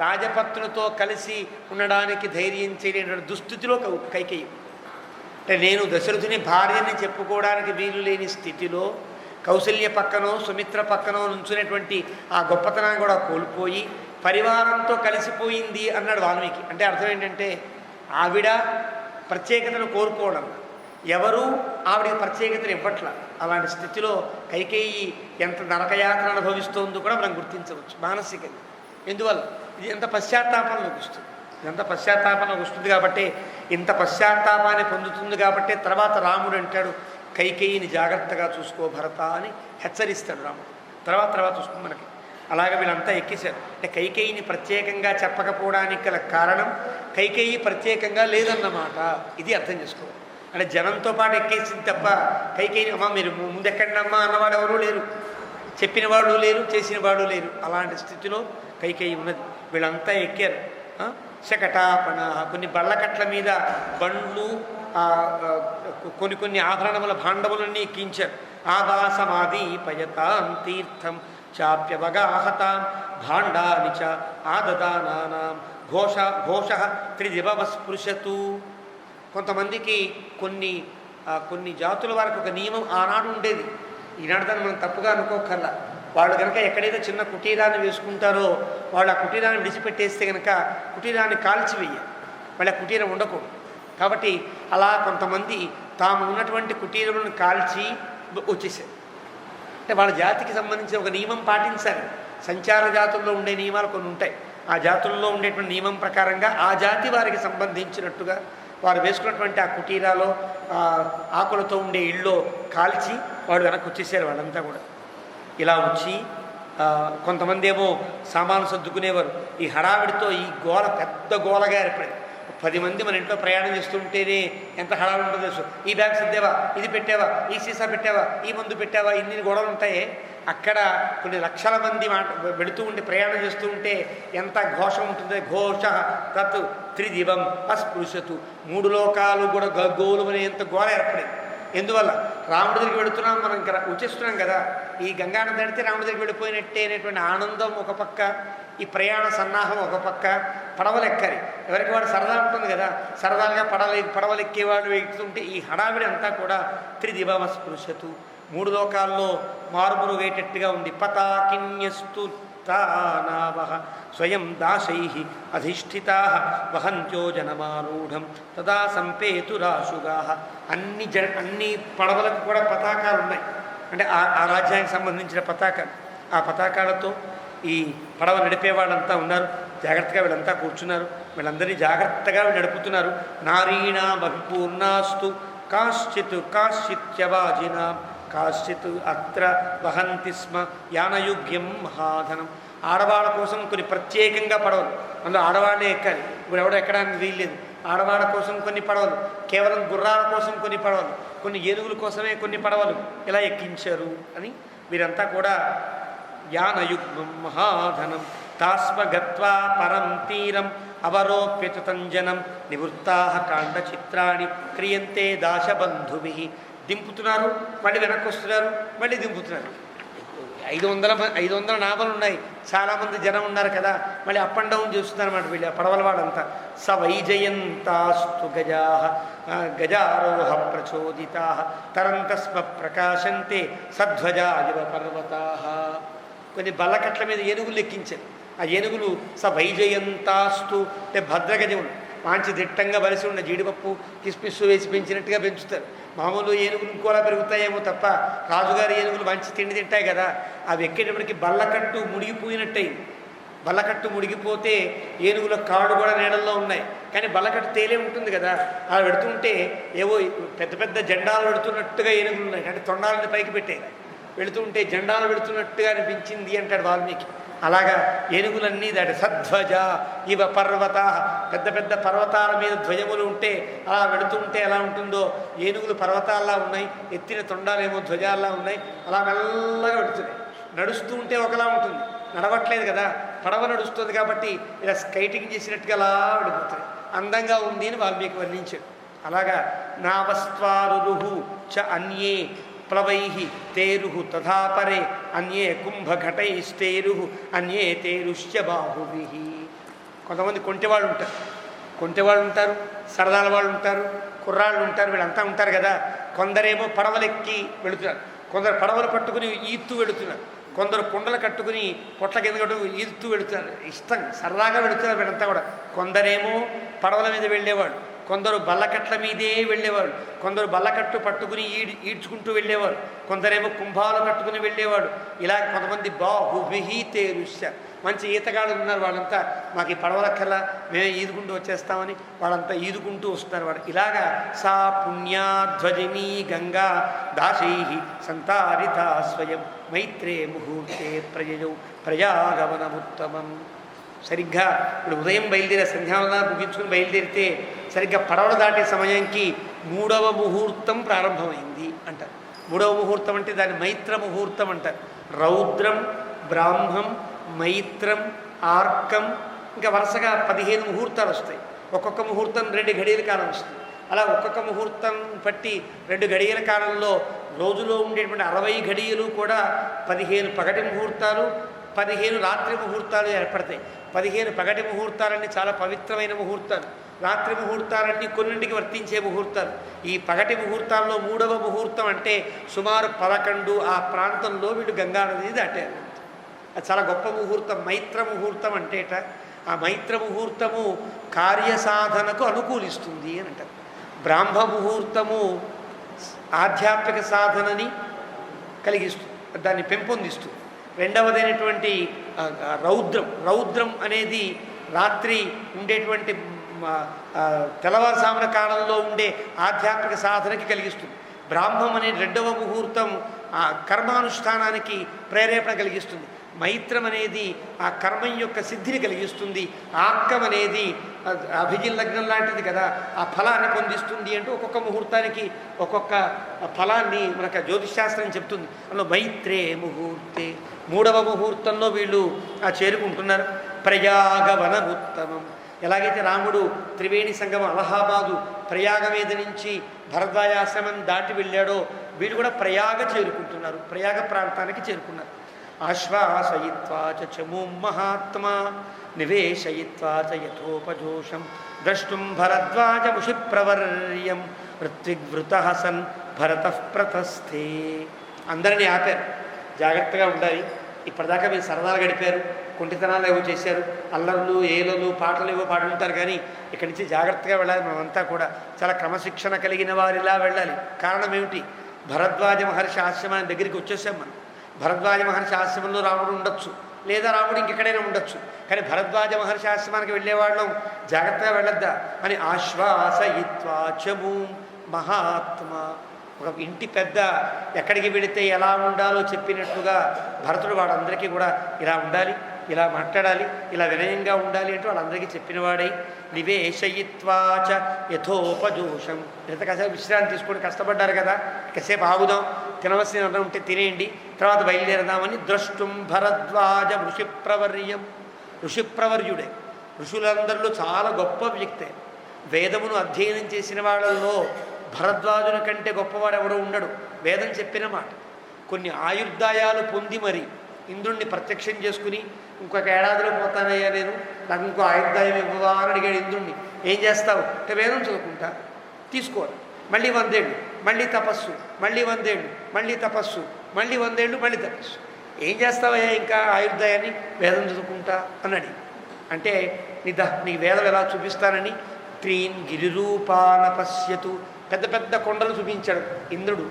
రాజపత్నులతో కలిసి ఉండడానికి ధైర్యం చేయలేనటువంటి దుస్థితిలో కైకేయి అంటే నేను దశరథుని భార్యని చెప్పుకోవడానికి వీలు లేని స్థితిలో కౌసల్య పక్కనో సుమిత్ర పక్కనో నుంచునేటువంటి ఆ గొప్పతనాన్ని కూడా కోల్పోయి పరివారంతో కలిసిపోయింది అన్నాడు వాల్మీకి. అంటే అర్థం ఏంటంటే ఆవిడ ప్రత్యేకతను కోరుకోవడం ఎవరు ఆవిడకి ప్రత్యేకతను ఇవ్వట్ల. అలాంటి స్థితిలో కైకేయి ఎంత నరకయాత్ర అనుభవిస్తోందో కూడా మనం గుర్తించవచ్చు మానసికంగా. ఎందువల్ల ఇది ఎంత పశ్చాత్తాపంలోకి వస్తుంది ఇదంతా పశ్చాత్తాపంలోకి వస్తుంది కాబట్టి ఇంత పశ్చాత్తాపాన్ని పొందుతుంది కాబట్టి తర్వాత రాముడు అంటాడు కైకేయిని జాగ్రత్తగా చూసుకో భరత అని హెచ్చరిస్తాడు రాముడు. తర్వాత వస్తుంది మనకి. అలాగే వీళ్ళంతా ఎక్కేశారు. అంటే కైకేయిని ప్రత్యేకంగా చెప్పకపోవడానికి గల కారణం కైకేయి ప్రత్యేకంగా లేదన్నమాట. ఇది అర్థం చేసుకోవాలి. అంటే జనంతో పాటు ఎక్కేసింది తప్ప కైకేయిని అమ్మ మీరు ముందెక్కండి అమ్మా అన్నవాడు ఎవరూ లేరు, చెప్పిన వాళ్ళు లేరు, చేసిన వాళ్ళు లేరు. అలాంటి స్థితిలో కైకేయి ఉన్నది. వీళ్ళంతా ఎక్కారు. శకటాపణ కొన్ని బళ్ళకట్ల మీద బండ్లు కొన్ని ఆభరణముల భాండములన్నీ ఎక్కించారు. ఆవాసమాది పయతాం తీర్థం చాప్యవగాహతాం భాండాని చ ఆదదానానాం ఘోష త్రిదివస్పృశతు. కొంతమందికి కొన్ని జాతుల వారికి ఒక నియమం ఆనాడు ఉండేది. ఈనాడు దాన్ని మనం తప్పుగా అనుకోకల్లా. వాళ్ళు కనుక ఎక్కడైతే చిన్న కుటీరాన్ని వేసుకుంటారో వాళ్ళు ఆ కుటీరాన్ని విడిచిపెట్టేస్తే కనుక కుటీరాన్ని కాల్చివేయాలి, మళ్ళీ ఆ కుటీరం ఉండకూడదు. కాబట్టి అలా కొంతమంది తాము ఉన్నటువంటి కుటీరములను కాల్చి వచ్చేసారు. అంటే వాళ్ళ జాతికి సంబంధించిన ఒక నియమం పాటించాలి. సంచార జాతుల్లో ఉండే నియమాలు కొన్ని ఉంటాయి. ఆ జాతుల్లో ఉండేటువంటి నియమం ప్రకారంగా ఆ జాతి వారికి సంబంధించినట్టుగా వారు వేసుకున్నటువంటి ఆ కుటీరాలో ఆకులతో ఉండే ఇళ్ళో కాల్చి వాడు వెనక్కి వచ్చేసారు. వాళ్ళంతా కూడా ఇలా వచ్చి కొంతమంది ఏమో సామాను సర్దుకునేవారు. ఈ హడావిడితో ఈ గోల పెద్ద గోలగా ఏర్పడింది. 10 మంది మన ఇంట్లో ప్రయాణం చేస్తుంటేనే ఎంత హడావిడి ఉంటుందో తెలుసు. ఈ బ్యాగ్ సర్దేవా, ఇది పెట్టావా, ఈ సీసా పెట్టావా, ఈ మందు పెట్టావా, ఇన్ని గొడవలు ఉంటాయి. అక్కడ కొన్ని లక్షల మంది వెళుతూ ఉండి ప్రయాణం చేస్తూ ఉంటే ఎంత ఘోష ఉంటుంది. ఘోష తత్ త్రిదివం అస్పృశతు 3 లోకాలు కూడా గగ్గోలు అనేంత గోల ఏర్పడింది. ఎందువల్ల రాముడి దగ్గరికి వెళుతున్నాం, మనం ఇంకా వచ్చేస్తున్నాం కదా, ఈ గంగానది దాటితే రాముడి దగ్గరికి వెళ్ళిపోయినట్టే అనేటువంటి ఆనందం ఒక పక్క, ఈ ప్రయాణ సన్నాహం ఒక పక్క, పడవలు ఎక్కాలి. ఎవరికి వాడు సరదా ఉంటుంది కదా, సరదాగా పడవలు ఎక్కేవాడు ఎక్కుతుంటే ఈ హడావిడి అంతా కూడా త్రిదివమస్పృశతు 3 లోకాల్లో మారుమరు వేటట్టుగా ఉంది. పతాకిన్యస్తు తానావహ స్వయం దాశై అధిష్ఠితా వహంత్యో జనమారూఢం తదా సంపేతురాశుగా. అన్ని పడవలకు కూడా పతాకాలు ఉన్నాయి. అంటే ఆ రాజ్యానికి సంబంధించిన పతాకాలు. ఆ పతాకాలతో ఈ పడవ నడిపే వాళ్ళంతా ఉన్నారు. జాగ్రత్తగా వీళ్ళంతా కూర్చున్నారు. వీళ్ళందరినీ జాగ్రత్తగా నడుపుతున్నారు. నారీణామభిపూర్ణాస్తు కాశ్చిత్ కాశ్చిత్యవాజినా కాశ్చిత్ అత్ర వహంతి స్మ యానయుగ్యం మహాధనం. ఆడవాళ్ళ కోసం కొన్ని ప్రత్యేకంగా పడవలు, అందులో ఆడవాళ్ళే ఎక్కాలి, ఇప్పుడు ఎవడో ఎక్కడానికి వీల్లేదు. ఆడవాళ్ళ కోసం కొన్ని పడవలు, కేవలం గుర్రాల కోసం కొన్ని పడవలు, కొన్ని ఏనుగుల కోసమే కొన్ని పడవలు ఇలా ఎక్కించారు అని వీరంతా కూడా యానయుగ్మం మహాధనం తాస్మ గత్వా పరం తీరం అవరోప్యతంజనం నివృత్తా కాండ చిత్రాన్ని క్రియంతే దాశబంధుభి. దింపుతున్నారు, మళ్ళీ వెనక్కి వస్తున్నారు, మళ్ళీ దింపుతున్నారు. 500 నావలు ఉన్నాయి, చాలామంది జనం ఉన్నారు కదా, మళ్ళీ అప్ అండ్ డౌన్ చేస్తున్నారు అన్నమాట వీళ్ళు పడవల వాళ్ళంతా. స వైజయంతాస్తు గజారోహ ప్రచోదితా తరంతస్మ ప్రకాశంతే సధ్వజా ఇవ పర్వతా. కొన్ని బల్లకట్ల మీద ఏనుగులు ఎక్కించారు. ఆ ఏనుగులు స వైజయంతాస్తు అంటే భద్రగజములు, మంచి దిట్టంగా బలిసి ఉన్న జీడిపప్పు కిస్మిస్సు వేసి పెంచినట్టుగా పెంచుతారు. మామూలు ఏనుగులు ఇంకోలా పెరుగుతాయేమో తప్ప రాజుగారి ఏనుగులు మంచి తిండి తింటాయి కదా. అవి ఎక్కేటప్పటికి బల్లకట్టు మునిగిపోయినట్టయింది. బల్లకట్టు మునిగిపోతే ఏనుగుల కాళ్ళు కూడా నీడల్లో ఉన్నాయి, కానీ బల్లకట్టు తేలే ఉంటుంది కదా. అలా పెడుతుంటే ఏవో పెద్ద పెద్ద జెండాలు పెడుతున్నట్టుగా ఏనుగులు ఉన్నాయి, అంటే తొండాలని పైకి పెట్టాయి. వెళుతుంటే జెండాలు పెడుతున్నట్టుగా అనిపించింది అంటాడు వాల్మీకి. అలాగా ఏనుగులన్నీ దాటి సధ్వజ ఇవ పర్వత, పెద్ద పెద్ద పర్వతాల మీద ధ్వజములు ఉంటే అలా వెళుతుంటే ఎలా ఉంటుందో ఏనుగులు పర్వతాల్లా ఉన్నాయి, ఎత్తిన తొండాలేమో ధ్వజాల్లా ఉన్నాయి. అలా మెల్లగా వెళుతున్నాయి. నడుస్తూ ఉంటే ఒకలా ఉంటుంది, నడవట్లేదు కదా, పడవ నడుస్తుంది కాబట్టి ఇలా స్కైటింగ్ చేసినట్టుగా అలా వెళ్ళిపోతుంది. అందంగా ఉంది అని వాల్మీకి వర్ణించాడు. అలాగా నావస్త్వారురుహు చ అన్యే ప్లవై తేరు తథాపరే అన్యే కుంభఘటైస్తేరు అన్యే తేరుశ్చ బాహుభి. కొంతమంది కొంటెవాళ్ళు ఉంటారు, సరదాల వాళ్ళు ఉంటారు, కుర్రాళ్ళు ఉంటారు, వీళ్ళంతా ఉంటారు కదా. కొందరేమో పడవలెక్కి వెళుతున్నారు, కొందరు పడవలు పట్టుకుని ఈదుతూ వెళుతున్నారు, కొందరు కుండలు కట్టుకుని పొట్ల కింద కట్టు ఈదుతూ వెళుతున్నారు. ఇష్టం సరదాగా వెళుతున్నారు వీళ్ళంతా కూడా. కొందరేమో పడవల మీద వెళ్ళేవాడు, కొందరు బల్లకట్ల మీదే వెళ్ళేవాడు, కొందరు బల్లకట్టు పట్టుకుని ఈడ్చుకుంటూ వెళ్ళేవారు, కొందరేమో కుంభాలు కట్టుకుని వెళ్ళేవాడు. ఇలా కొంతమంది బాహుభిహి తేరుశ్చ, మంచి ఈతగాళ్ళు ఉన్నారు. వాళ్ళంతా మాకు ఈ పడవలక్కల్లా మేమే ఈదుకుంటూ వచ్చేస్తామని వాళ్ళంతా ఈదుకుంటూ వస్తున్నారు. వాడు ఇలాగా సా పుణ్యాధ్వజినీ గంగా దాశై సంతారిత స్వయం మైత్రే ముహూర్తే ప్రజయౌ ప్రజాగమనముత్తమం. సరిగ్గా ఇప్పుడు ఉదయం బయలుదేరే సంధ్యావందన ముగించుకుని బయలుదేరితే సరిగ్గా పడవలు దాటే సమయానికి 3వ ముహూర్తం ప్రారంభమైంది అంటారు. 3వ ముహూర్తం అంటే దాన్ని మైత్ర ముహూర్తం అంటారు. రౌద్రం, బ్రాహ్మం, మైత్రం, ఆర్కం, ఇంకా వరుసగా 15 ముహూర్తాలు వస్తాయి. ఒక్కొక్క ముహూర్తం 2 గడియల కాలం వస్తుంది. అలా ఒక్కొక్క ముహూర్తం పట్టి 2 గడియల కాలంలో రోజులో ఉండేటువంటి 60 గడియలు కూడా 15 పగటి ముహూర్తాలు, 15 రాత్రి ముహూర్తాలు ఏర్పడతాయి. 15 పగటి ముహూర్తాలన్నీ చాలా పవిత్రమైన ముహూర్తాలు, రాత్రి ముహూర్తాలన్నీ కొన్నింటికి వర్తించే ముహూర్తాలు. ఈ పగటి ముహూర్తాల్లో 3వ ముహూర్తం అంటే సుమారు 11 ఆ ప్రాంతంలో వీళ్ళు గంగానది దాటారు. అది చాలా గొప్ప ముహూర్తం. మైత్ర ముహూర్తం అంటేట ఆ మైత్ర ముహూర్తము కార్యసాధనకు అనుకూలిస్తుంది అని అంటారు. బ్రాహ్మ ముహూర్తము ఆధ్యాత్మిక సాధనని కలిగిస్తుంది, దాన్ని పెంపొందిస్తుంది. రెండవదైనటువంటి రౌద్రం అనేది రాత్రి ఉండేటువంటి తెల్లవారుజామున కాలంలో ఉండే ఆధ్యాత్మిక సాధనకి కలిగిస్తుంది. బ్రాహ్మం అనే 2వ ముహూర్తం కర్మానుష్ఠానానికి ప్రేరేపణ కలిగిస్తుంది. మైత్రం అనేది ఆ కర్మం యొక్క సిద్ధిని కలిగిస్తుంది. ఆర్కం అనేది అభిజిన్ లగ్నం లాంటిది కదా, ఆ ఫలాన్ని పొందిస్తుంది. అంటూ ఒక్కొక్క ముహూర్తానికి ఒక్కొక్క ఫలాన్ని మనకు జ్యోతిష్శాస్త్రం చెప్తుంది. అందులో మైత్రే ముహూర్తే 3వ ముహూర్తంలో వీళ్ళు చేరుకుంటున్నారు. ప్రయాగవన ఉత్తమం. ఎలాగైతే రాముడు త్రివేణి సంగమం అలహాబాదు ప్రయాగ మీద నుంచి భరద్వాజాశ్రమం దాటి వెళ్ళాడో వీళ్ళు కూడా ప్రయాగ చేరుకుంటున్నారు, ప్రయాగ ప్రాంతానికి చేరుకున్నారు. ఆశ్వాసయిత్వా చమూం మహాత్మా నివేశయిత్వా చ యథోపజోషం ద్రష్టుం భరద్వాజముషి ప్రవర్యం ఋత్విగ్వృతః సన్ భరతః ప్రతస్థే. అందరినీ ఆపారు, జాగ్రత్తగా ఉండాలి. ఇప్పటిదాకా మీరు సరదాలు గడిపారు, కుంటితనాలు ఏవో చేశారు, అల్లర్లు ఏలలు పాటలు ఏవో పాడుంటారు, కానీ ఇక్కడి నుంచి జాగ్రత్తగా వెళ్ళాలి. మనమంతా కూడా చాలా క్రమశిక్షణ కలిగిన వారిలా వెళ్ళాలి. కారణం ఏమిటి? భరద్వాజ మహర్షి ఆశ్రమానికి దగ్గరికి వచ్చేసాం మనం. భరద్వాజ మహర్షి ఆశ్రమంలో రాముడు ఉండొచ్చు, లేదా రాముడు ఇంకెక్కడైనా ఉండొచ్చు, కానీ భరద్వాజ మహర్షి ఆశ్రమానికి వెళ్ళేవాళ్ళం జాగ్రత్తగా వెళ్ళొద్దా అని ఆశ్వాసయిత్వా చమూం మహాత్మా. ఒక ఇంటి పెద్ద ఎక్కడికి వెళితే ఎలా ఉండాలో చెప్పినట్టుగా భరతుడు వాళ్ళందరికీ కూడా ఇలా ఉండాలి, ఇలా మాట్లాడాలి, ఇలా వినయంగా ఉండాలి అంటూ వాళ్ళందరికీ చెప్పినవాడై నివేశయిత్వాచ యథోపజోషం. ఎంత కాసేపు విశ్రాంతి తీసుకొని కష్టపడ్డారు కదా, కాసేపు ఆగుదాం, తినవలసిన అన్నం ఉంటే తినేయండి, తర్వాత బయలుదేరదామని ద్రష్టుం భరద్వాజ ఋషిప్రవర్యం. ఋషిప్రవర్యుడే, ఋషులందరిలో చాలా గొప్ప వ్యక్తే. వేదమును అధ్యయనం చేసిన వాళ్ళల్లో భరద్వాజుని కంటే గొప్పవాడు ఎవడో ఉండడు. వేదం చెప్పిన మాట. కొన్ని ఆయుర్దాయాలు పొంది మరి ఇంద్రుణ్ణి ప్రత్యక్షం చేసుకుని ఇంకొక ఏడాదిలో పోతానయ్యా నేను, నాకు ఇంకో ఆయుర్దాయం ఇవ్వవా అని అడిగాడు ఇంద్రుణ్ణి. ఏం చేస్తావు అంటే వేదం చదువుకుంటా, తీసుకోవాలి, మళ్ళీ 100 ఏళ్ళు, మళ్ళీ తపస్సు, మళ్ళీ 100 ఏళ్ళు, మళ్ళీ తపస్సు, మళ్ళీ 100 ఏళ్ళు, మళ్ళీ తపస్సు. ఏం చేస్తావయ్యా ఇంకా ఆయుర్దాయాన్ని? వేదం చదువుకుంటా అన్నాడు. అంటే నీ వేదం ఎలా చూపిస్తానని త్రీన్ గిరిరూపాన పశ్యతు, పెద్ద పెద్ద కొండలు చూపించాడు ఇంద్రుడు.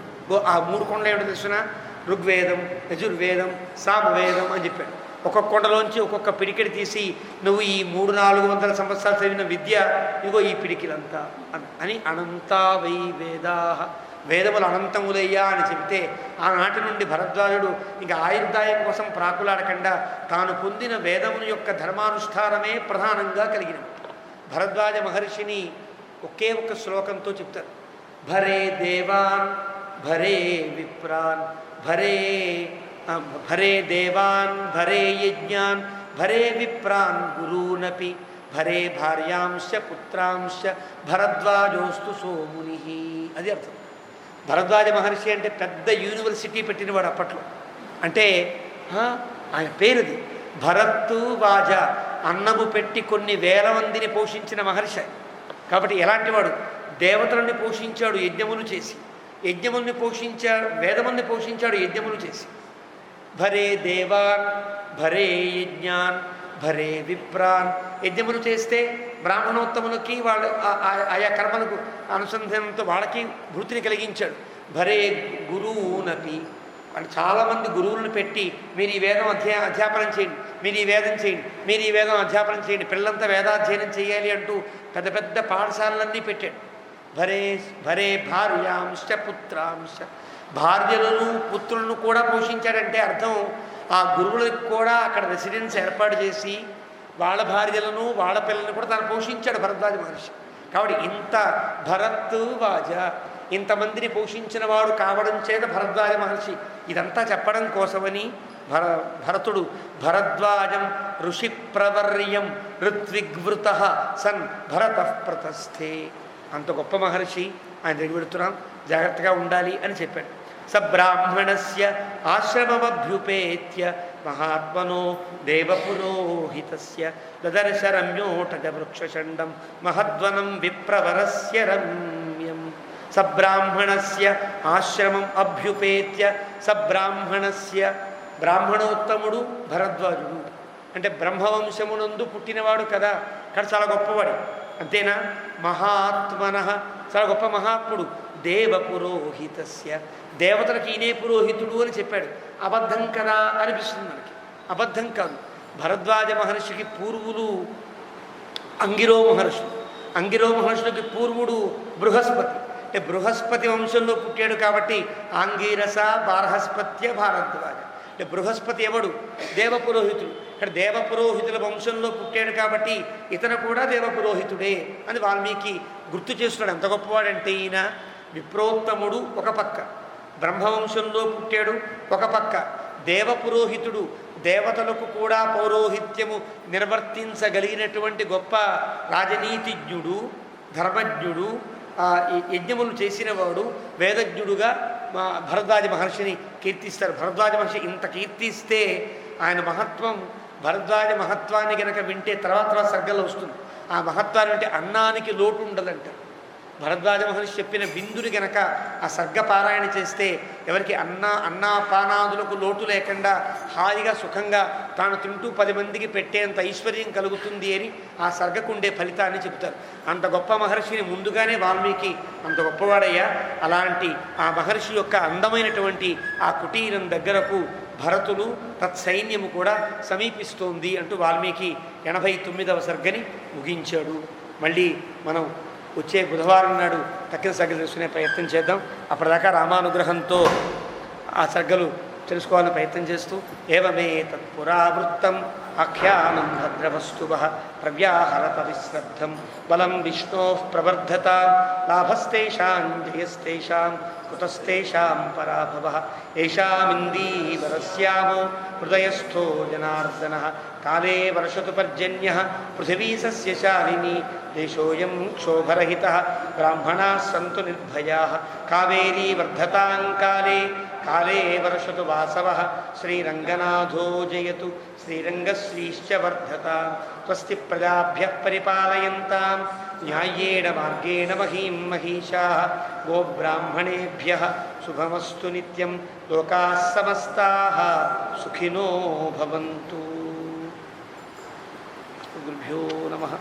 ఆ 3 కొండలు ఏమిటో తెలుసునా? ఋగ్వేదం, యజుర్వేదం, సామవేదం అని చెప్పాడు. ఒక్కొక్క కొండలోంచి ఒక్కొక్క పిడికిడి తీసి నువ్వు ఈ 300-400 సంవత్సరాలు చదివిన విద్య ఇదిగో ఈ పిడికిలంతా అని అనంతా వై వేదా, వేదములు అనంతములయ్యా అని చెబితే ఆనాటి నుండి భరద్వాజుడు ఇంకా ఆయుర్దాయం కోసం ప్రాకులాడకుండా తాను పొందిన వేదముని యొక్క ధర్మానుష్ఠానమే ప్రధానంగా కలిగినది. భరద్వాజ మహర్షిని ఒకే ఒక్క శ్లోకంతో చెప్తారు. భరే దేవాన్ భరే విప్రాన్ భరే దేవాన్ భరే యజ్ఞాన్ భరే విప్రాన్ గురూనపి భరే భార్యాంశ పుత్రాంశ భరద్వాజోస్తు సోముని. అది అర్థం. భరద్వాజ మహర్షి అంటే పెద్ద యూనివర్సిటీ పెట్టినవాడు అప్పట్లో. అంటే ఆయన పేరుది భరత్తు వాజ, అన్నము పెట్టి కొన్ని వేల మందిని పోషించిన మహర్షి. కాబట్టి ఎలాంటి వాడు? దేవతలని పోషించాడు యజ్ఞములు చేసి, యజ్ఞముల్ని పోషించాడు, వేదముల్ని పోషించాడు యజ్ఞములు చేసి. భరే దేవాన్ భరే యజ్ఞాన్ భరే విప్రాన్. యజ్ఞములు చేస్తే బ్రాహ్మణోత్తములకి వాళ్ళు ఆయా కర్మలకు అనుసంధానంతో వాళ్ళకి వృత్తిని కలిగించాడు. భరే గురువునపి, వాళ్ళు చాలామంది గురువులను పెట్టి మీరు ఈ వేదం అధ్యాపనం చేయండి, మీరు ఈ వేదం చేయండి, మీరు ఈ వేదం అధ్యాపనం చేయండి, పిల్లలంతా వేదాధ్యయనం చేయాలి అంటూ పెద్ద పెద్ద పాఠశాలలన్నీ పెట్టాడు. భరే భార్యాంశ పుత్రాంశ, భార్యలను పుత్రులను కూడా పోషించాడంటే అర్థం ఆ గురువులకు కూడా అక్కడ రెసిడెన్స్ ఏర్పాటు చేసి వాళ్ళ భార్యలను వాళ్ళ పిల్లలను కూడా తను పోషించాడు భరద్వాజ మహర్షి. కాబట్టి ఇంత భరత్ వాజ, ఇంతమందిని పోషించిన వాడు కావడం చేత భరద్వాజ మహర్షి ఇదంతా చెప్పడం కోసమని భరతుడు భరద్వాజం ఋషి ప్రవర్యం ఋత్విగ్వృత సన్ భరత ప్రతస్థే. అంత గొప్ప మహర్షి, ఆయన దగ్గర పెడుతున్నాం, జాగ్రత్తగా ఉండాలి అని చెప్పాడు. సబ్రాహ్మణస్య ఆశ్రమమభ్యుపేత్య మహాత్మనో దేవపురోహితస్య దదర్శ రమ్యోటజ వృక్షషండం మహద్వనం విప్రవరస్య రమ్యం. సబ్రాహ్మణస్య ఆశ్రమం అభ్యుపేత్య, సబ్రాహ్మణస్య, బ్రాహ్మణోత్తముడు భరద్వాజుడు అంటే బ్రహ్మవంశమునందు పుట్టినవాడు కదా, కానీ చాలా గొప్పవాడు. అంతేనా? మహాత్మన, చాలా గొప్ప మహాత్ముడు. దేవపురోహితస్య, దేవతలకు ఈయనే పురోహితుడు అని చెప్పాడు. అబద్ధం కదా అనిపిస్తుంది మనకి. అబద్ధం కాదు. భరద్వాజ మహర్షికి పూర్వులు అంగిరో మహర్షులు, అంగిరో మహర్షులకి పూర్వుడు బృహస్పతి. అంటే బృహస్పతి వంశంలో పుట్టాడు కాబట్టి ఆంగీరస బార్హస్పత్య భారద్వాజ. అంటే బృహస్పతి ఎవడు? దేవపురోహితుడు. ఇక్కడ దేవపురోహితుల వంశంలో పుట్టాడు కాబట్టి ఇతను కూడా దేవపురోహితుడే అని వాల్మీకి గుర్తు చేస్తున్నాడు. ఎంత గొప్పవాడంటే ఈయన విప్రోత్తముడు ఒక పక్క, బ్రహ్మవంశంలో పుట్టాడు ఒక పక్క, దేవపురోహితుడు, దేవతలకు కూడా పౌరోహిత్యము నిర్వర్తించగలిగినటువంటి గొప్ప రాజనీతిజ్ఞుడు, ధర్మజ్ఞుడు, యజ్ఞములు చేసినవాడు, వేదజ్ఞుడుగా భరద్వాజ మహర్షిని కీర్తిస్తారు. భరద్వాజ మహర్షి ఇంత కీర్తిస్తే ఆయన మహత్వం, భరద్వాజ మహత్వాన్ని కనుక వింటే తర్వాత సర్గలో వస్తుంది. ఆ మహత్వాన్ని వింటే అన్నానికి లోటు ఉండదంట. భరద్వాజ మహర్షి చెప్పిన బిందుని గనక ఆ సర్గ పారాయణ చేస్తే ఎవరికి అన్నాపానాదులకు లోటు లేకుండా హాయిగా సుఖంగా తాను తింటూ 10 మందికి పెట్టేంత ఐశ్వర్యం కలుగుతుంది అని ఆ సర్గకుండే ఫలితాన్ని చెప్తారు. అంత గొప్ప మహర్షిని ముందుగానే వాల్మీకి అంత గొప్పవాడయ్యా. అలాంటి ఆ మహర్షి యొక్క అందమైనటువంటి ఆ కుటీరం దగ్గరకు భరతులు తత్సైన్యము కూడా సమీపిస్తోంది అంటూ వాల్మీకి 89వ సర్గని ముగించాడు. మళ్ళీ మనం వచ్చే బుధవారం నాడు తక్కిన సర్గలు తెలుసుకునే ప్రయత్నం చేద్దాం. అప్పటిదాకా రామానుగ్రహంతో ఆ సర్గలు తెలుసుకోవాలని ప్రయత్నం చేస్తూ ఏవమే తత్పురావృత్తం ఆఖ్యానం భద్రవస్తువ ప్రవ్యాహరత విశ్రద్ధం బలం విష్ణో ప్రవర్ధతాం లాభస్తేషాం జయస్తేషాం కుతస్తేషాం పరాభవః ఏషామిందీవరస్యామో హృదయస్థో జనార్దన కాలే వర్షతు పర్జన్యః పృథివీ సస్యశాలిని దేశోయం క్షోభరహితః బ్రాహ్మణాः సంతు నిర్భయాः కావేరీ వర్ధతాం కాలే కాలే వర్షతు వాసవః శ్రీరంగనాథో జయతు శ్రీరంగశ్రీశ్చ వర్ధతాం స్వస్తి ప్రజాభ్యః పరిపాలయంతాం న్యాయేణ మార్గేణ మహీం మహిషాः గోబ్రాహ్మణేభ్యः శుభమస్తు నిత్యం లోకాः సమస్తాः సుఖినో భవంతు. గురుభ్యో నమః.